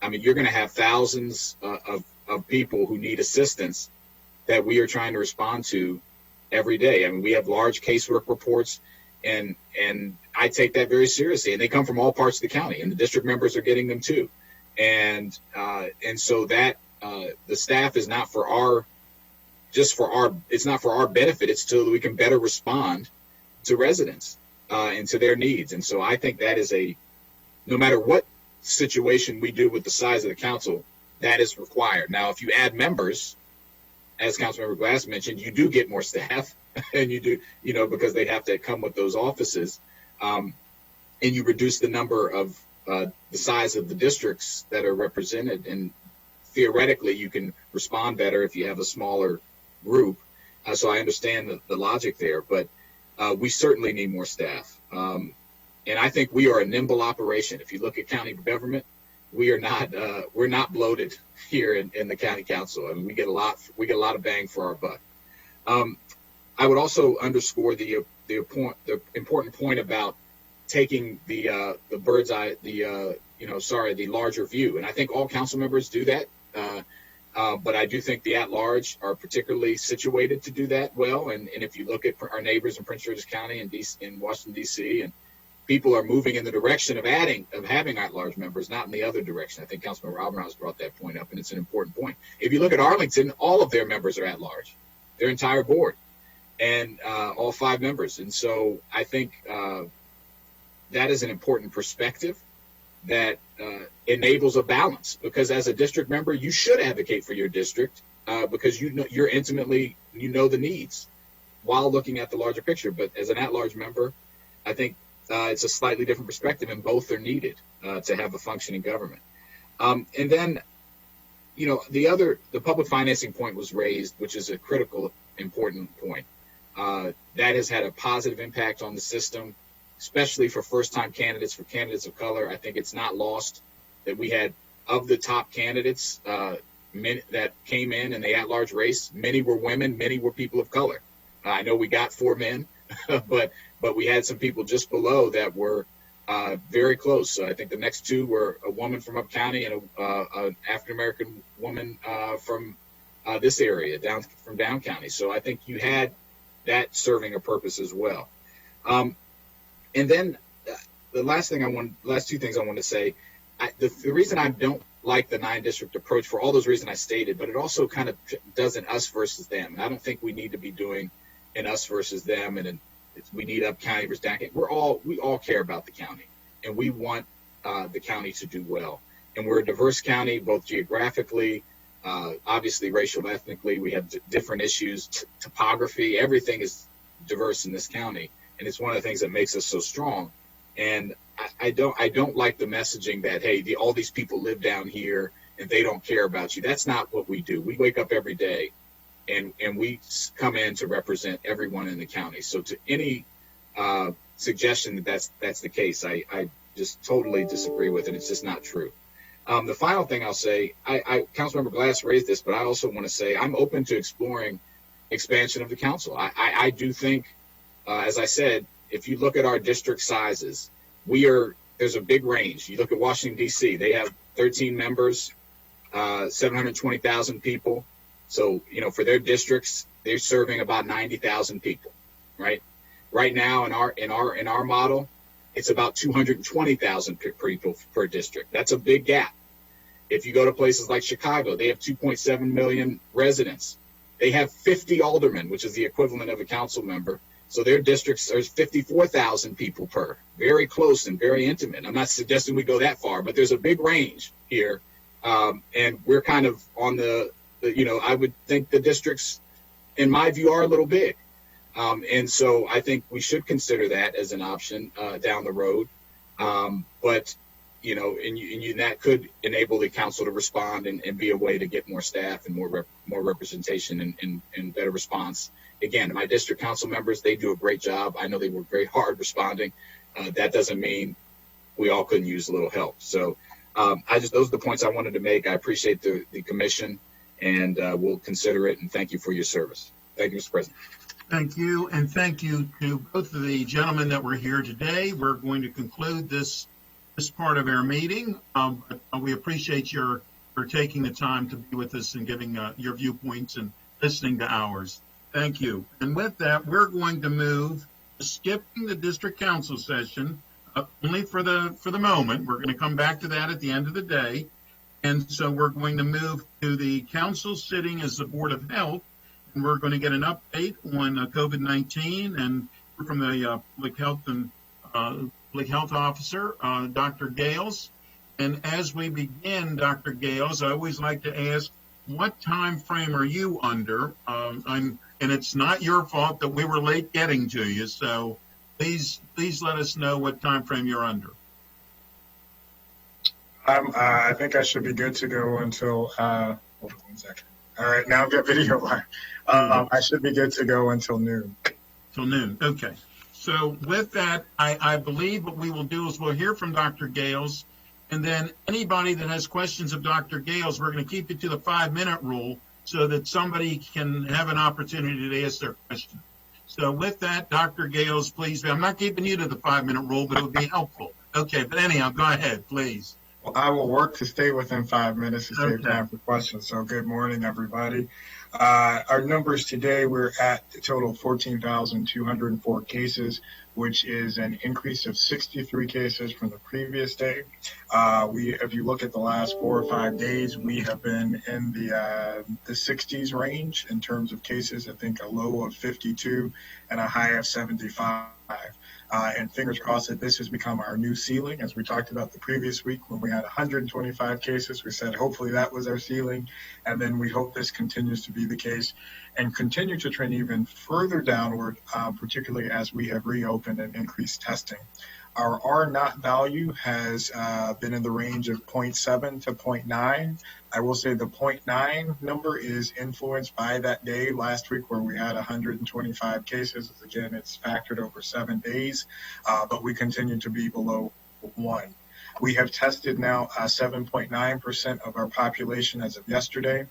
I mean, you're going to have thousands of people who need assistance that we are trying to respond to every day. I mean, we have large casework reports, and I take that very seriously. And they come from all parts of the county, and the district members are getting them too. And so that the staff is not for our, it's not for our benefit. It's so that we can better respond to residents and to their needs. And so I think that is no matter what situation we do with the size of the council, that is required. Now, if you add members, as Councilmember Glass mentioned, you do get more staff, and you do, because they have to come with those offices, and you reduce the number of the size of the districts that are represented, and theoretically you can respond better if you have a smaller group. So I understand the logic there, but we certainly need more staff. And I think we are a nimble operation. If you look at county government, we're not bloated here in the county council. I mean, we get a lot of bang for our buck. I would also underscore the important point about taking the bird's eye, the larger view. And I think all council members do that. But I do think the at-large are particularly situated to do that well. And if you look at our neighbors in Prince George's County and in Washington, D.C., and people are moving in the direction of having at-large members, not in the other direction. I think Councilman Robinhouse brought that point up, and it's an important point. If you look at Arlington, all of their members are at-large, their entire board, and all 5 members. And so I think that is an important perspective that enables a balance, because as a district member, you should advocate for your district because you're intimately, the needs while looking at the larger picture. But as an at-large member, I think it's a slightly different perspective, and both are needed to have a functioning government. And then, the public financing point was raised, which is a critical important point. That has had a positive impact on the system, especially for first-time candidates, for candidates of color. I think it's not lost that we had, of the top candidates that came in the at-large race, many were women, many were people of color. I know we got 4 men, but we had some people just below that were very close. So I think the next 2 were a woman from Up County and an African-American woman from this area, from Down County. So I think you had that serving a purpose as well. And then the last 2 things I want to say, the reason I don't like the 9-district approach for all those reasons I stated, but it also kind of does an us versus them. And I don't think we need to be doing an us versus them, and we need Up County versus Down County. We all care about the county, and we want the county to do well. And we're a diverse county, both geographically, obviously racial, ethnically. We have different issues, topography. Everything is diverse in this county, and it's one of the things that makes us so strong. And I don't like the messaging that, hey, all these people live down here and they don't care about you. That's not what we do. We wake up every day and we come in to represent everyone in the county. So to any suggestion that that's the case, I just totally disagree with it. It's just not true. The final thing I'll say, Councilmember Glass raised this, but I also want to say I'm open to exploring expansion of the council. I do think, as I said, if you look at our district sizes, there's a big range. You look at Washington, D.C., they have 13 members, 720,000 people. So, for their districts, they're serving about 90,000 people, right? Right now in our model, it's about 220,000 people per district. That's a big gap. If you go to places like Chicago, they have 2.7 million residents. They have 50 aldermen, which is the equivalent of a council member. So their districts are 54,000 people per. Very close and very intimate. I'm not suggesting we go that far, but there's a big range here. And we're kind of on I would think the districts, in my view, are a little big. And so I think we should consider that as an option down the road. But, and that could enable the council to respond and be a way to get more staff and more representation and better response. Again, my district council members, they do a great job. I know they work very hard responding. That doesn't mean we all couldn't use a little help. So those are the points I wanted to make. I appreciate the commission, and we'll consider it. And thank you for your service. Thank you, Mr. President. Thank you, and thank you to both of the gentlemen that were here today. We're going to conclude this part of our meeting. But we appreciate your taking the time to be with us and giving your viewpoints and listening to ours. Thank you. And with that, we're going to move to skipping the district council session only for the moment. We're going to come back to that at the end of the day. And so we're going to move to the council sitting as the Board of Health. And we're going to get an update on COVID-19 and from the public health officer, Dr. Gales. And as we begin, Dr. Gales, I always like to ask, what time frame are you under? And it's not your fault that we were late getting to you. So please let us know what time frame you're under. I think I should be good to go until, hold on 1 second. All right, now I've got video live. I should be good to go until noon. Till noon, okay. So with that, I believe what we will do is we'll hear from Dr. Gales, and then anybody that has questions of Dr. Gales, we're going to keep it to the 5-minute rule so that somebody can have an opportunity to ask their question. So with that, Dr. Gales, please, I'm not keeping you to the 5-minute rule, but it would be helpful. Okay, but anyhow, go ahead, please. Well, I will work to stay within 5 minutes to save time for questions. So good morning, everybody. Our numbers today, we're at a total of 14,204 cases, which is an increase of 63 cases from the previous day. If you look at the last 4 or 5 days, we have been in the 60s range in terms of cases. I think a low of 52 and a high of 75. And fingers crossed that this has become our new ceiling. As we talked about the previous week when we had 125 cases, we said hopefully that was our ceiling. And then we hope this continues to be the case and continue to trend even further downward, particularly as we have reopened and increased testing. Our R naught value has been in the range of 0.7 to 0.9. I will say the 0.9 number is influenced by that day last week where we had 125 cases. Again, it's factored over 7 days, but we continue to be below 1. We have tested now 7.9% of our population as of yesterday,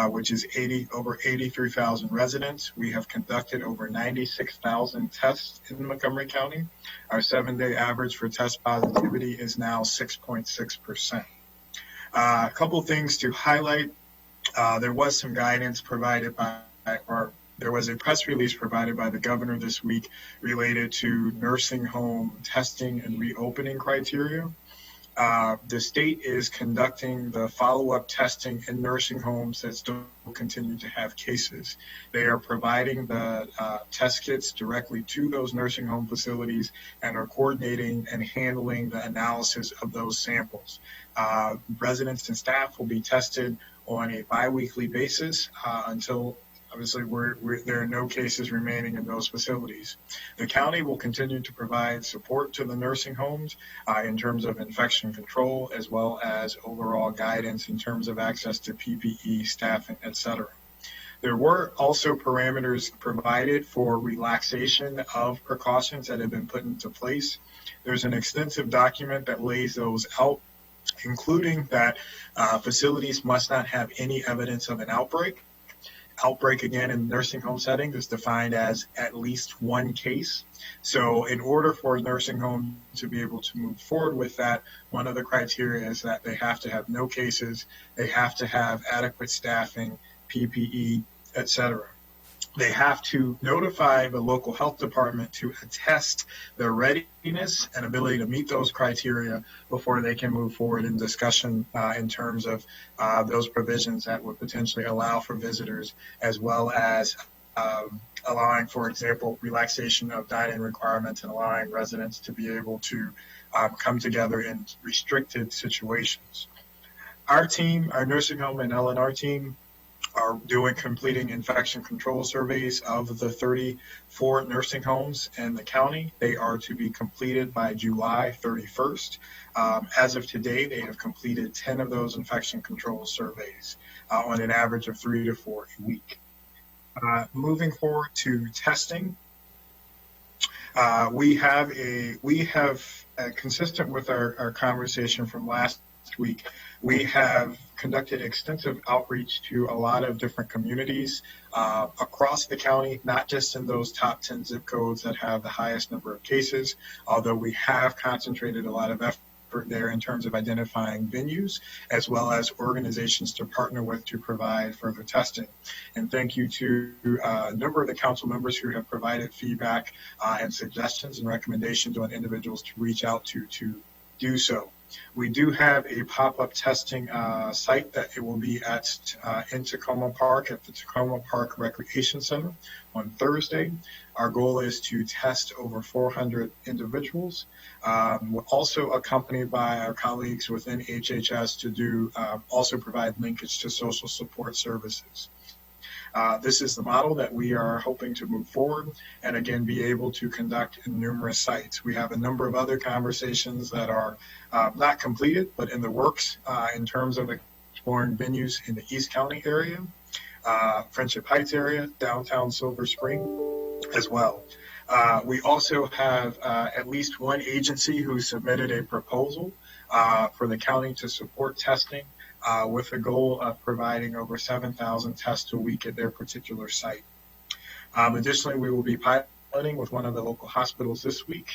which is over 83,000 residents. We have conducted over 96,000 tests in Montgomery County. Our 7-day average for test positivity is now 6.6%. A couple things to highlight. There was some guidance provided there was a press release provided by the governor this week related to nursing home testing and reopening criteria. The state is conducting the follow-up testing in nursing homes that still continue to have cases. They are providing the test kits directly to those nursing home facilities and are coordinating and handling the analysis of those samples. Residents and staff will be tested on a biweekly basis until obviously there are no cases remaining in those facilities. The county will continue to provide support to the nursing homes in terms of infection control, as well as overall guidance in terms of access to PPE, staffing, etc. There were also parameters provided for relaxation of precautions that have been put into place. There's an extensive document that lays those out, including that facilities must not have any evidence of an outbreak. Outbreak, again, in nursing home setting is defined as at least one case. So in order for a nursing home to be able to move forward with that, one of the criteria is that they have to have no cases, they have to have adequate staffing, PPE, etc. They have to notify the local health department to attest their readiness and ability to meet those criteria before they can move forward in discussion in terms of those provisions that would potentially allow for visitors, as well as allowing, for example, relaxation of dining requirements and allowing residents to be able to come together in restricted situations. Our team, our nursing home and LNR team, are completing infection control surveys of the 34 nursing homes in the county. They are to be completed by July 31st. As of today, they have completed 10 of those infection control surveys on an average of 3 to 4 a week. Moving forward to testing, we have consistent with our conversation from last week, we have conducted extensive outreach to a lot of different communities across the county, not just in those top 10 zip codes that have the highest number of cases, although we have concentrated a lot of effort there in terms of identifying venues as well as organizations to partner with to provide further testing. And thank you to a number of the council members who have provided feedback and suggestions and recommendations on individuals to reach out to do so. We do have a pop-up testing site that it will be at in Tacoma Park at the Tacoma Park Recreation Center on Thursday. Our goal is to test over 400 individuals. We're also accompanied by our colleagues within HHS to do also provide linkage to social support services. This is the model that we are hoping to move forward and again be able to conduct in numerous sites. We have a number of other conversations that are not completed but in the works in terms of exploring venues in the East County area, Friendship Heights area, downtown Silver Spring as well. We also have at least one agency who submitted a proposal for the county to support testing with the goal of providing over 7,000 tests a week at their particular site. Additionally, we will be piloting with one of the local hospitals this week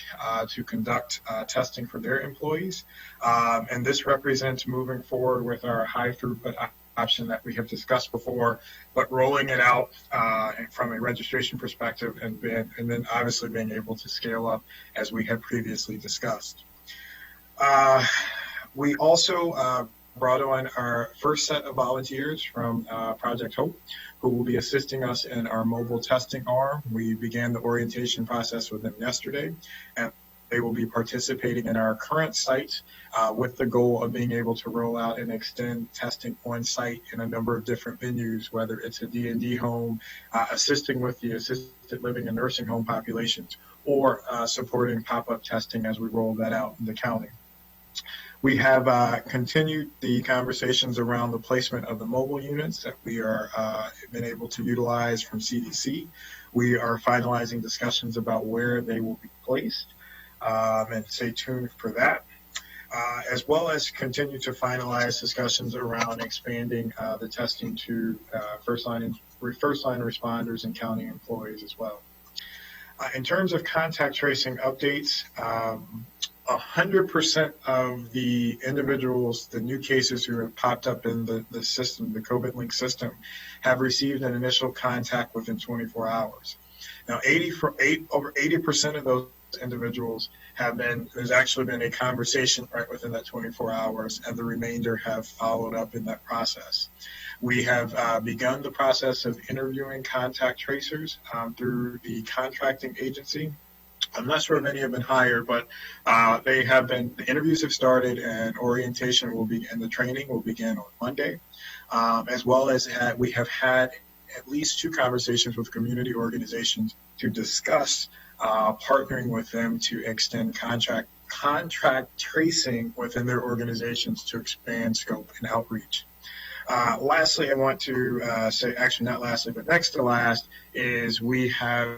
to conduct testing for their employees. And this represents moving forward with our high throughput option that we have discussed before, but rolling it out from a registration perspective and then obviously being able to scale up as we had previously discussed. We also brought on our first set of volunteers from Project Hope, who will be assisting us in our mobile testing arm. We began the orientation process with them yesterday, and They will be participating in our current site with the goal of being able to roll out and extend testing on site in a number of different venues, whether it's a D&D home, assisting with the assisted living and nursing home populations, or supporting pop-up testing as we roll that out in the county. We have continued the conversations around the placement of the mobile units that we are been able to utilize from CDC. We are finalizing discussions about where they will be placed, and stay tuned for that. As well as continue to finalize discussions around expanding the testing to first line responders and county employees as well. In terms of contact tracing updates, 100% of the individuals, the new cases who have popped up in the system, the COVID link system, have received an initial contact within 24 hours. Now, over 80% of those individuals there's actually been a conversation right within that 24 hours, and the remainder have followed up in that process. We have begun the process of interviewing contact tracers through the contracting agency. I'm not sure if any have been hired, but the interviews have started, and orientation and the training will begin on Monday, as well as we have had at least 2 conversations with community organizations to discuss partnering with them to extend contract tracing within their organizations to expand scope and outreach. Lastly, I want to say, actually not lastly, but next to last, is we have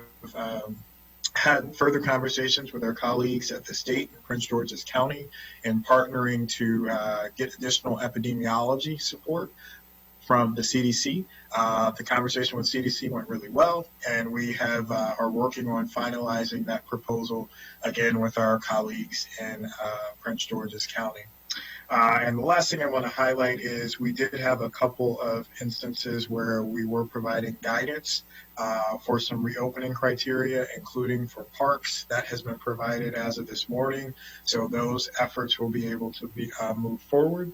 had further conversations with our colleagues at the state in Prince George's County and partnering to get additional epidemiology support from the CDC. The conversation with CDC went really well, and we are working on finalizing that proposal again with our colleagues in Prince George's County. And the last thing I want to highlight is we did have a couple of instances where we were providing guidance for some reopening criteria, including for parks. That has been provided as of this morning. So those efforts will be able to be moved forward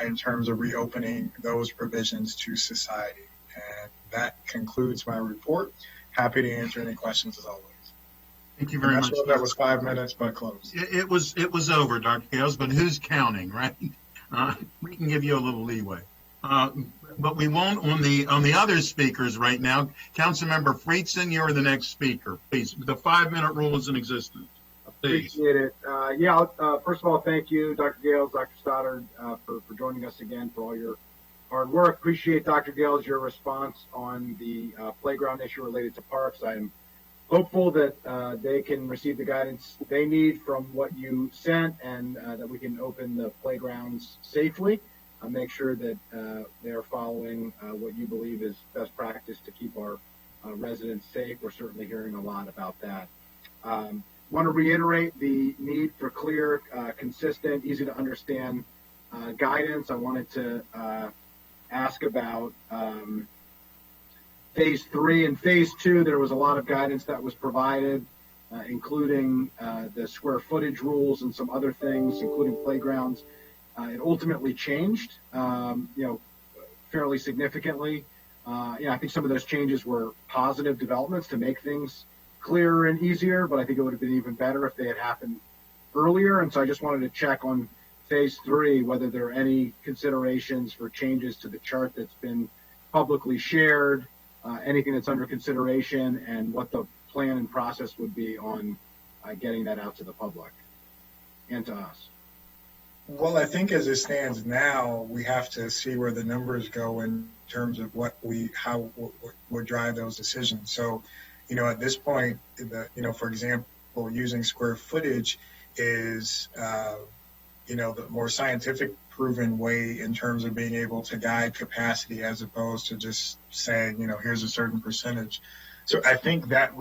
in terms of reopening those provisions to society. And that concludes my report. Happy to answer any questions as always. Thank you very much. Sure that was 5 minutes, but close. It was over, Dr. Gales, but who's counting, right? We can give you a little leeway. But we won't on the other speakers right now. Councilmember Friedson, you're the next speaker. Please, the 5-minute rule is in existence. Please. Appreciate it. First of all, thank you, Dr. Gales, Dr. Stoddard, for joining us again, for all your hard work. Appreciate, Dr. Gales, your response on the playground issue related to parks. I'm hopeful that they can receive the guidance they need from what you sent, and that we can open the playgrounds safely. Make sure that they're following what you believe is best practice to keep our residents safe. We're certainly hearing a lot about that. Want to reiterate the need for clear, consistent, easy to understand guidance. I wanted to ask about Phase 3 and Phase 2. There was a lot of guidance that was provided, including the square footage rules and some other things, including playgrounds. It ultimately changed, fairly significantly. I think some of those changes were positive developments to make things clearer and easier, but I think it would have been even better if they had happened earlier. And so I just wanted to check on Phase 3, whether there are any considerations for changes to the chart that's been publicly shared, anything that's under consideration, and what the plan and process would be on getting that out to the public and to us. Well, I think as it stands now, we have to see where the numbers go in terms of what would drive those decisions. So, at this point, for example, using square footage is, the more scientific proven way in terms of being able to guide capacity as opposed to just saying, here's a certain percentage. So I think that,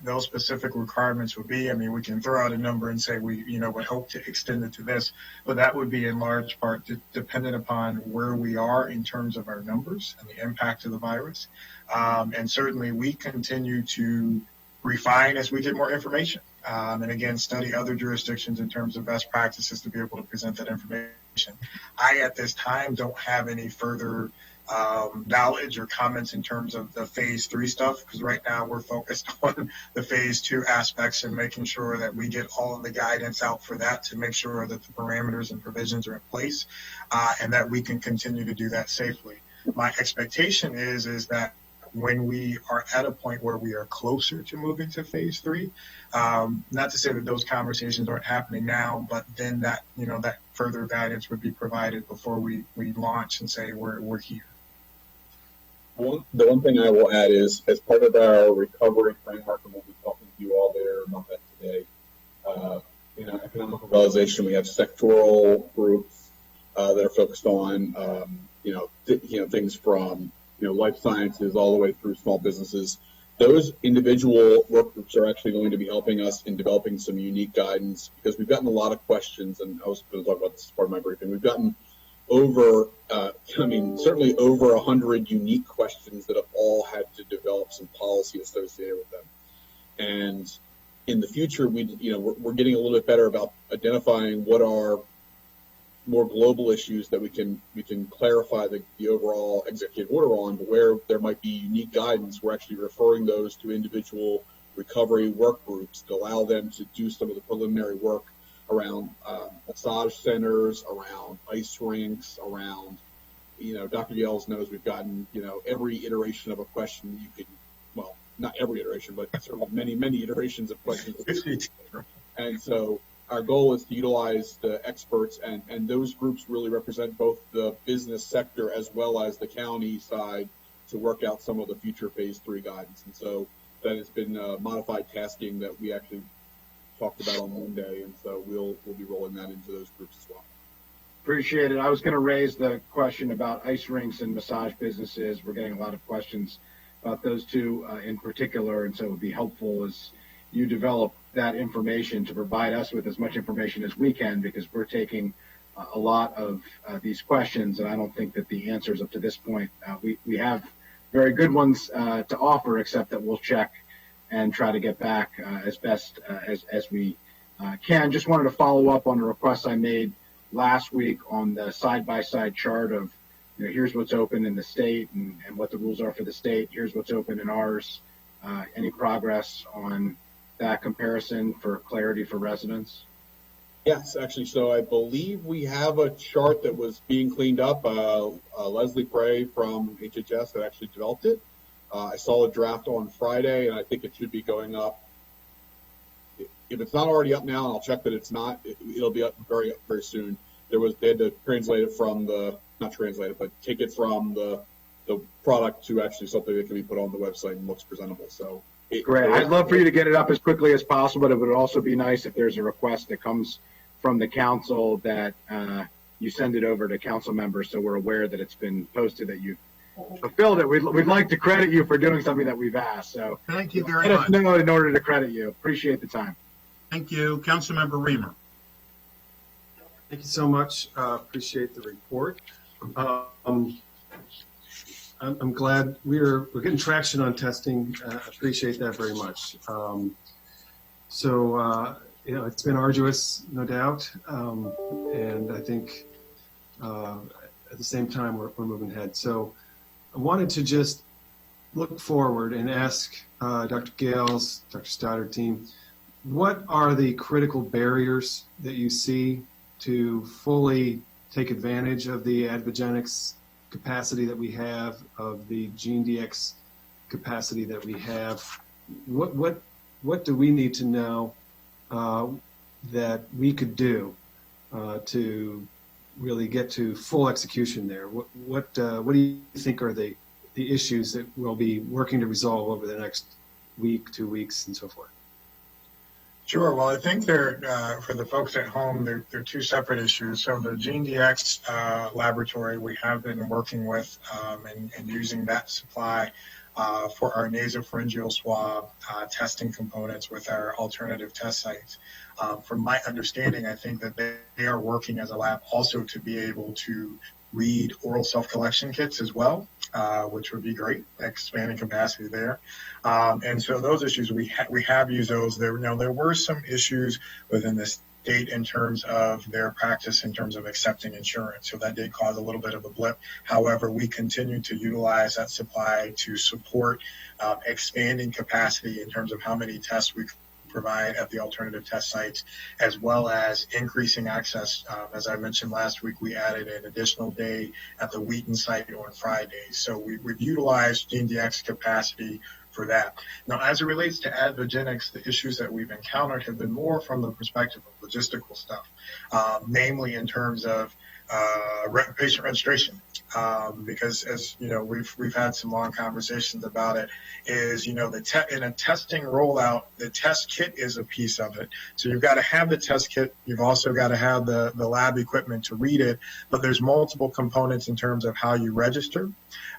those specific requirements would be, we can throw out a number and say we, would hope to extend it to this, but that would be in large part dependent upon where we are in terms of our numbers and the impact of the virus. And certainly we continue to refine as we get more information. And again, study other jurisdictions in terms of best practices to be able to present that information. I, at this time, don't have any further knowledge or comments in terms of the phase 3 stuff, because right now we're focused on the phase 2 aspects and making sure that we get all of the guidance out for that to make sure that the parameters and provisions are in place, and that we can continue to do that safely. My expectation is that when we are at a point where we are closer to moving to phase 3, not to say that those conversations aren't happening now, but then that, that further guidance would be provided before we launch and say we're here. The one thing I will add is, as part of our recovery framework, and we'll be talking to you all there about that today, economic revitalization, we have sectoral groups that are focused on, things from, life sciences all the way through small businesses. Those individual work groups are actually going to be helping us in developing some unique guidance, because we've gotten a lot of questions, and I was going to talk about this as part of my briefing. We've gotten certainly over 100 unique questions that have all had to develop some policy associated with them. And in the future, we're getting a little bit better about identifying what are more global issues that we can clarify the overall executive order on, but where there might be unique guidance, we're actually referring those to individual recovery work groups to allow them to do some of the preliminary work around massage centers, around ice rinks, around, Dr. Yells knows we've gotten, every iteration of a question you could, well, not every iteration, but certainly many, many iterations of questions. And so our goal is to utilize the experts, and those groups really represent both the business sector as well as the county side to work out some of the future phase 3 guidance. And so that has been modified tasking that we actually talked about on Monday, and so we'll be rolling that into those groups as well. Appreciate it. I was going to raise the question about ice rinks and massage businesses. We're getting a lot of questions about those two in particular, and so it would be helpful as you develop that information to provide us with as much information as we can, because we're taking a lot of these questions, and I don't think that the answers up to this point, we have very good ones to offer, except that we'll check and try to get back as best as we can. Just wanted to follow up on a request I made last week on the side-by-side chart of, here's what's open in the state and what the rules are for the state. Here's what's open in ours. Any progress on that comparison for clarity for residents? Yes, actually. So I believe we have a chart that was being cleaned up. Leslie Prey from HHS had actually developed it. I saw a draft on Friday, and I think it should be going up. If it's not already up now, and I'll check that it's not, it'll be up very, very soon. They had to translate it from but take it from the product to actually something that can be put on the website and looks presentable. So great. I'd love for you to get it up as quickly as possible, but it would also be nice if there's a request that comes from the council that you send it over to council members so we're aware that it's been posted, that you've fulfilled it. We'd like to credit you for doing something that we've asked. So thank you very much. much. Let us know in order to credit you. Appreciate the time. Thank you. Councilmember Reamer. Thank you so much. Appreciate the report. I'm glad we're getting traction on testing. Appreciate that very much. It's been arduous, no doubt, and I think at the same time we're moving ahead. So I wanted to just look forward and ask Dr. Gales, Dr. Stoddard team, what are the critical barriers that you see to fully take advantage of the Advogenics capacity that we have, of the GeneDx capacity that we have? What do we need to know that we could do to really get to full execution there? What do you think are the issues that we'll be working to resolve over the next week, 2 weeks, and so forth? Sure. Well, I think they're, for the folks at home, they're two separate issues. So the GeneDx laboratory, we have been working with and using that supply for our nasopharyngeal swab testing components with our alternative test sites. From my understanding, I think that they are working as a lab also to be able to read oral self-collection kits as well, which would be great, expanding capacity there. And so those issues, we have used those. There were some issues within the state in terms of their practice in terms of accepting insurance. So that did cause a little bit of a blip. However, we continue to utilize that supply to support expanding capacity in terms of how many tests we provide at the alternative test sites, as well as increasing access. As I mentioned last week, we added an additional day at the Wheaton site on Fridays. So we've utilized GeneDx capacity for that. Now, as it relates to Advogenics, the issues that we've encountered have been more from the perspective of logistical stuff, namely in terms of patient registration, because as you know, we've had some long conversations about it. Is in a testing rollout, the test kit is a piece of it. So you've got to have the test kit. You've also got to have the lab equipment to read it. But there's multiple components in terms of how you register,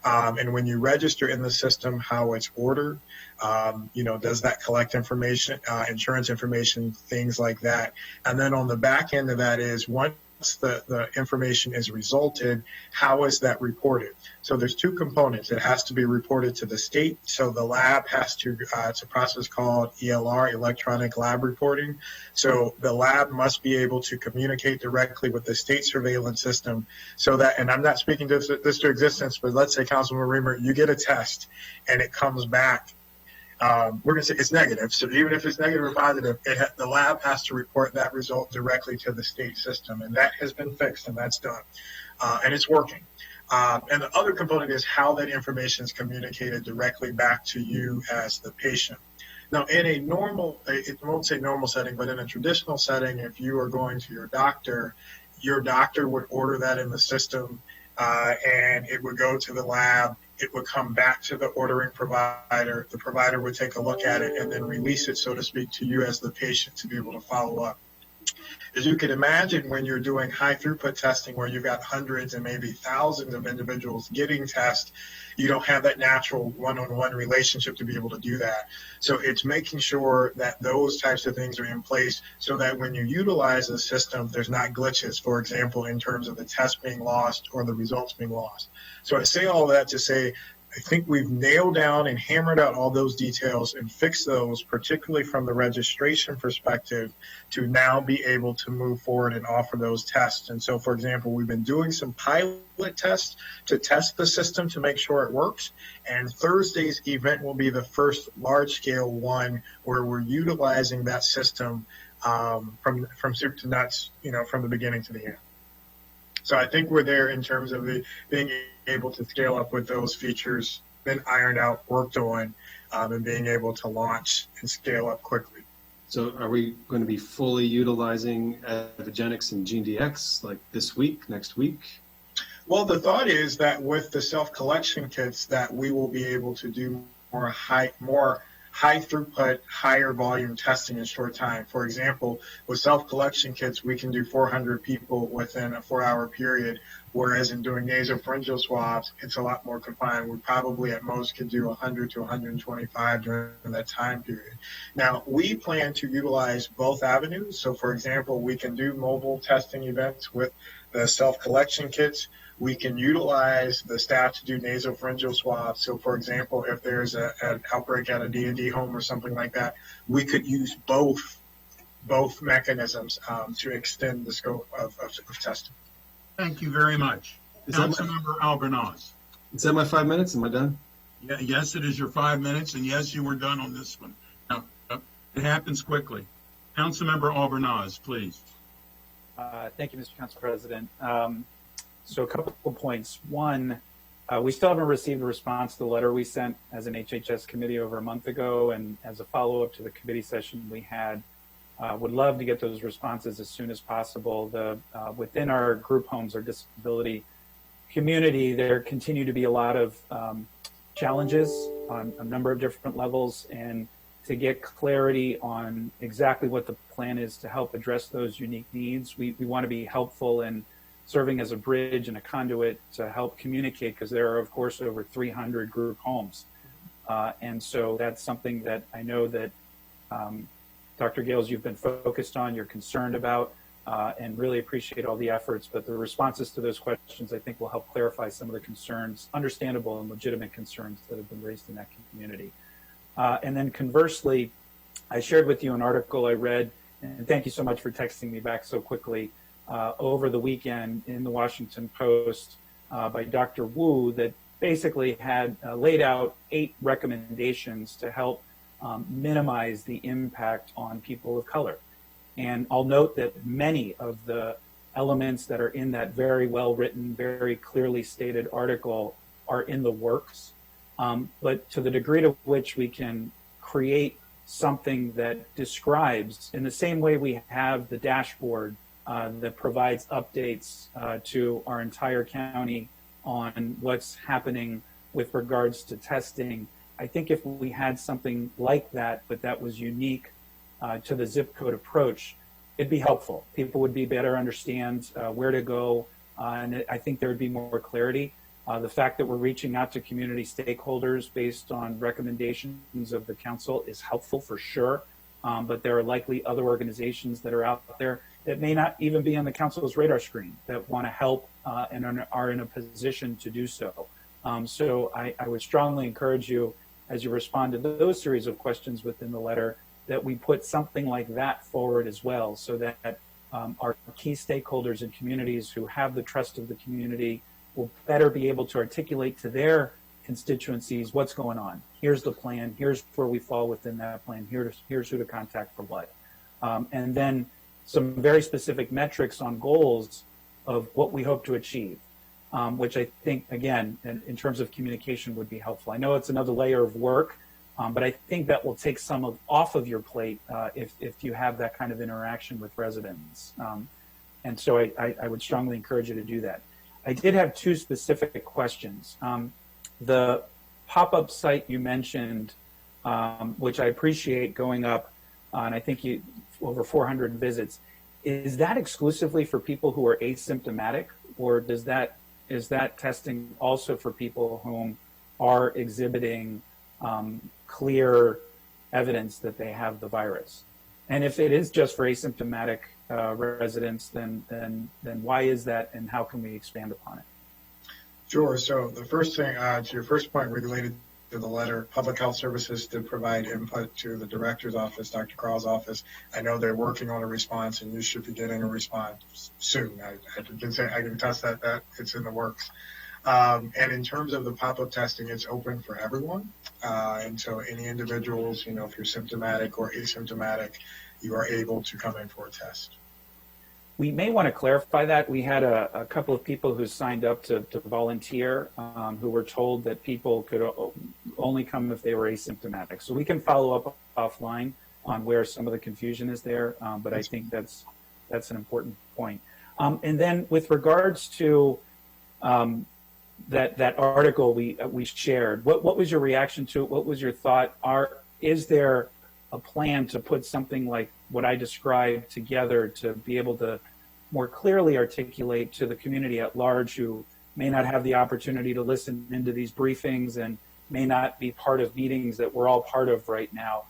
and when you register in the system, how it's ordered. Does that collect information, insurance information, things like that. And then on the back end of that is once the information is resulted, how is that reported? So there's two components. It has to be reported to the state. So the lab has to, it's a process called ELR, electronic lab reporting. So the lab must be able to communicate directly with the state surveillance system so that, and I'm not speaking to this to existence, but let's say, Councilman Reamer, you get a test and it comes back. We're going to say it's negative. So even if it's negative or positive, the lab has to report that result directly to the state system. And that has been fixed and that's done. And it's working. And the other component is how that information is communicated directly back to you as the patient. Now, in a normal, it won't say normal setting, but in a traditional setting, if you are going to your doctor would order that in the system, and it would go to the lab. It would come back to the ordering provider. The provider would take a look at it and then release it, so to speak, to you as the patient to be able to follow up. As you can imagine, when you're doing high throughput testing where you've got hundreds and maybe thousands of individuals getting tests, you don't have that natural one-on-one relationship to be able to do that. So it's making sure that those types of things are in place so that when you utilize the system, there's not glitches, for example, in terms of the test being lost or the results being lost. So I say all that to say, I think we've nailed down and hammered out all those details and fixed those, particularly from the registration perspective, to now be able to move forward and offer those tests. And so, for example, we've been doing some pilot tests to test the system to make sure it works. And Thursday's event will be the first large-scale one where we're utilizing that system from soup to nuts, from the beginning to the end. So I think we're there in terms of being able to scale up with those features, been ironed out, worked on, and being able to launch and scale up quickly. So are we going to be fully utilizing Advogenics and GeneDx like this week, next week? Well, the thought is that with the self-collection kits that we will be able to do more high throughput, higher volume testing in short time. For example, with self-collection kits, we can do 400 people within a 4-hour period, whereas in doing nasopharyngeal swabs, it's a lot more confined. We probably at most could do 100 to 125 during that time period. Now, we plan to utilize both avenues. So, for example, we can do mobile testing events with the self-collection kits. We can utilize the staff to do nasopharyngeal swabs. So, for example, if there's an outbreak at a D&D home or something like that, we could use both mechanisms to extend the scope of testing. Thank you very much. Councilmember Albornoz. Is that my 5 minutes? Am I done? Yeah, yes, it is your 5 minutes, and yes, you were done on this one. Now, it happens quickly. Councilmember Albornoz, please. Thank you, Mr. Council President. So a couple of points. One, we still haven't received a response to the letter we sent as an HHS committee over a month ago, and as a follow-up to the committee session we had. Would love to get those responses as soon as possible. Within our group homes or disability community, there continue to be a lot of challenges on a number of different levels, and to get clarity on exactly what the plan is to help address those unique needs. We want to be helpful in serving as a bridge and a conduit to help communicate, because there are, of course, over 300 group homes. And so that's something that I know that Dr. Gales, you've been focused on, you're concerned about, and really appreciate all the efforts. But the responses to those questions, I think, will help clarify some of the concerns, understandable and legitimate concerns that have been raised in that community. And then conversely, I shared with you an article I read and thank you so much for texting me back so quickly, over the weekend in the Washington Post by Dr. Wu that basically had laid out 8 recommendations to help minimize the impact on people of color. And I'll note that many of the elements that are in that very well written, very clearly stated article are in the works. But to the degree to which we can create something that describes, in the same way we have the dashboard that provides updates to our entire county on what's happening with regards to testing, I think if we had something like that, but that was unique to the zip code approach, it'd be helpful. People would be better understand where to go, and I think there would be more clarity. The fact that we're reaching out to community stakeholders based on recommendations of the council is helpful for sure, but there are likely other organizations that are out there that may not even be on the council's radar screen that want to help and are in a position to do so. So I would strongly encourage you, as you respond to those series of questions within the letter, that we put something like that forward as well, so that our key stakeholders and communities who have the trust of the community will better be able to articulate to their constituencies what's going on. Here's the plan. Here's where we fall within that plan. Here's who to contact for what. And then some very specific metrics on goals of what we hope to achieve, which I think, again, in terms of communication would be helpful. I know it's another layer of work, but I think that will take some off of your plate if you have that kind of interaction with residents. And so I would strongly encourage you to do that. I did have 2 specific questions. The pop-up site you mentioned, which I appreciate going up, and I think over 400 visits, is that exclusively for people who are asymptomatic, or is that testing also for people whom are exhibiting clear evidence that they have the virus? And if it is just for asymptomatic residents, then why is that, and how can we expand upon it? Sure. So the first thing, to your first point related to the letter, Public Health Services did provide input to the Director's office, Dr. Carl's office. I know they're working on a response, and you should be getting a response soon. I can attest that it's in the works. And in terms of the pop-up testing, it's open for everyone. And so any individuals, if you're symptomatic or asymptomatic, you are able to come in for a test. We may want to clarify that. We had a couple of people who signed up to volunteer who were told that people could only come if they were asymptomatic. So we can follow up offline on where some of the confusion is there, but I think that's an important point. And then with regards to that article we shared, what was your reaction to it? What was your thought? Is there a plan to put something like what I described together to be able to more clearly articulate to the community at large who may not have the opportunity to listen into these briefings and may not be part of meetings that we're all part of right now,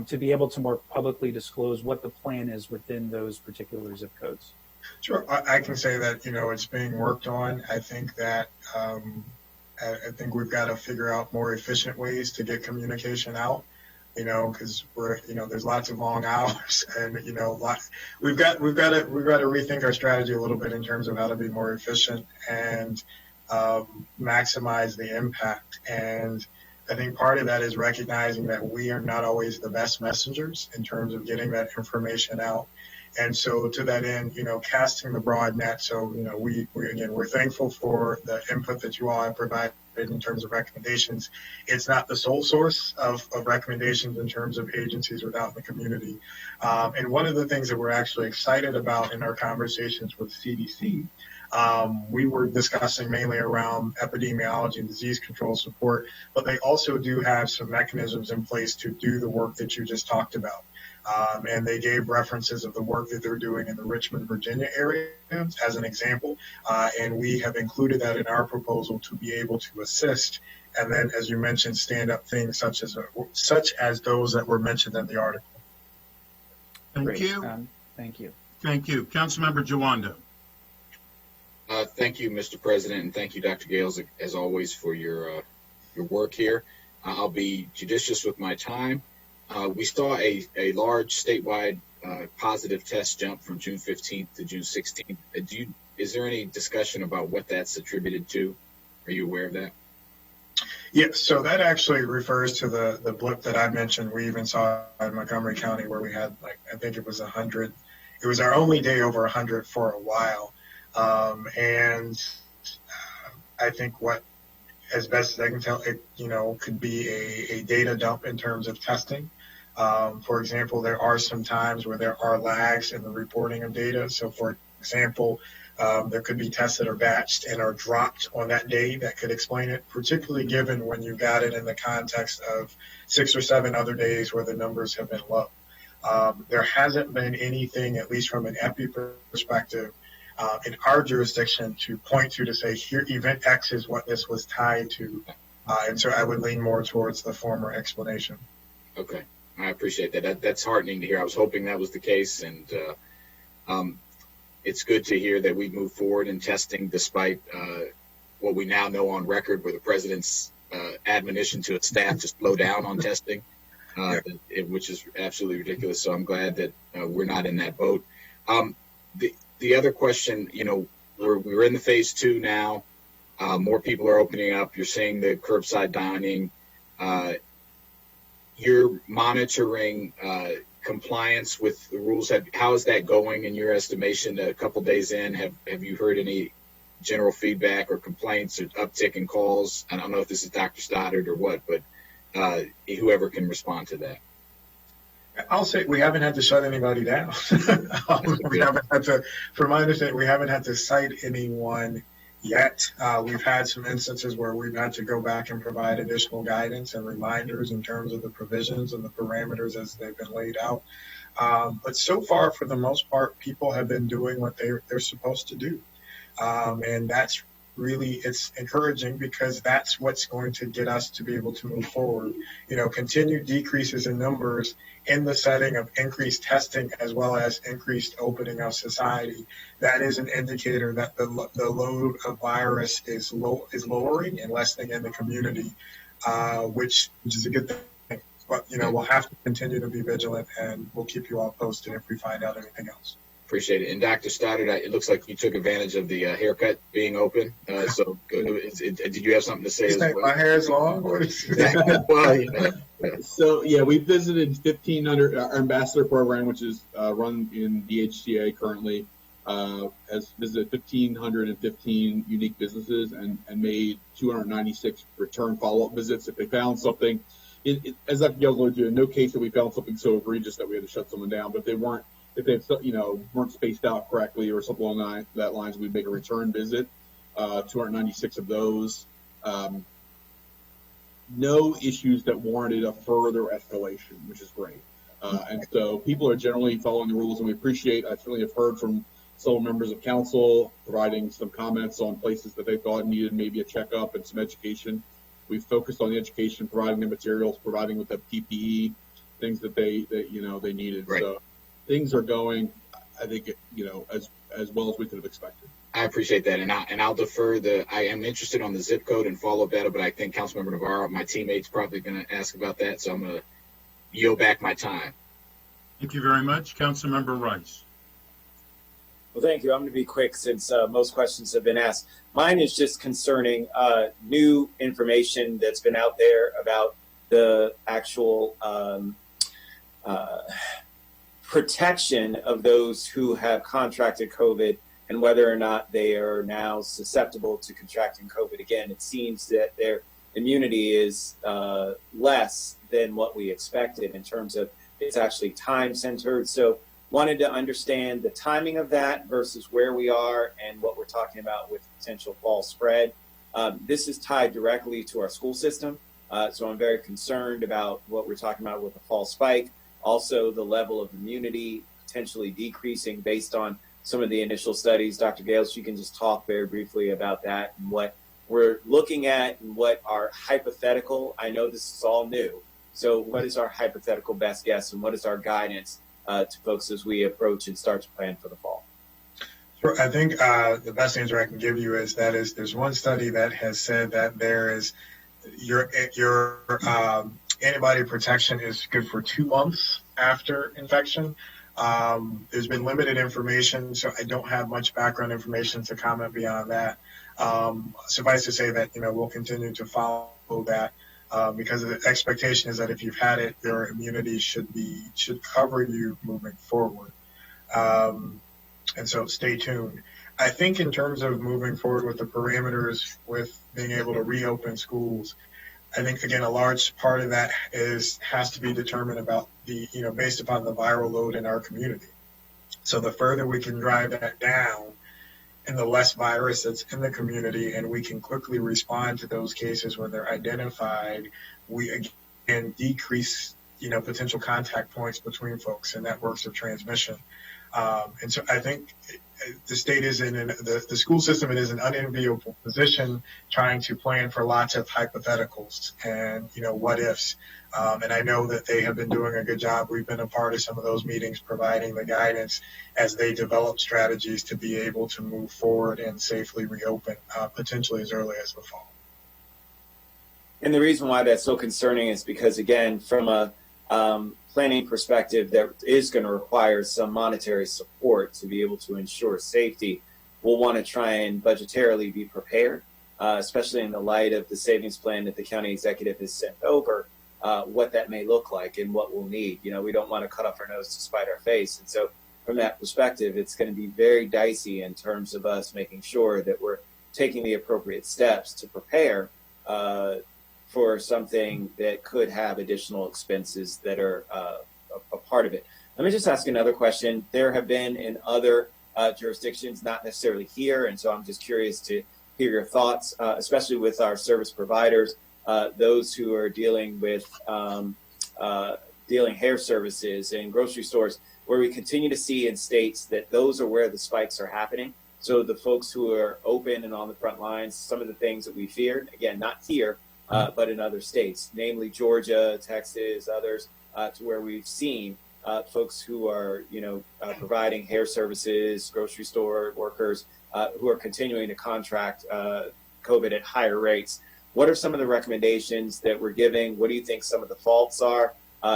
to be able to more publicly disclose what the plan is within those particular zip codes? Sure. I can say that, it's being worked on. I think that I think we've got to figure out more efficient ways to get communication out. Because there's lots of long hours, and we've got to rethink our strategy a little bit in terms of how to be more efficient and maximize the impact. And I think part of that is recognizing that we are not always the best messengers in terms of getting that information out. And so to that end, casting the broad net. So, we're thankful for the input that you all have provided in terms of recommendations. It's not the sole source of recommendations in terms of agencies without the community. And one of the things that we're actually excited about in our conversations with CDC, we were discussing mainly around epidemiology and disease control support, but they also do have some mechanisms in place to do the work that you just talked about. And they gave references of the work that they're doing in the Richmond, Virginia area as an example. And we have included that in our proposal to be able to assist. And then, as you mentioned, stand up things such as those that were mentioned in the article. Thank you. Thank you. Thank you. Councilmember Jawanda. Thank you, Mr. President, and thank you, Dr. Gales, as always, for your work here. I'll be judicious with my time. We saw a large statewide positive test jump from June 15th to June 16th. Is there any discussion about what that's attributed to? Are you aware of that? Yes, so that actually refers to the blip that I mentioned. We even saw in Montgomery County where we had, like, I think it was 100. It was our only day over 100 for a while. And I think what, as best as I can tell, it, could be a data dump in terms of testing. For example, there are some times where there are lags in the reporting of data. So, for example, there could be tests that are batched and are dropped on that day that could explain it, particularly given when you got it in the context of 6 or 7 other days where the numbers have been low. There hasn't been anything, at least from an epi perspective, in our jurisdiction to point to say, here, event X is what this was tied to. And so I would lean more towards the former explanation. Okay. I appreciate that. That's heartening to hear. I was hoping that was the case, and it's good to hear that we move forward in testing despite what we now know on record where the president's admonition to its staff to slow down on testing, which is absolutely ridiculous. So I'm glad that we're not in that boat. The other question, we're in the phase 2 now. More people are opening up. You're seeing the curbside dining. You're monitoring compliance with the rules. How is that going in your estimation? A couple days in, have you heard any general feedback or complaints or uptick in calls? I don't know if this is Dr. Stoddard or what, but whoever can respond to that. I'll say we haven't had to shut anybody down. We haven't had to, from my understanding, we haven't had to cite anyone yet. We've had some instances where we've had to go back and provide additional guidance and reminders in terms of the provisions and the parameters as they've been laid out. But so far, for the most part, people have been doing what they're supposed to do. And that's really, it's encouraging because that's what's going to get us to be able to move forward. Continued decreases in numbers in the setting of increased testing as well as increased opening of society. That is an indicator that the load of virus is lowering and lessening in the community, which is a good thing. But we'll have to continue to be vigilant, and we'll keep you all posted if we find out anything else. Appreciate it. And Dr. Stoddard, it looks like you took advantage of the haircut being open. So did you have something to say as well? My hair is long? So, we visited 1,500, our ambassador program, which is run in DHTA currently, has visited 1,515 unique businesses and made 296 return follow-up visits. If they found something, as Dr. Gales alluded to, in no case that we found something so egregious that we had to shut someone down, but if they weren't spaced out correctly or something along that lines, we'd make a return visit. 296 of those. No issues that warranted a further escalation, which is great. And so people are generally following the rules, and we appreciate. I certainly have heard from several members of council providing some comments on places that they thought needed maybe a checkup and some education. We've focused on the education, providing the materials, providing with the PPE, things that they needed. Right. So things are going, I think, as well as we could have expected. I appreciate that, and I'll defer I am interested on the zip code and follow up that, but I think Councilmember Navarro, my teammate's probably going to ask about that, so I'm going to yield back my time. Thank you very much. Councilmember Rice. Well, thank you. I'm going to be quick since most questions have been asked. Mine is just concerning new information that's been out there about the actual protection of those who have contracted COVID and whether or not they are now susceptible to contracting COVID again. It seems that their immunity is less than what we expected in terms of it's actually time-centered. So wanted to understand the timing of that versus where we are and what we're talking about with potential fall spread. This is tied directly to our school system. So I'm very concerned about what we're talking about with the fall spike. Also, the level of immunity potentially decreasing based on some of the initial studies. Dr. Gales, you can just talk very briefly about that and what we're looking at and what our hypothetical, I know this is all new, so what is our hypothetical best guess and what is our guidance to folks as we approach and start to plan for the fall? Sure. I think the best answer I can give you is there's one study that has said that there is your antibody protection is good for 2 months after infection. There's been limited information, so I don't have much background information to comment beyond that. Suffice to say that, we'll continue to follow that because the expectation is that if you've had it, your immunity should cover you moving forward. And so stay tuned. I think in terms of moving forward with the parameters with being able to reopen schools, I think, again, a large part of that has to be determined about based upon the viral load in our community. So the further we can drive that down and the less virus that's in the community, and we can quickly respond to those cases when they're identified, we again decrease, potential contact points between folks and networks of transmission. And so I think the state is the school system is an unenviable position trying to plan for lots of hypotheticals and, what ifs. And I know that they have been doing a good job. We've been a part of some of those meetings, providing the guidance as they develop strategies to be able to move forward and safely reopen, potentially as early as the fall. And the reason why that's so concerning is because, again, from a planning perspective, that is going to require some monetary support to be able to ensure safety. We'll want to try and budgetarily be prepared, especially in the light of the savings plan that the county executive has sent over, what that may look like and what we'll need. We don't want to cut off our nose to spite our face. And so from that perspective, it's going to be very dicey in terms of us making sure that we're taking the appropriate steps to prepare for something that could have additional expenses that are a part of it. Let me just ask another question. There have been in other jurisdictions, not necessarily here, and so I'm just curious to hear your thoughts, especially with our service providers, those who are dealing with dealing hair services and grocery stores, where we continue to see in states that those are where the spikes are happening. So the folks who are open and on the front lines, some of the things that we feared, again, not here, but in other states, namely Georgia, Texas, others, to where we've seen folks who are, providing hair services, grocery store workers, who are continuing to contract COVID at higher rates. What are some of the recommendations that we're giving? What do you think some of the faults are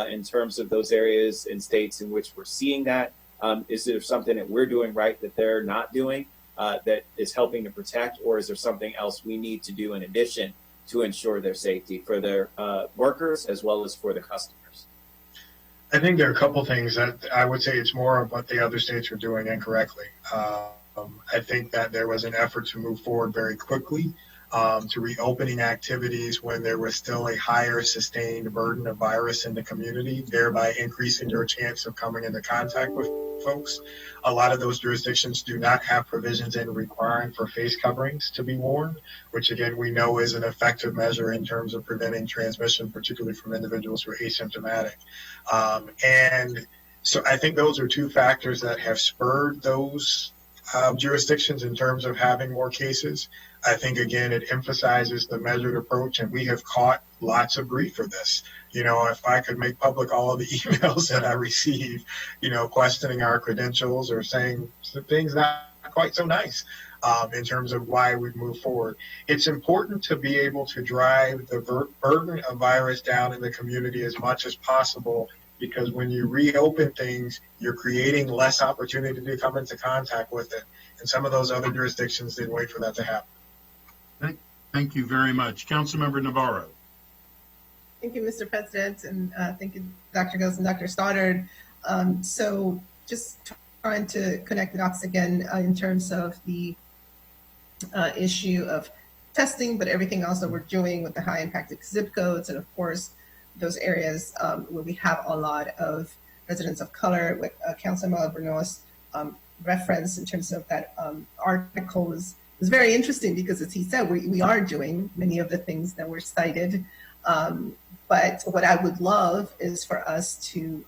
in terms of those areas and states in which we're seeing that? Is there something that we're doing right that they're not doing that is helping to protect, or is there something else we need to do in addition to ensure their safety for their workers as well as for the customers? I think there are a couple things that I would say it's more of what the other states are doing incorrectly. I think that there was an effort to move forward very quickly to reopening activities when there was still a higher sustained burden of virus in the community, thereby increasing your chance of coming into contact with folks. A lot of those jurisdictions do not have provisions in requiring for face coverings to be worn, which again we know is an effective measure in terms of preventing transmission, particularly from individuals who are asymptomatic. And so I think those are two factors that have spurred those jurisdictions in terms of having more cases. I think, again, it emphasizes the measured approach, and we have caught lots of grief for this. If I could make public all of the emails that I receive, questioning our credentials or saying things not quite so nice in terms of why we move forward. It's important to be able to drive the burden of virus down in the community as much as possible, because when you reopen things, you're creating less opportunity to come into contact with it. And some of those other jurisdictions didn't wait for that to happen. Thank you very much. Councilmember Navarro. Thank you, Mr. President, and thank you, Dr. Gills and Dr. Stoddard. So just trying to connect the dots again in terms of the issue of testing, but everything else that we're doing with the high impacted zip codes, and of course, those areas where we have a lot of residents of color, with Councilman Albornoz reference in terms of that article was very interesting, because as he said, we are doing many of the things that were cited. But what I would love is for us to,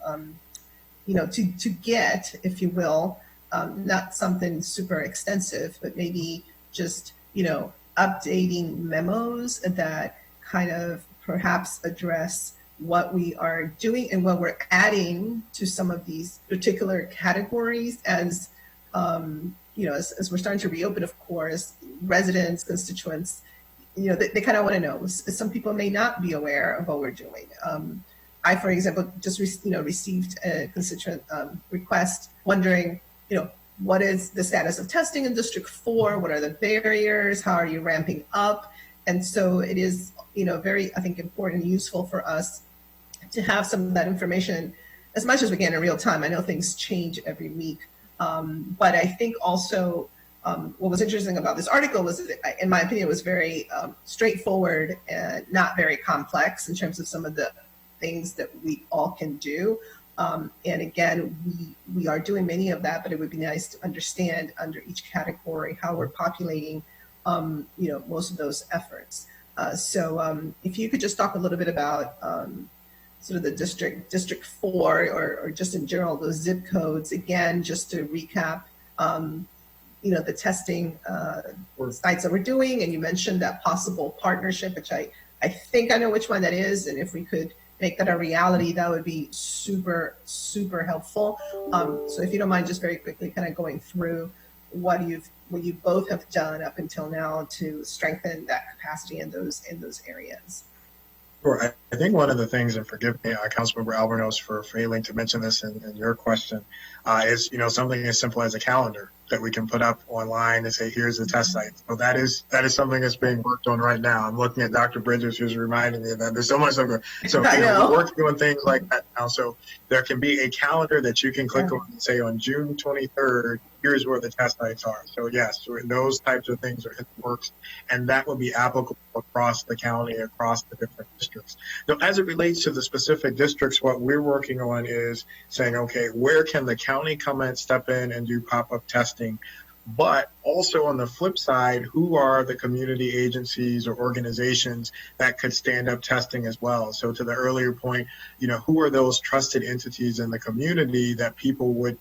to get, if you will, not something super extensive, but maybe just, updating memos that kind of perhaps address what we are doing and what we're adding to some of these particular categories as, as we're starting to reopen, of course, residents, constituents, they kind of want to know. Some people may not be aware of what we're doing. I, for example, just received a constituent request wondering, what is the status of testing in District 4? What are the barriers? How are you ramping up? And so it is, very, I think, important and useful for us to have some of that information as much as we can in real time. I know things change every week, but I think also what was interesting about this article was, in my opinion, it was very straightforward and not very complex in terms of some of the things that we all can do. And again, we are doing many of that, but it would be nice to understand under each category how we're populating, most of those efforts. So if you could just talk a little bit about sort of the District 4 or just in general, those zip codes, again, just to recap, the testing sites that we're doing. And you mentioned that possible partnership, which I think I know which one that is. And if we could make that a reality, that would be super, super helpful. So if you don't mind just very quickly kind of going through what you both have done up until now to strengthen that capacity in those areas. Sure. I think one of the things, and forgive me, Councilmember Albornoz, for failing to mention this in your question, is something as simple as a calendar that we can put up online and say, here's the test site. So that is something that's being worked on right now. I'm looking at Dr. Bridges, who's reminding me that there's so much of it. So we're working on things like that now. So there can be a calendar that you can click on and say on June 23rd, here's where the test sites are. So yes, those types of things are in the works, and that will be applicable across the county, across the different districts. Now, as it relates to the specific districts, what we're working on is saying, okay, where can the county come in, step in, and do pop-up testing? But also on the flip side, who are the community agencies or organizations that could stand up testing as well? So to the earlier point, who are those trusted entities in the community that people would,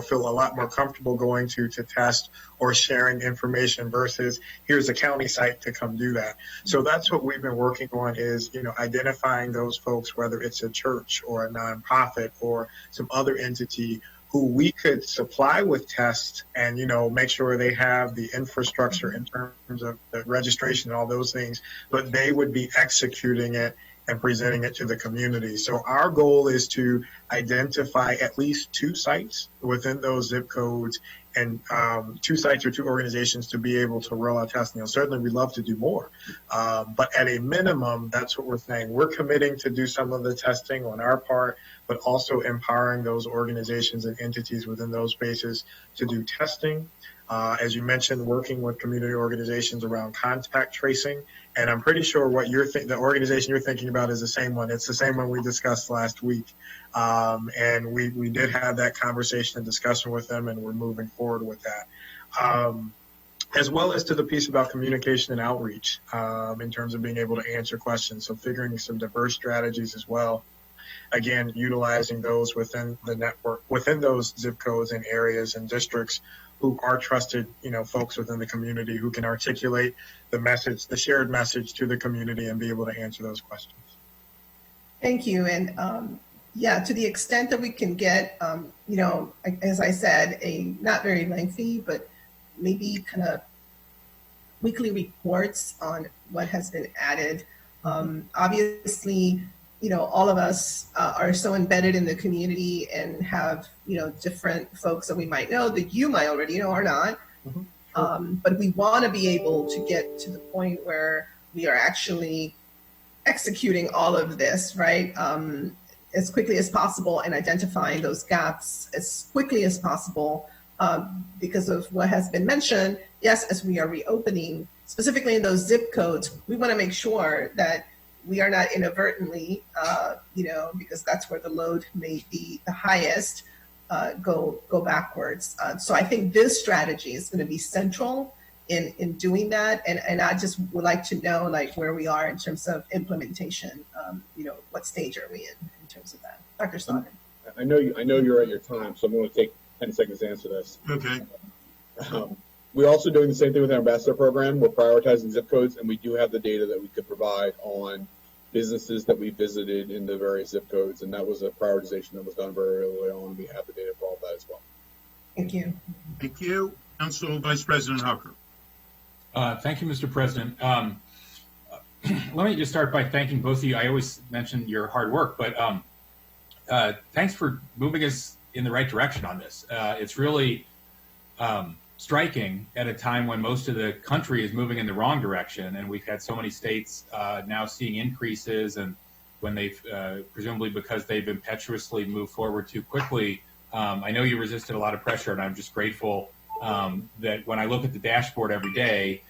feel a lot more comfortable going to test or sharing information versus here's a county site to come do that. So that's what we've been working on is, identifying those folks, whether it's a church or a nonprofit or some other entity who we could supply with tests and, make sure they have the infrastructure in terms of the registration and all those things, but they would be executing it and presenting it to the community. So our goal is to identify at least 2 sites within those zip codes and 2 sites or 2 organizations to be able to roll out testing. Certainly we'd love to do more, but at a minimum, that's what we're saying. We're committing to do some of the testing on our part, but also empowering those organizations and entities within those spaces to do testing. As you mentioned, working with community organizations around contact tracing. And I'm pretty sure what the organization you're thinking about is the same one. It's the same one we discussed last week. And we did have that conversation and discussion with them, and we're moving forward with that. As well as to the piece about communication and outreach in terms of being able to answer questions. So figuring some diverse strategies as well. Again, utilizing those within the network, within those zip codes and areas and districts who are trusted, folks within the community who can articulate the message, the shared message to the community and be able to answer those questions. Thank you. And to the extent that we can get, as I said, a not very lengthy, but maybe kind of weekly reports on what has been added. Obviously, all of us are so embedded in the community and have, different folks that we might know that you might already know or not. Mm-hmm. But we want to be able to get to the point where we are actually executing all of this, right? As quickly as possible and identifying those gaps as quickly as possible because of what has been mentioned. Yes, as we are reopening, specifically in those zip codes, we want to make sure that we are not inadvertently, because that's where the load may be the highest, go backwards. So I think this strategy is going to be central in doing that. And I just would like to know where we are in terms of implementation. What stage are we in terms of that? Dr. Slaughter. I know you're at your time, so I'm going to take 10 seconds to answer this. Okay. We're also doing the same thing with our ambassador program. We're prioritizing zip codes, and we do have the data that we could provide on businesses that we visited in the various zip codes, and that was a prioritization that was done very early on. We have the data for all that as well. Thank you. Thank you. Council Vice President Hucker. Thank you, Mr. President. Let me just start by thanking both of you. I always mention your hard work, but thanks for moving us in the right direction on this. It's really striking at a time when most of the country is moving in the wrong direction, and we've had so many states now seeing increases, and when they've presumably because they've impetuously moved forward too quickly. I know you resisted a lot of pressure, and I'm just grateful that when I look at the dashboard every day,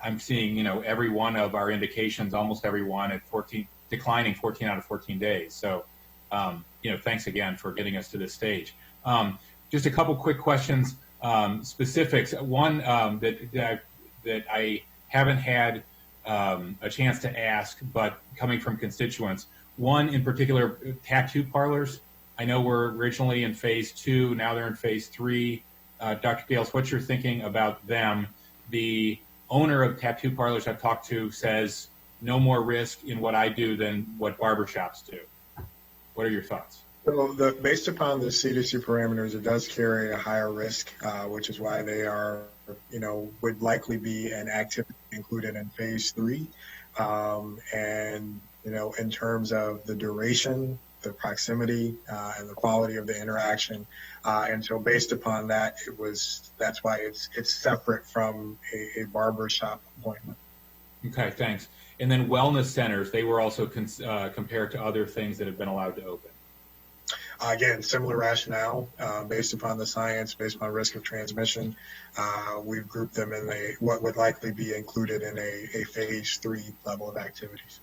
I'm seeing, every one of our indications, almost every one at 14, declining 14 out of 14 days. So, thanks again for getting us to this stage. Just a couple quick questions, specifics. One that I haven't had a chance to ask, but coming from constituents. One in particular, tattoo parlors. I know we're originally in phase 2, now they're in phase 3. Dr. Gales, what's your thinking about them? The owner of tattoo parlors I've talked to says no more risk in what I do than what barbershops do. What are your thoughts? So based upon the CDC parameters, it does carry a higher risk, which is why they are, would likely be an activity included in phase 3. In terms of the duration, the proximity, and the quality of the interaction. And so based upon that, that's why it's separate from a barbershop appointment. Okay, thanks. And then wellness centers, they were also compared to other things that have been allowed to open. Again, similar rationale, based upon the science, based upon risk of transmission. We've grouped them in what would likely be included in a phase 3 level of activities.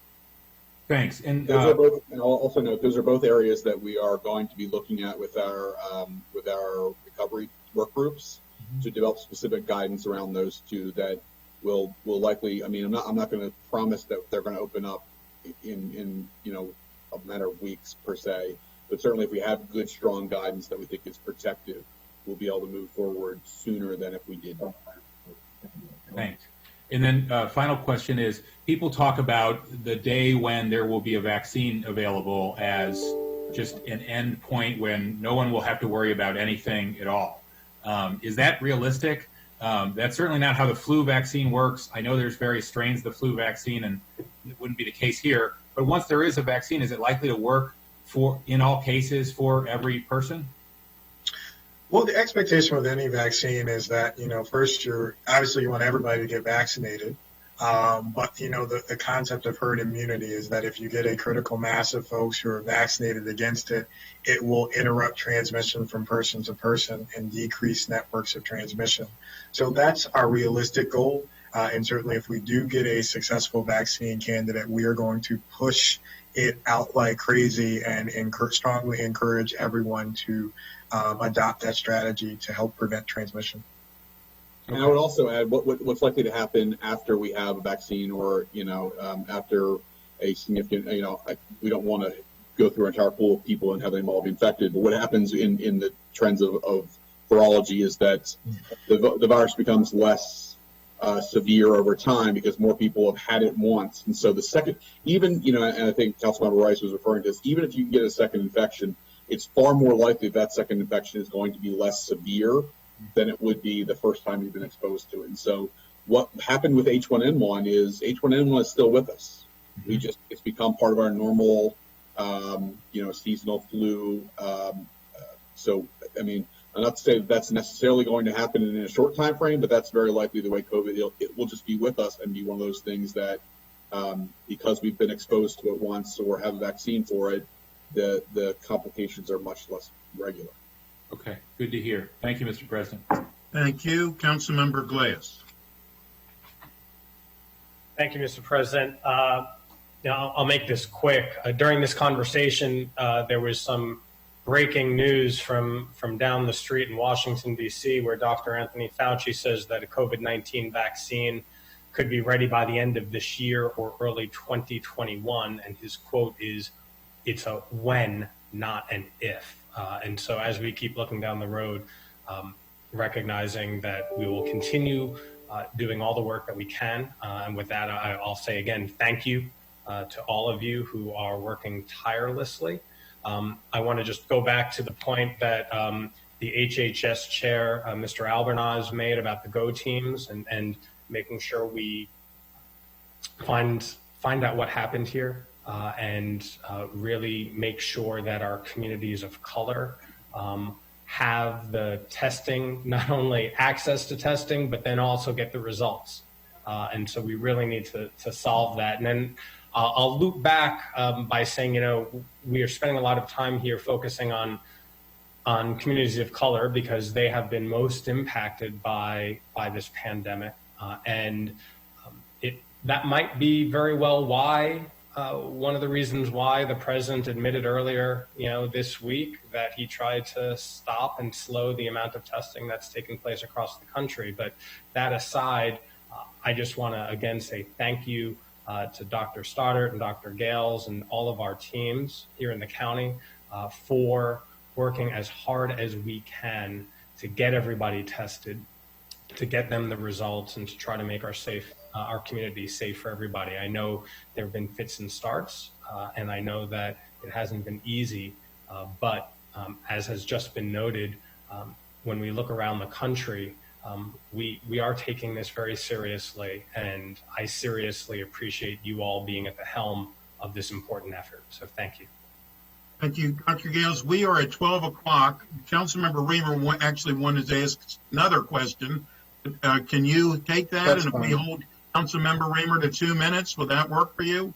Thanks. And and I'll also note those are both areas that we are going to be looking at with our recovery work groups to develop specific guidance around those two that will likely. I mean, I'm not going to promise that they're going to open up in a matter of weeks per se, but certainly if we have good, strong guidance that we think is protective, we'll be able to move forward sooner than if we did. Thanks. And then final question is, people talk about the day when there will be a vaccine available as just an end point when no one will have to worry about anything at all. Is that realistic? That's certainly not how the flu vaccine works. I know there's various strains of the flu vaccine, and it wouldn't be the case here. But once there is a vaccine, is it likely to work in all cases for every person? Well, the expectation with any vaccine is that, first obviously you want everybody to get vaccinated. But, the concept of herd immunity is that if you get a critical mass of folks who are vaccinated against it, it will interrupt transmission from person to person and decrease networks of transmission. So that's our realistic goal. And certainly if we do get a successful vaccine candidate, we are going to push it out like crazy and strongly encourage everyone to adopt that strategy to help prevent transmission. And I would also add what's likely to happen after we have a vaccine or, after a significant, we don't want to go through our entire pool of people and have them all be infected. But what happens in the trends of virology is that the virus becomes less severe over time because more people have had it once. And so the second, even, and I think Councilmember Rice was referring to this, even if you get a second infection, it's far more likely that second infection is going to be less severe than it would be the first time you've been exposed to it. And so what happened with H1N1 is still with us. It's become part of our normal, seasonal flu. So, I mean, I'm not to say that's necessarily going to happen in a short time frame, but that's very likely the way COVID, it will just be with us and be one of those things that because we've been exposed to it once or have a vaccine for it, the complications are much less regular. Okay, good to hear. Thank you, Mr. President. Thank you. Councilmember Glass. Thank you, Mr. President. I'll make this quick. During this conversation, there was some breaking news from down the street in Washington, D.C., where Dr. Anthony Fauci says that a COVID-19 vaccine could be ready by the end of this year or early 2021. And his quote is, "It's a when, not an if." And so as we keep looking down the road, recognizing that we will continue doing all the work that we can. And with that, I'll say again, thank you to all of you who are working tirelessly. I want to just go back to the point that the HHS chair, Mr. Albernaz, made about the GO teams and making sure we find out what happened here. and really make sure that our communities of color have the testing, not only access to testing, but then also get the results. And so we really need to solve that. And then I'll loop back by saying, we are spending a lot of time here focusing on communities of color because they have been most impacted by this pandemic. And that might be very well why one of the reasons why the president admitted earlier, this week that he tried to stop and slow the amount of testing that's taking place across the country. But that aside, I just want to again say thank you to Dr. Stoddard and Dr. Gales and all of our teams here in the county for working as hard as we can to get everybody tested, to get them the results, and to try to make our community safe for everybody. I know there have been fits and starts, and I know that it hasn't been easy, but as has just been noted, when we look around the country, we are taking this very seriously, and I seriously appreciate you all being at the helm of this important effort. So thank you. Thank you, Dr. Gales. We are at 12 o'clock. Councilmember Reamer actually wanted to ask another question. Can you take that? That's and fine. If we hold Councilmember Reamer to 2 minutes, will that work for you?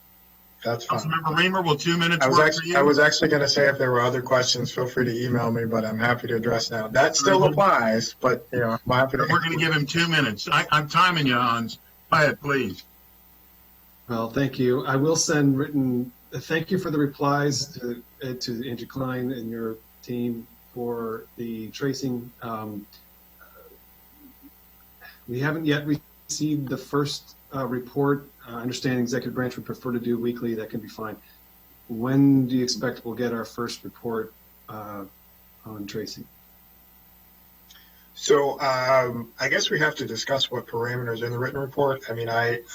That's fine. Councilmember Reamer, will 2 minutes work for you? I was actually going to say if there were other questions, feel free to email me, but I'm happy to address now. That still applies, but I'm happy to. We're going to give him 2 minutes. I'm timing you, Hans. Go ahead, please. Well, thank you. I will send written thank you for the replies to Andrew Klein and your team for the tracing. We haven't yet received the first report. I understand the executive branch would prefer to do weekly. That can be fine. When do you expect we'll get our first report on tracing? So I guess we have to discuss what parameters in the written report. I mean,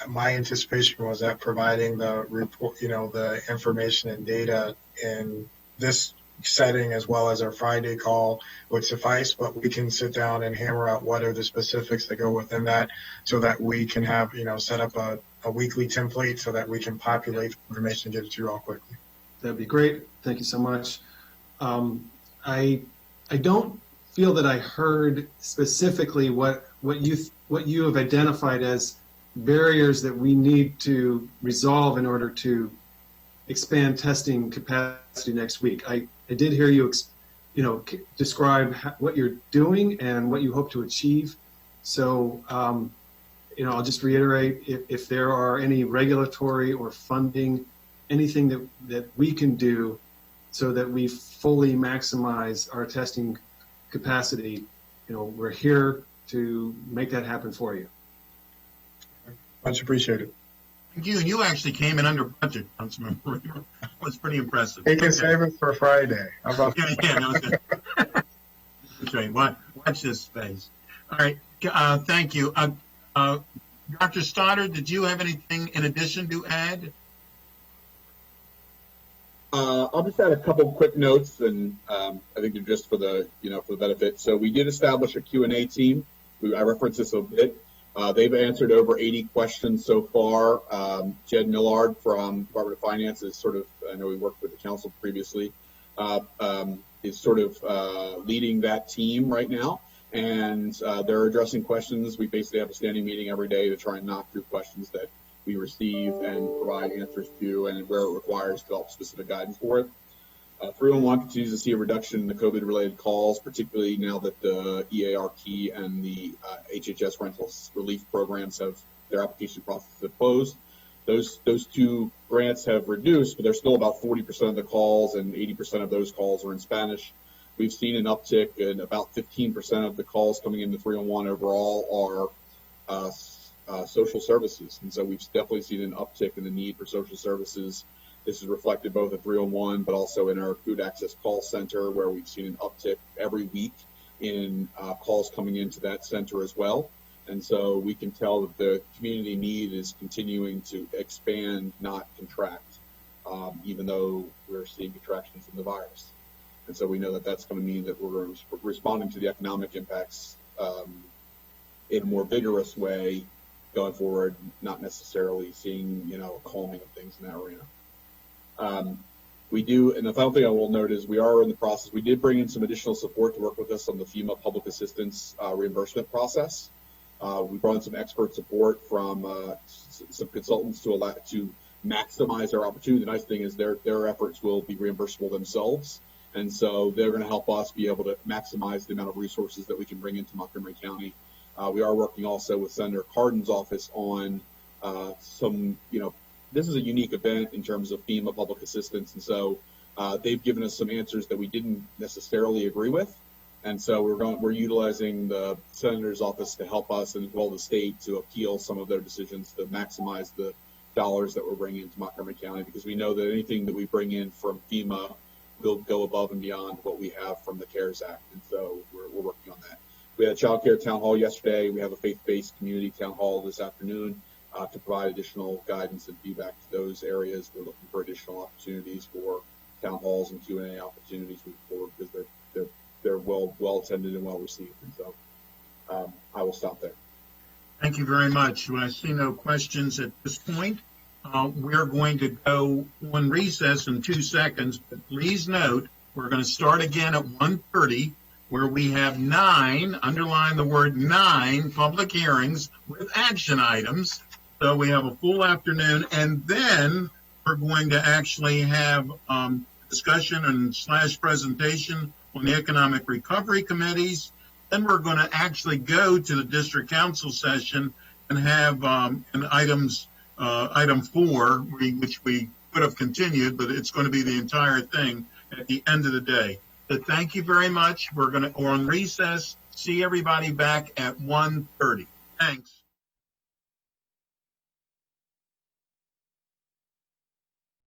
my anticipation was that providing the report, the information and data in this setting as well as our Friday call would suffice, but we can sit down and hammer out what are the specifics that go within that so that we can have, set up a weekly template so that we can populate information and get it to you all quickly. That'd be great. Thank you so much. I don't feel that I heard specifically what you have identified as barriers that we need to resolve in order to expand testing capacity next week. I did hear you, describe what you're doing and what you hope to achieve. So, I'll just reiterate if there are any regulatory or funding, anything that we can do so that we fully maximize our testing capacity, we're here to make that happen for you. Much appreciated. Thank you. And you actually came in under budget, Councilmember Reamer. That was pretty impressive. He can save it for Friday. How about That's right. Watch this space. All right. Thank you. Dr. Stoddard, did you have anything in addition to add? I'll just add a couple quick notes, and I think they're just for the for the benefit. So we did establish a Q&A team. I referenced this a bit. They've answered over 80 questions so far. Jed Millard from Department of Finance is I know we worked with the council previously, is leading that team right now. And they're addressing questions. We basically have a standing meeting every day to try and knock through questions that we receive and provide answers to, and where it requires, develop specific guidance for it. 311 continues to see a reduction in the COVID-related calls, particularly now that the EARP and the HHS rentals relief programs their application processes have closed. Those two grants have reduced, but they're still about 40% of the calls, and 80% of those calls are in Spanish. We've seen an uptick in about 15% of the calls coming into 311 overall are social services. And so we've definitely seen an uptick in the need for social services. This is reflected both at 301, but also in our food access call center, where we've seen an uptick every week in calls coming into that center as well. And so we can tell that the community need is continuing to expand, not contract, even though we're seeing contractions in the virus. And so we know that that's going to mean that we're responding to the economic impacts in a more vigorous way going forward, not necessarily seeing, a calming of things in that arena. We do, and the final thing I will note is we are in the process. We did bring in some additional support to work with us on the FEMA public assistance reimbursement process. We brought in some expert support from some consultants to maximize our opportunity. The nice thing is their efforts will be reimbursable themselves, and so they're going to help us be able to maximize the amount of resources that we can bring into Montgomery County. We are working also with Senator Cardin's office on some, this is a unique event in terms of FEMA public assistance, and so they've given us some answers that we didn't necessarily agree with, and so we're utilizing the senator's office to help us, and as well the state, to appeal some of their decisions to maximize the dollars that we're bringing into Montgomery County, because we know that anything that we bring in from FEMA will go above and beyond what we have from the CARES Act, and so we're working on that. We had a child care town hall yesterday. We have a faith-based community town hall this afternoon to provide additional guidance and feedback to those areas. We're looking for additional opportunities for town halls and Q&A opportunities moving forward, because they're well attended and well received. And so I will stop there. Thank you very much. I see no questions at this point. We're going to go on recess in 2 seconds, but please note we're going to start again at 1:30, where we have 9, underline the word 9, public hearings with action items. So we have a full afternoon, and then we're going to actually have discussion and / presentation on the economic recovery committees. Then we're going to actually go to the district council session and have item 4, which we could have continued, but it's going to be the entire thing at the end of the day. So thank you very much. We're on recess. See everybody back at 1:30. Thanks.